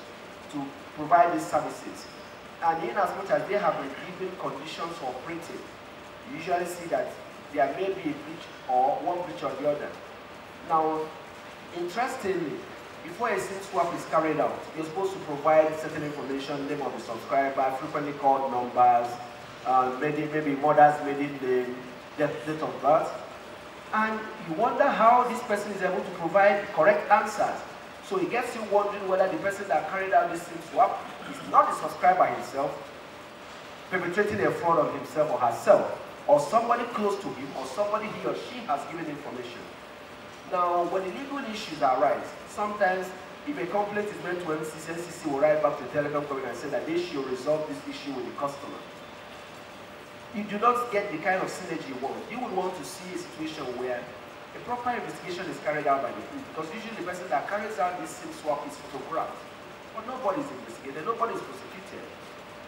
to provide these services. And in as much as they have been given conditions for operating, you usually see that there may be a breach or one breach or the other. Now, interestingly, before a SIM swap is carried out, you're supposed to provide certain information, name of the subscriber, frequently called numbers, maybe mother's maiden name, date of birth. And you wonder how this person is able to provide correct answers. So it gets you wondering whether the person that carried out this SIM swap is not the subscriber himself, perpetrating a fraud on himself or herself, or somebody close to him, or somebody he or she has given information. Now, when the legal issues arise, sometimes if a complaint is made to MCC, NCC will write back to the telecom company and say that they should resolve this issue with the customer. You do not get the kind of synergy you want. You would want to see a situation where a proper investigation is carried out by the police, because usually the person that carries out this SIM swap is photographed. but nobody's investigated, nobody's prosecuted.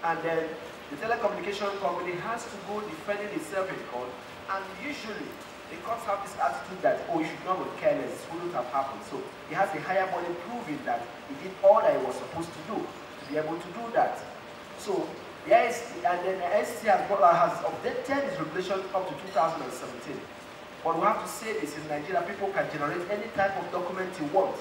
And then the telecommunication company has to go defending itself in court, and usually the courts have this attitude that, oh, you should not be careless, this wouldn't have happened. So he has a higher burden proving that he did all that he was supposed to do, to be able to do that. So the IST, and then the IST has updated its regulation up to 2017. But we have to say this, in Nigeria, people can generate any type of document you want.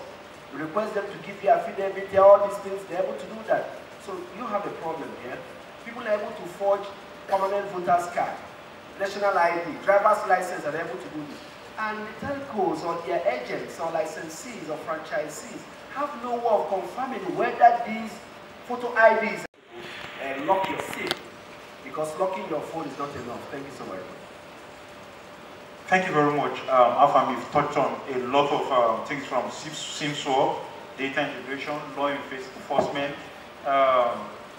You request them to give you affidavit, all these things, they're able to do that. So you have a problem here. People are able to forge permanent voter's card, national ID, driver's license, are able to do this. And the telcos or their agents or licensees or franchisees have no way of confirming whether these photo IDs lock your SIM, because locking your phone is not enough. Thank you so very much. Thank you very much. Afam, you've touched on a lot of things from SIM swap, data integration, law enforcement,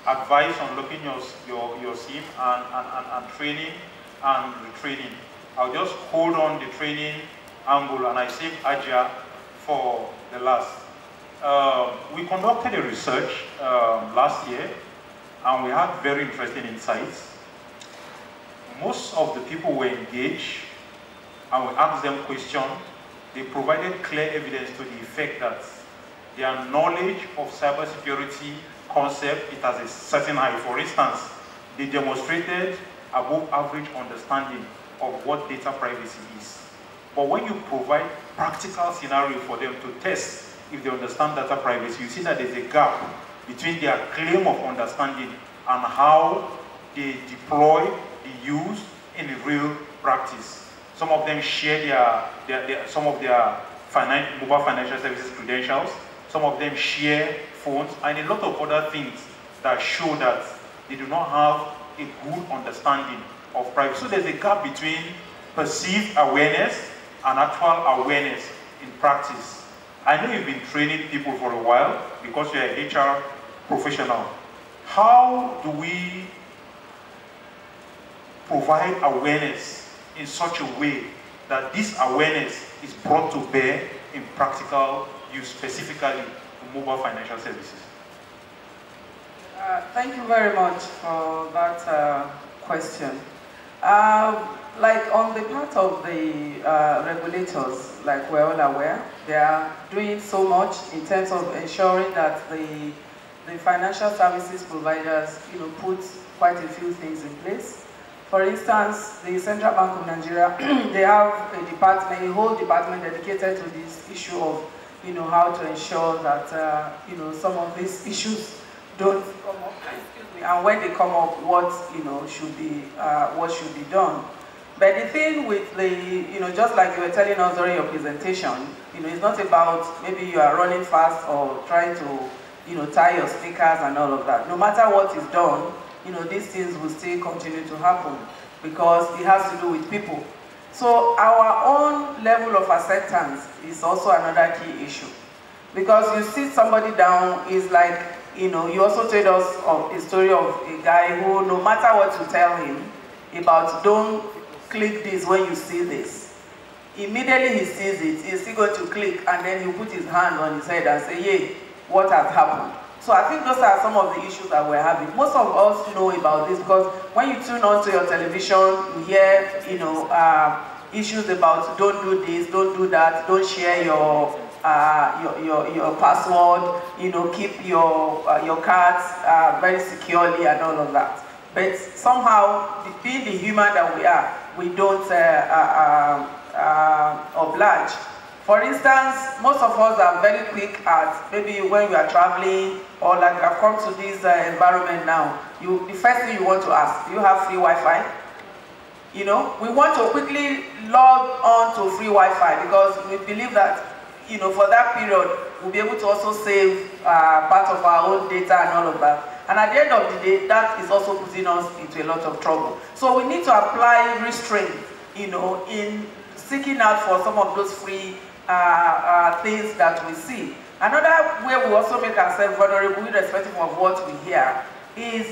advice on looking your SIM, and training and retraining. I'll just hold on the training angle, and I saved Aja for the last. We conducted a research last year, and we had very interesting insights. Most of the people were engaged, and we asked them questions. They provided clear evidence to the effect that their knowledge of cybersecurity concept, it has a certain height. For instance, they demonstrated above average understanding of what data privacy is. But when you provide practical scenario for them to test if they understand data privacy, you see that there's a gap between their claim of understanding and how they deploy, they use in real practice. Some of them share some of their mobile financial services credentials. Some of them share phones, and a lot of other things that show that they do not have a good understanding of privacy. So there's a gap between perceived awareness and actual awareness in practice. I know you've been training people for a while because you're an HR professional. How do we provide awareness in such a way that this awareness is brought to bear in practical use, specifically to mobile financial services? Thank you very much for that question. Like on the part of the regulators, like we're all aware, they are doing so much in terms of ensuring that the financial services providers, put quite a few things in place. For instance, the Central Bank of Nigeria, they have a department, a whole department dedicated to this issue of, how to ensure that, some of these issues don't come up, and when they come up, what, should be done. But the thing with the, just like you were telling us during your presentation, it's not about maybe you are running fast or trying to, tie your sneakers and all of that. No matter what is done, these things will still continue to happen because it has to do with people. So our own level of acceptance is also another key issue. Because you sit somebody down, is like, you also told us of a story of a guy who, no matter what you tell him about don't click this when you see this, immediately he sees it, he's still going to click, and then he put his hand on his head and say, "Yay, what has happened?" So I think those are some of the issues that we're having. Most of us know about this because when you tune on to your television, you hear, issues about don't do this, don't do that, don't share your password, keep your cards very securely and all of that. But somehow, being the human that we are, we don't oblige. For instance, most of us are very quick at maybe when we are traveling or like I've come to this environment now. The first thing you want to ask, do you have free Wi-Fi? We want to quickly log on to free Wi-Fi because we believe that, for that period, we'll be able to also save part of our own data and all of that. And at the end of the day, that is also putting us into a lot of trouble. So we need to apply restraint, in seeking out for some of those free things that we see. Another way we also make ourselves vulnerable, irrespective of what we hear, is,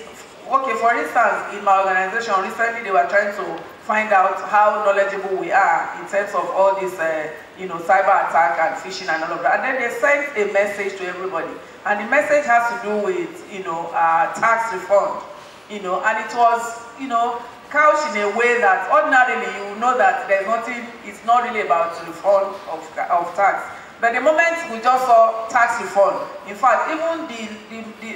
okay, for instance, in my organization, recently they were trying to find out how knowledgeable we are in terms of all this, cyber attack and phishing and all of that. And then they sent a message to everybody, and the message has to do with, tax refund, and it was, couched in a way that ordinarily you know that there's nothing, it's not really about refund of tax. But the moment we just saw tax refund, in fact, even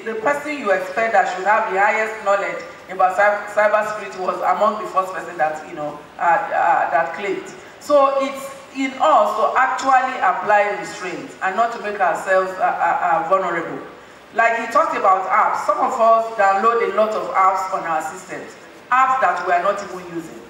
the person you expect that should have the highest knowledge about cybersecurity was among the first person that that claimed. So it's in us to actually apply restraint and not to make ourselves vulnerable. Like he talked about apps, some of us download a lot of apps on our systems, apps that we are not even using,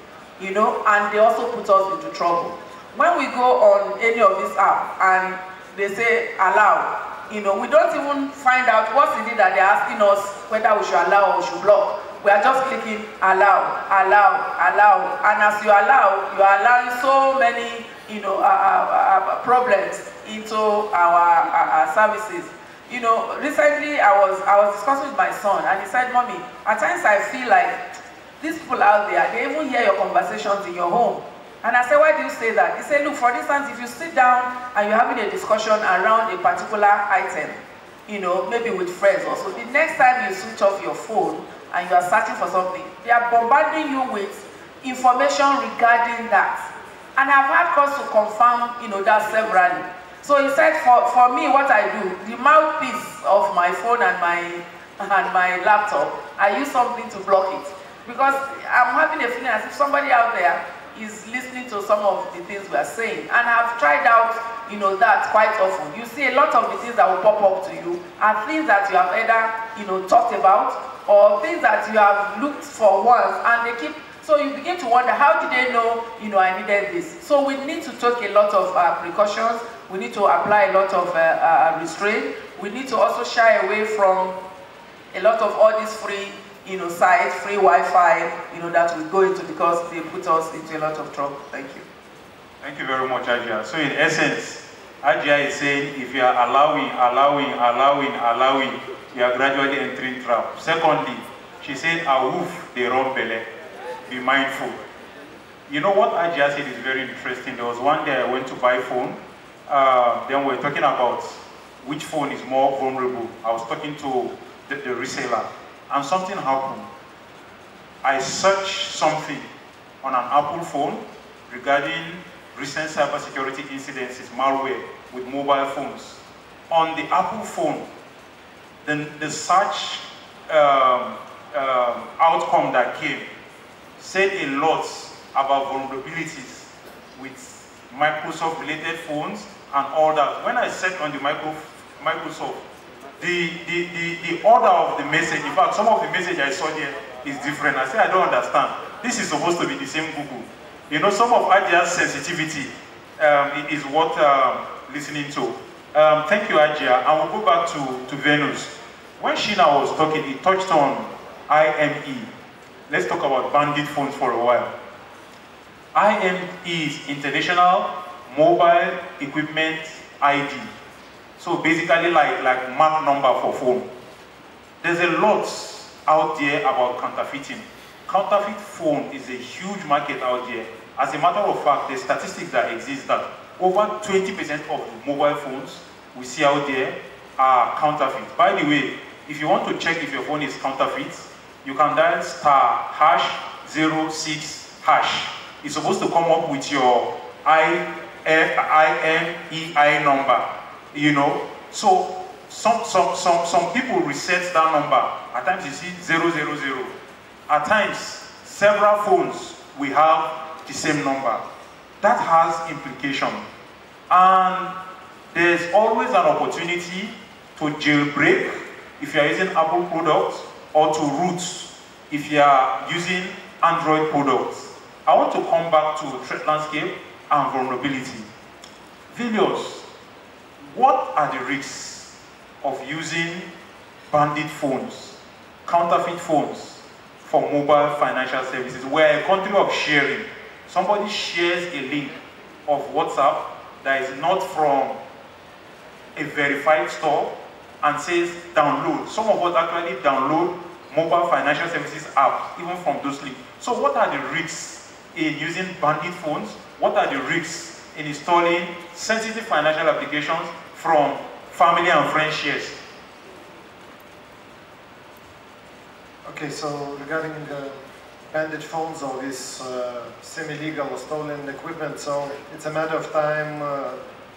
and they also put us into trouble. When we go on any of these apps and they say allow, we don't even find out what's it that they're asking us whether we should allow or we should block. We are just clicking allow, allow, allow, and as you allow, you are allowing so many, problems into our services. Recently I was discussing with my son, and he said, "Mommy, at times I feel like these people out there, they even hear your conversations in your home." And I said, "Why do you say that?" He said, "Look, for instance, if you sit down and you're having a discussion around a particular item, maybe with friends also, the next time you switch off your phone and you are searching for something, they are bombarding you with information regarding that." And I've had cause to confirm, that severally. So he said, for me, what I do, the mouthpiece of my phone and my laptop, I use something to block it. Because I'm having a feeling as if somebody out there is listening to some of the things we are saying. And I've tried out, that quite often. You see a lot of the things that will pop up to you are things that you have either, talked about, or things that you have looked for once, and they keep, so you begin to wonder, how did they know, I needed this? So we need to take a lot of precautions. We need to apply a lot of restraint. We need to also shy away from a lot of all these free, sites, free Wi-Fi, that we go into, because they put us into a lot of trouble. Thank you. Thank you very much, Ajia. So in essence, Ajia is saying, if you are allowing, you are gradually entering trap. Secondly, she said, "Awoof, they run belle. Be mindful." What Ajia said is very interesting. There was one day I went to buy phone. Then we were talking about which phone is more vulnerable. I was talking to the reseller, and something happened. I searched something on an Apple phone regarding recent cybersecurity incidences, malware with mobile phones. On the Apple phone, the search outcome that came said a lot about vulnerabilities with Microsoft-related phones and all that. When I set on the Microsoft, the order of the message, in fact, some of the message I saw there is different. I said, I don't understand. This is supposed to be the same Google. Some of Ajia's sensitivity is what listening to. Thank you, Ajia. I will go back to Venus. When Sheena was talking, he touched on IME. Let's talk about bandit phones for a while. IME is International Mobile Equipment ID. So basically like mark number for phone. There's a lot out there about counterfeiting. Counterfeit phone is a huge market out there. As a matter of fact, the statistics that exist that over 20% of mobile phones we see out there are counterfeit. By the way, if you want to check if your phone is counterfeit, you can dial *#06#. It's supposed to come up with your IMEI number, So some people reset that number. At times you see 000. At times, several phones we have the same number. That has implication. And there's always an opportunity to jailbreak if you are using Apple products, or to root if you are using Android products. I want to come back to threat landscape and vulnerability. Villiers, what are the risks of using bandit phones, counterfeit phones for mobile financial services? We're a country of sharing. Somebody shares a link of WhatsApp that is not from a verified store and says download. Some of us actually download mobile financial services apps even from those links. So what are the risks in using bandit phones? What are the risks in installing sensitive financial applications from family and friend shares? Okay, so regarding bandit phones or this semi-legal or stolen equipment, so it's a matter of time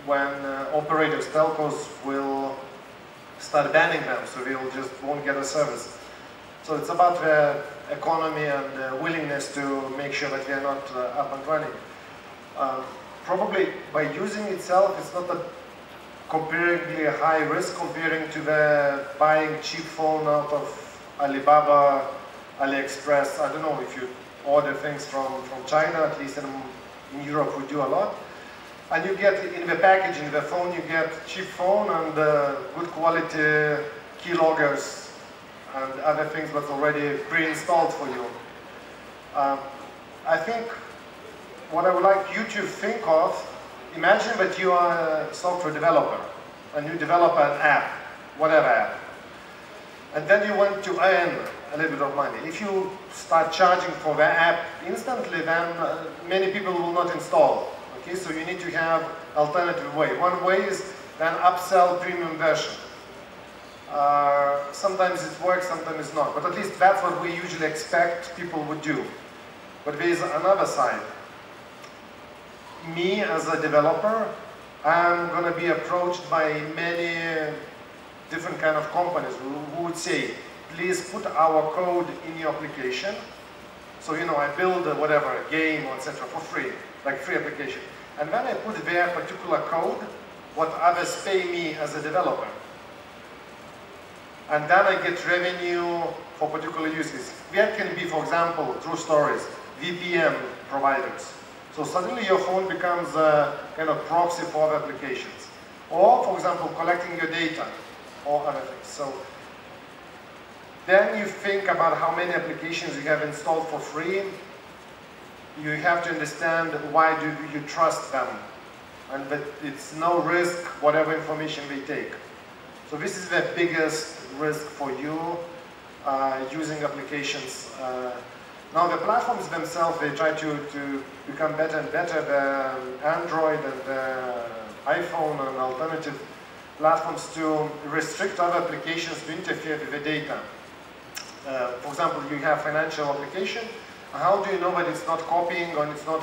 when operators, telcos, will start banning them, so we'll just won't get a service. So it's about the economy and willingness to make sure that we are not up and running. Probably by using itself, it's not a comparatively high risk comparing to the buying cheap phone out of Alibaba, AliExpress. I don't know if you order things from China, at least in Europe we do a lot. And you get in the package, in the phone, you get cheap phone and good quality keyloggers and other things that's already pre-installed for you. I think what I would like you to think of, imagine that you are a software developer and you develop an app, whatever app, and then you want to earn a little bit of money. If you start charging for the app instantly, then many people will not install. Okay, so you need to have alternative way. One way is then upsell premium version. Sometimes it works, sometimes it's not. But at least that's what we usually expect people would do. But there is another side. Me as a developer, I'm going to be approached by many different kind of companies who would say, please put our code in your application. So, you know, I build whatever, a game or etc. for free, like free application. And when I put their particular code, what others pay me as a developer. And then I get revenue for particular uses. That can be, for example, true stories, VPN providers. So suddenly your phone becomes a kind of proxy for other applications. Or, for example, collecting your data or other things. So then you think about how many applications you have installed for free. You have to understand why do you trust them, and that it's no risk whatever information they take. So this is the biggest risk for you using applications. Now the platforms themselves, they try to become better and better. The Android and the iPhone and alternative platforms to restrict other applications to interfere with the data. For example, you have financial application. How do you know that it's not copying or it's not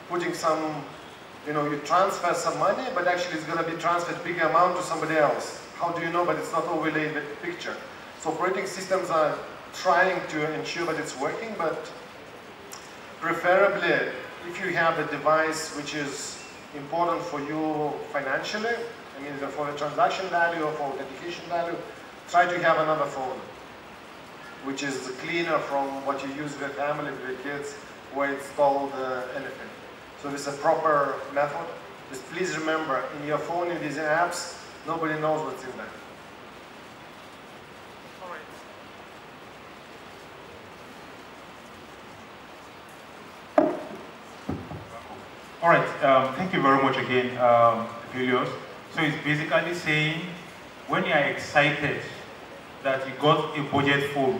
putting some, you know, you transfer some money, but actually it's going to be transferred bigger amount to somebody else? How do you know that it's not overlaying the picture? So operating systems are trying to ensure that it's working, but preferably if you have a device which is important for you financially, I mean for the transaction value or for education value, try to have another phone which is cleaner from what you use with family, with your kids, where it's installed anything. So this is a proper method. Just please remember, in your phone, in these apps, nobody knows what's in there. All right, thank you very much again, Julius. So it's basically saying, when you are excited that you got a budget phone,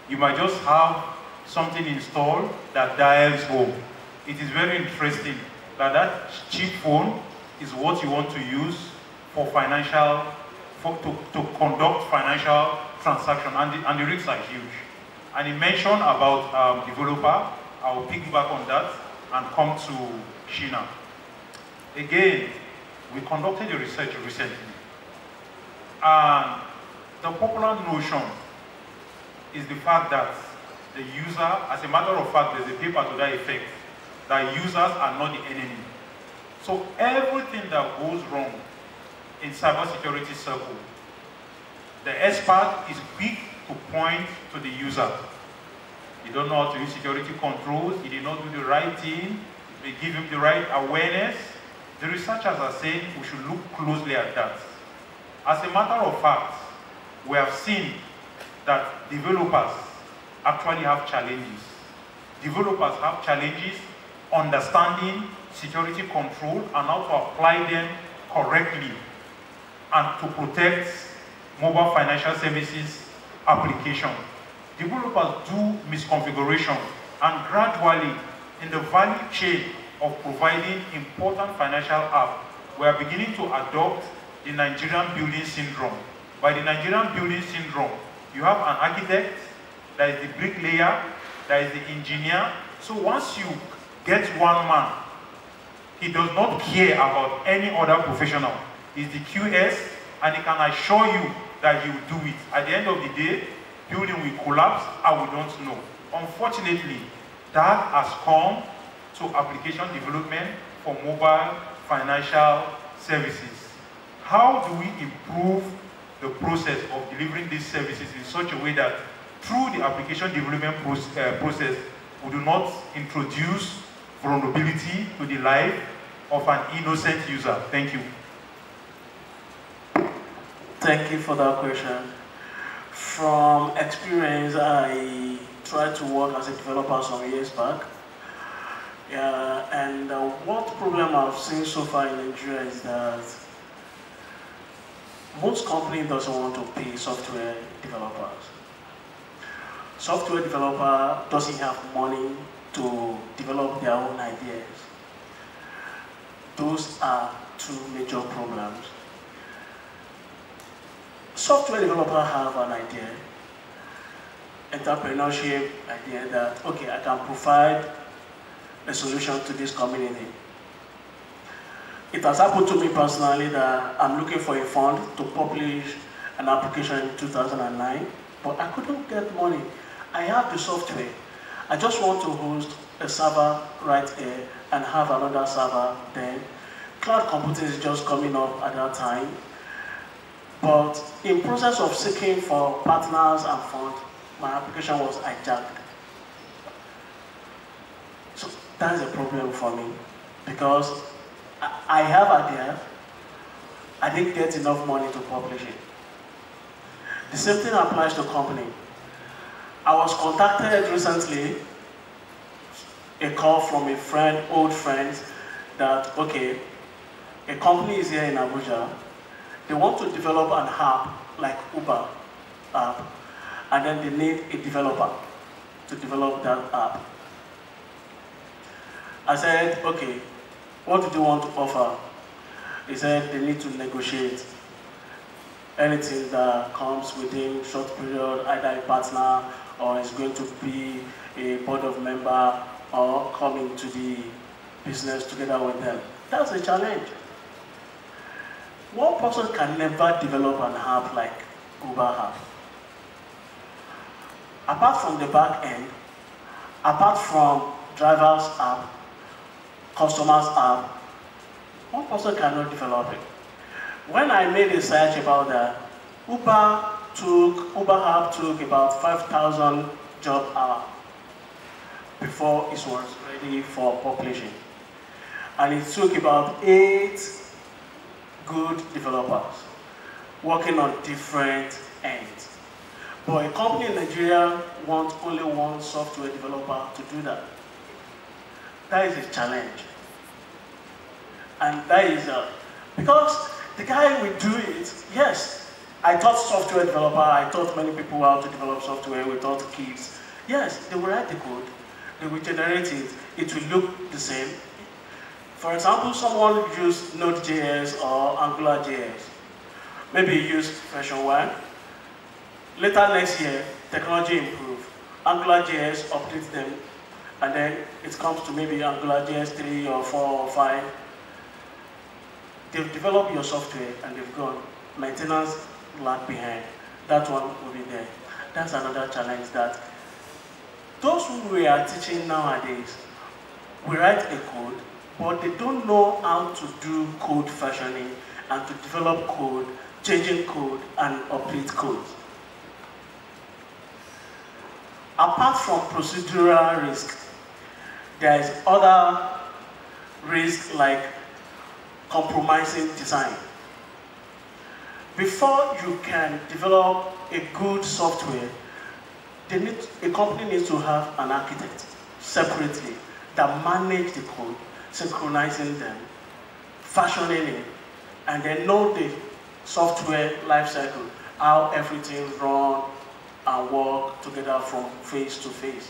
you might just have something installed that dials home. It is very interesting that that cheap phone is what you want to use for financial, to conduct financial transaction, and the risks are huge. And he mentioned about developer. I will piggyback on that and come to Sheena. Again, we conducted a research recently, and the popular notion is the fact that the user, as a matter of fact, there's a paper to that effect, that users are not the enemy. So everything that goes wrong in cybersecurity circle, the expert is quick to point to the user. You don't know how to use security controls, you did not do the right thing, they give him the right awareness. The researchers are saying we should look closely at that. As a matter of fact, we have seen that developers actually have challenges. Developers have challenges understanding security control and how to apply them correctly and to protect mobile financial services application. Developers do misconfiguration, and gradually in the value chain of providing important financial apps, we are beginning to adopt the Nigerian building syndrome. By the Nigerian building syndrome, you have an architect, there is the bricklayer, there is the engineer. So once you get one man, he does not care about any other professional. He's the QS, and he can assure you that he will do it. At the end of the day, building will collapse, and we don't know. Unfortunately, that has come to application development for mobile financial services. How do we improve the process of delivering these services in such a way that through the application development process, we do not introduce vulnerability to the life of an innocent user? Thank you. Thank you for that question. From experience, I tried to work as a developer some years back. And what problem I've seen so far in Nigeria is that most companies doesn't want to pay software developers. Software developer doesn't have money to develop their own ideas. Those are two major problems. Software developers have an idea, entrepreneurship idea that, okay, I can provide a solution to this community. It has happened to me personally that I'm looking for a fund to publish an application in 2009, but I couldn't get money. I have the software. I just want to host a server right here and have another server then. Cloud computing is just coming up at that time. But in process of seeking for partners and funds, my application was hijacked. So that is a problem for me because I have idea, I didn't get enough money to publish it. The same thing applies to company. I was contacted recently, a call from a friend, old friend, that, okay, a company is here in Abuja. They want to develop an app like Uber app, and then they need a developer to develop that app. I said, okay, what do you want to offer? He said they need to negotiate anything that comes within short period, either a partner or is going to be a board of member or coming to the business together with them. That's a challenge. One person can never develop an app like Uber app. Apart from the back end, apart from driver's app, customer's app, one person cannot develop it. When I made a search about that, Uber app took about 5,000 job hours before it was ready for publishing. And it took about 8 good developers working on different ends. But a company in Nigeria wants only one software developer to do that. That is a challenge. And that is because the guy will do it. Yes, I taught software developer, I taught many people how to develop software, we taught kids. Yes, they will write the code, they will generate it, it will look the same. For example, someone use Node.js or AngularJS. Maybe use version 1. Later next year, technology improves. AngularJS updates them, and then it comes to maybe AngularJS 3 or 4 or 5. They've developed your software and they've gone. Maintenance lag behind. That one will be there. That's another challenge that those who we are teaching nowadays, we write a code, but they don't know how to do code versioning and to develop code, changing code, and update code. Apart from procedural risk, there is other risk like compromising design. Before you can develop a good software, a company needs to have an architect separately that manage the code, synchronizing them, fashioning it, and then know the software lifecycle, how everything runs and work together from phase to phase.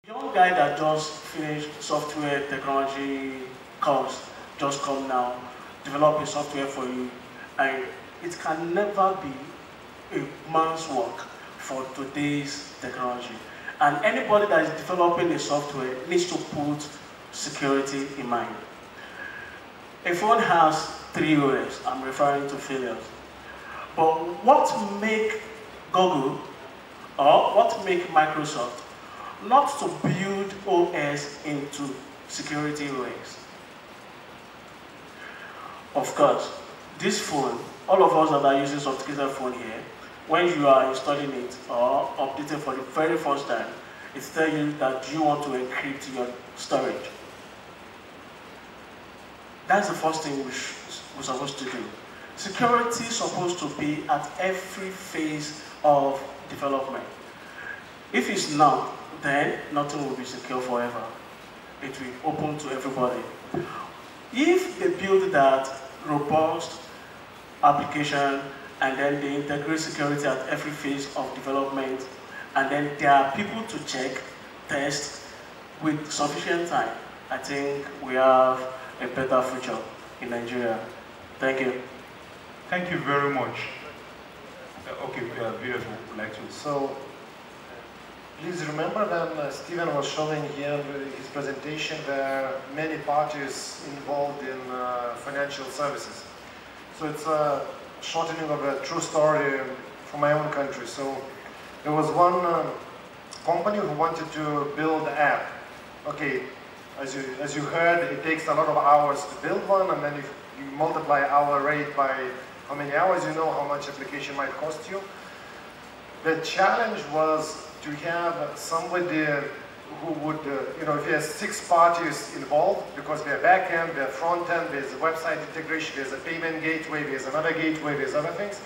Young guy that just finished software technology course, just come now, develop a software for you, and it can never be a man's work for today's technology. And anybody that is developing a software needs to put security in mind. A phone has 3 OS, I'm referring to failures. But what make Google or what make Microsoft not to build OS into security OS? Of course, this phone, all of us that are using sophisticated phone here, when you are installing it or updating for the very first time, it tells you that you want to encrypt your storage. That's the first thing we're supposed to do. Security is supposed to be at every phase of development. If it's not, then nothing will be secure forever. It will open to everybody. If they build that robust application and then they integrate security at every phase of development, and then there are people to check, test with sufficient time, I think we have a better future in Nigeria. Thank you. Thank you very much. Okay, viewers would like to. So, please remember when Stephen was showing here his presentation, there are many parties involved in financial services. So it's a shortening of a true story from my own country. So there was one company who wanted to build an app. Okay, as you heard, it takes a lot of hours to build one, and then if you multiply hour rate by how many hours, you know how much application might cost you. The challenge was to have somebody who would, if you have 6 parties involved, because they're back-end, they're front-end, there's a website integration, there's a payment gateway, there's another gateway, there's other things.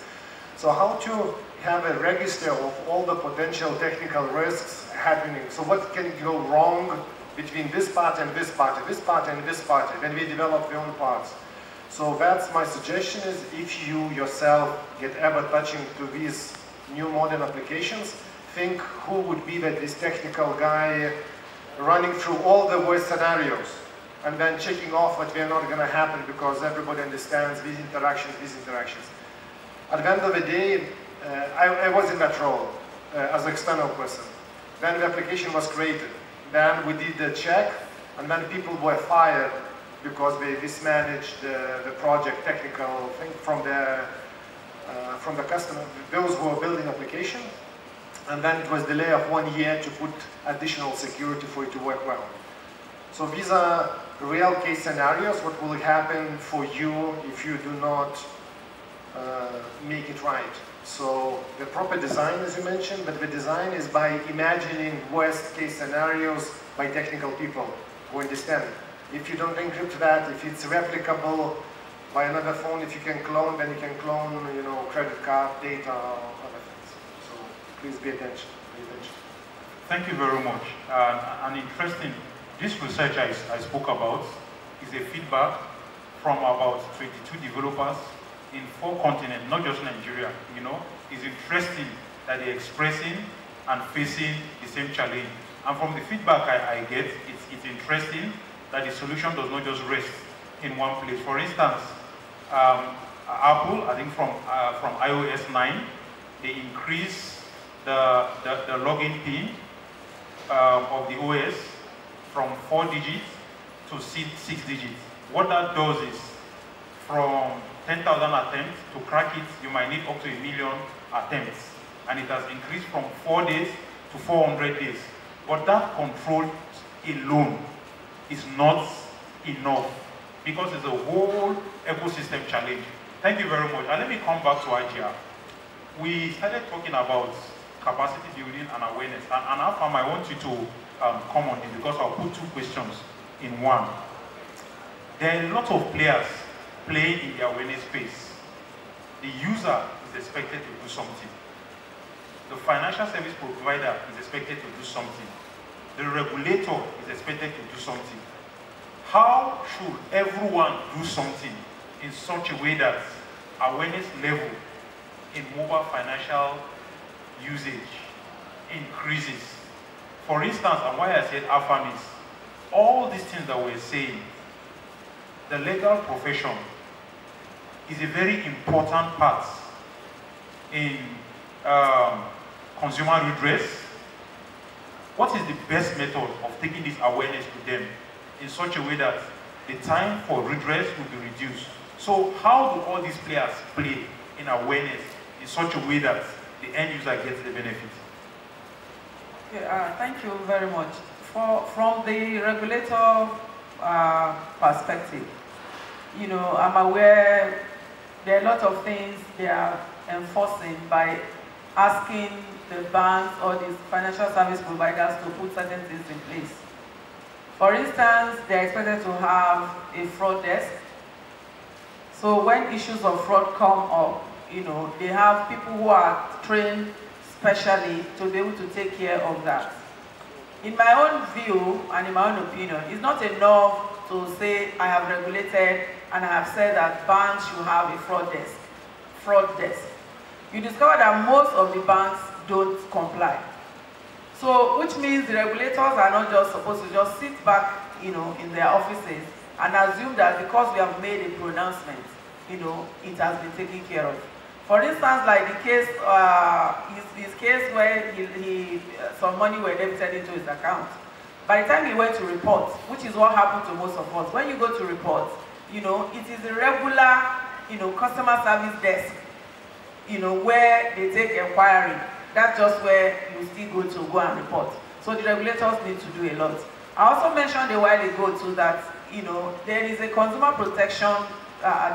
So how to have a register of all the potential technical risks happening. So what can go wrong between this part and this party, this party and this party, when we develop our own parts. So that's my suggestion is if you yourself get ever touching to these new modern applications, think who would be this technical guy running through all the worst scenarios and then checking off what we're not going to happen because everybody understands these interactions. At the end of the day, I was in that role as an external person. Then the application was created. Then we did the check, and then people were fired because they mismanaged the project technical thing from the customer, those who were building application. And then it was delay of 1 year to put additional security for it to work well. So these are real case scenarios, what will happen for you if you do not make it right. So the proper design, as you mentioned, but the design is by imagining worst case scenarios by technical people who understand. If you don't encrypt that, if it's replicable by another phone, if you can clone, then you can clone, credit card data or other things. So please pay attention. Thank you very much. And interesting, this research I spoke about is a feedback from about 22 developers in 4 continents, not just Nigeria. It's interesting that they're expressing and facing the same challenge. And from the feedback I get, it's interesting that the solution does not just rest in one place. For instance, Apple, I think from iOS 9, they increase the login PIN of the OS from 4 digits to 6 digits. What that does is, from 10,000 attempts to crack it, you might need up to 1 million attempts. And it has increased from 4 days to 400 days. But that control alone is not enough because it's a whole ecosystem challenge. Thank you very much. And let me come back to IGR. We started talking about capacity building and awareness. And Afam, I want you to come on in because I'll put 2 questions in one. There are a lot of players playing in the awareness space. The user is expected to do something. The financial service provider is expected to do something. The regulator is expected to do something. How should everyone do something in such a way that awareness level in mobile financial usage increases For instance, and why I said AFAM is, all these things that we're saying, the legal profession is a very important part in consumer redress. What is the best method of taking this awareness to them in such a way that the time for redress will be reduced? So how do all these players play in awareness in such a way that the end user gets the benefit? Okay, thank you very much. From the regulator perspective, you know, I'm aware there are a lot of things they are enforcing by asking the banks or the financial service providers to put certain things in place. For instance, they are expected to have a fraud desk. So when issues of fraud come up, you know, they have people who are trained specially to be able to take care of that. In my own view and in my own opinion, it's not enough to say I have regulated and I have said that banks should have a fraud desk. You discover that most of the banks don't comply. So, which means the regulators are not just supposed to just sit back, you know, in their offices and assume that because we have made a pronouncement, you know, it has been taken care of. For instance, like the case, his case where some money were debited into his account. By the time he went to report, which is what happened to most of us, when you go to report, you know, it is a regular, you know, customer service desk, you know, where they take inquiry. That's just where you still go and report. So the regulators need to do a lot. I also mentioned a while ago too that, you know, there is a consumer protection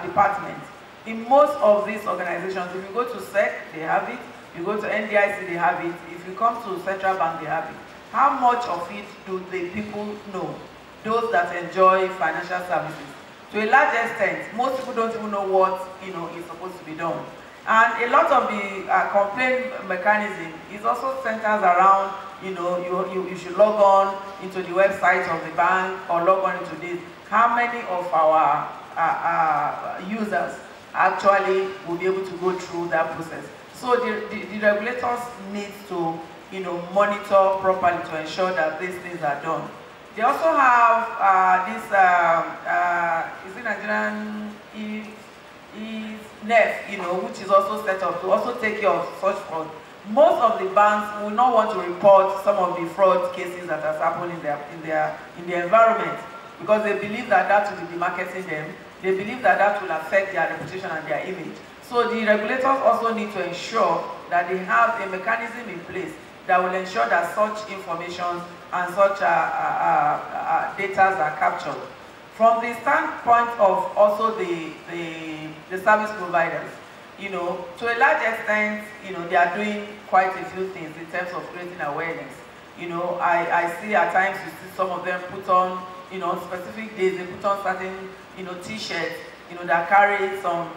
department in most of these organizations. If you go to SEC, they have it. You go to NDIC, they have it. If you come to Central Bank, they have it. How much of it do the people know? Those that enjoy financial services. To a large extent, most people don't even know what, you know, is supposed to be done. And a lot of the complaint mechanism is also centers around, you know, you should log on into the website of the bank or log on into this. How many of our users actually will be able to go through that process? So the regulators need to, you know, monitor properly to ensure that these things are done. They also have this, is it Nigerian NEF, you know, which is also set up to also take care of such fraud. Most of the banks will not want to report some of the fraud cases that has happened in their environment because they believe that that will be demarketing them. They believe that that will affect their reputation and their image. So the regulators also need to ensure that they have a mechanism in place that will ensure that such information and such data are captured. From the standpoint of also the service providers, you know, to a large extent, you know, they are doing quite a few things in terms of creating awareness. You know, I see at times you see some of them put on, you know, specific days, they put on certain, you know, t-shirts, you know, that carry some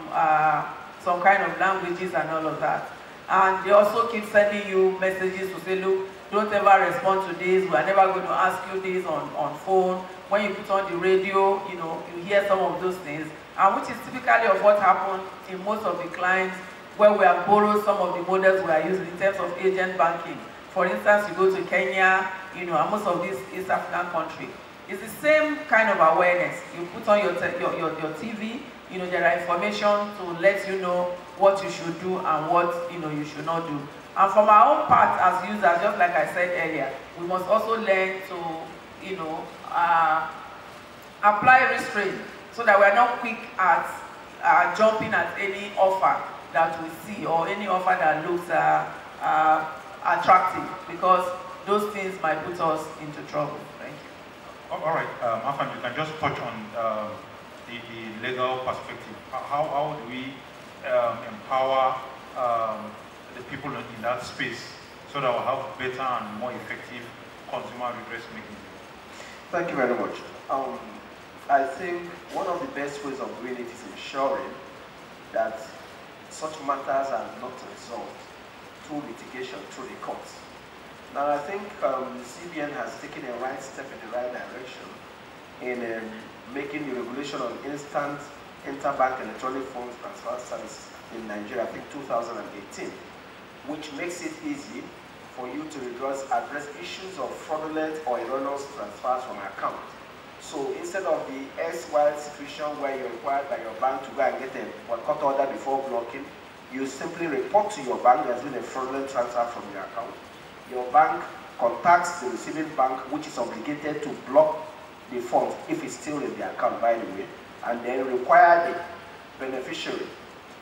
kind of languages and all of that. And they also keep sending you messages to say, look, don't ever respond to this, we are never going to ask you this on phone. When you put on the radio, you know, you hear some of those things, and which is typically of what happened in most of the clients where we have borrowed some of the models we are using in terms of agent banking. For instance, you go to Kenya, you know, and most of these East African countries. It's the same kind of awareness. You put on your TV, you know, there are information to let you know what you should do and what, you know, you should not do. And from our own part as users, just like I said earlier, we must also learn to, you know, apply restraint so that we're not quick at jumping at any offer that we see or any offer that looks attractive, because those things might put us into trouble. Thank you. All right, Afam, you can just touch on the legal perspective. How do we empower the people in that space so that we'll have better and more effective consumer redress mechanism? Thank you very much. I think one of the best ways of doing it is ensuring that such matters are not resolved through litigation, through the courts. Now, I think the CBN has taken a right step in the right direction in making the regulation on instant interbank electronic funds transfer service in Nigeria, I think 2018, which makes it easy for you to address issues of fraudulent or erroneous transfers from account. So instead of the S-wide situation where you're required by your bank to go and get a court order before blocking, you simply report to your bank there's been a fraudulent transfer from your account. Your bank contacts the receiving bank, which is obligated to block the funds if it's still in the account, by the way, and then require the beneficiary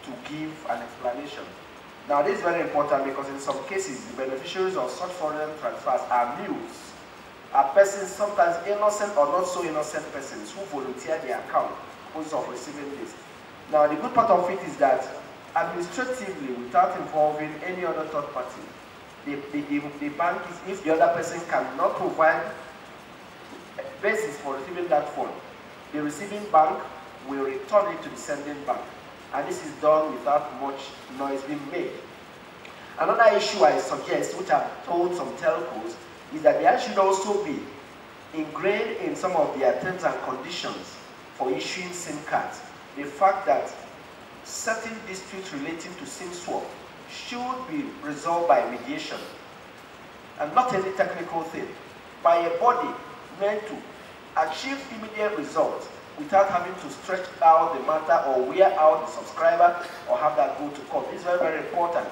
to give an explanation. Now this is very important because in some cases, the beneficiaries of such fraudulent transfers are mules, are persons, sometimes innocent or not so innocent persons who volunteer their account because of receiving this. Now the good part of it is that administratively, without involving any other third party, the bank, if the other person cannot provide a basis for receiving that fund, the receiving bank will return it to the sending bank. And this is done without much noise being made. Another issue I suggest, which I've told some telcos, is that there should also be ingrained in some of their terms and conditions for issuing SIM cards the fact that certain disputes relating to SIM swap should be resolved by mediation, and not any technical thing, by a body meant to achieve immediate results without having to stretch out the matter or wear out the subscriber or have that go to court. It's very, very important.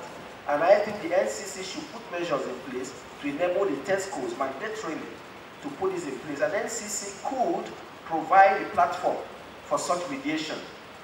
And I think the NCC should put measures in place to enable the TESCOs mandatorily to put this in place. And NCC could provide a platform for such mediation,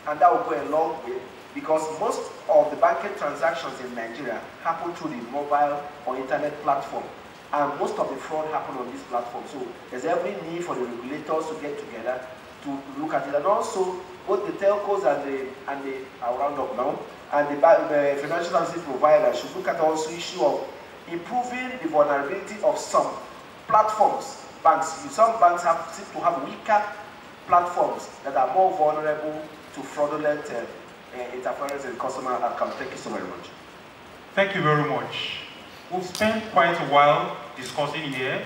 and that will go a long way, because most of the banking transactions in Nigeria happen through the mobile or internet platform, and most of the fraud happen on this platform. So there's every need for the regulators to get together to look at it, and also both the telcos and the I'll round up now, and the financial services providers should look at also issue of improving the vulnerability of some platforms. Banks, some banks seem to have weaker platforms that are more vulnerable to fraudulent interference in customer account. Thank you so very much. Thank you very much. We've spent quite a while discussing here.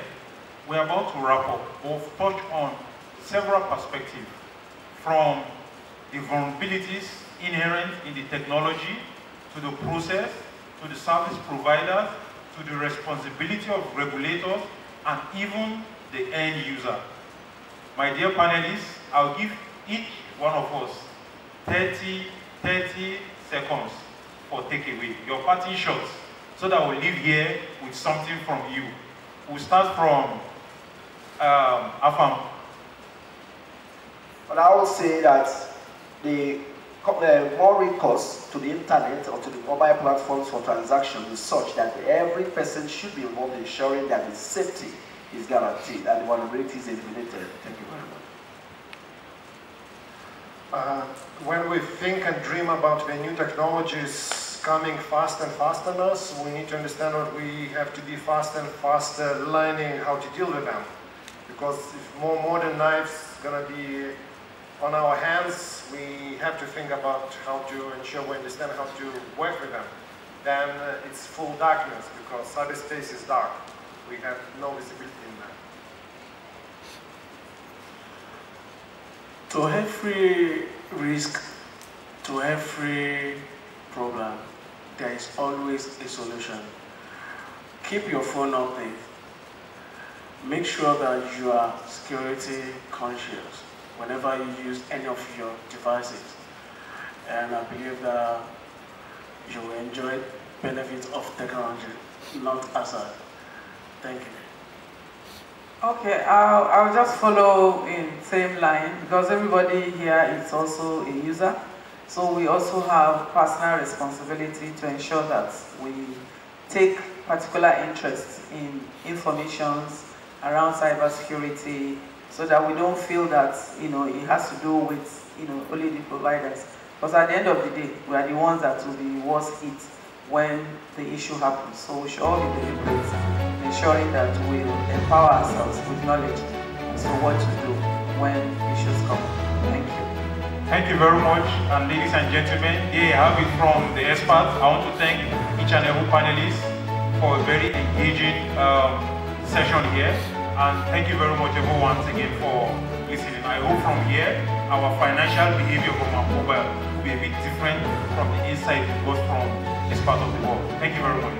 We're about to wrap up. We've touched on several perspectives, from the vulnerabilities inherent in the technology, to the process, to the service providers, to the responsibility of regulators, and even the end user. My dear panelists, I'll give each one of us 30 seconds for takeaway, your parting shots, so that we'll leave here with something from you. We'll start from Afam. But I would say that the more recourse to the internet or to the mobile platforms for transactions is such that every person should be involved in ensuring that the safety is guaranteed and the vulnerability is eliminated. Thank you very much. When we think and dream about the new technologies coming fast and fast on us, we need to understand that we have to be fast and faster learning how to deal with them. Because if more modern knives are going to be on our hands, we have to think about how to ensure we understand how to work with them. Then it's full darkness, because cyberspace is dark. We have no visibility in that. To every risk, to every problem, there is always a solution. Keep your phone updated. Make sure that you are security conscious whenever you use any of your devices. And I believe that you will enjoy benefits of technology, not aside. Thank you. Okay, I'll just follow in same line, because everybody here is also a user. So we also have personal responsibility to ensure that we take particular interest in informations around cybersecurity, so that we don't feel that it has to do with only the providers. Because at the end of the day, we are the ones that will be worst hit when the issue happens. So we should all be deliberate, ensuring that we empower ourselves with knowledge as to what to do when issues come up. Thank you. Thank you very much. And ladies and gentlemen, here you have it from the experts. I want to thank each and every panelist for a very engaging session here. And thank you very much everyone once again for listening. I hope from here, our financial behavior from our mobile will be a bit different from the insight we got from this part of the world. Thank you very much.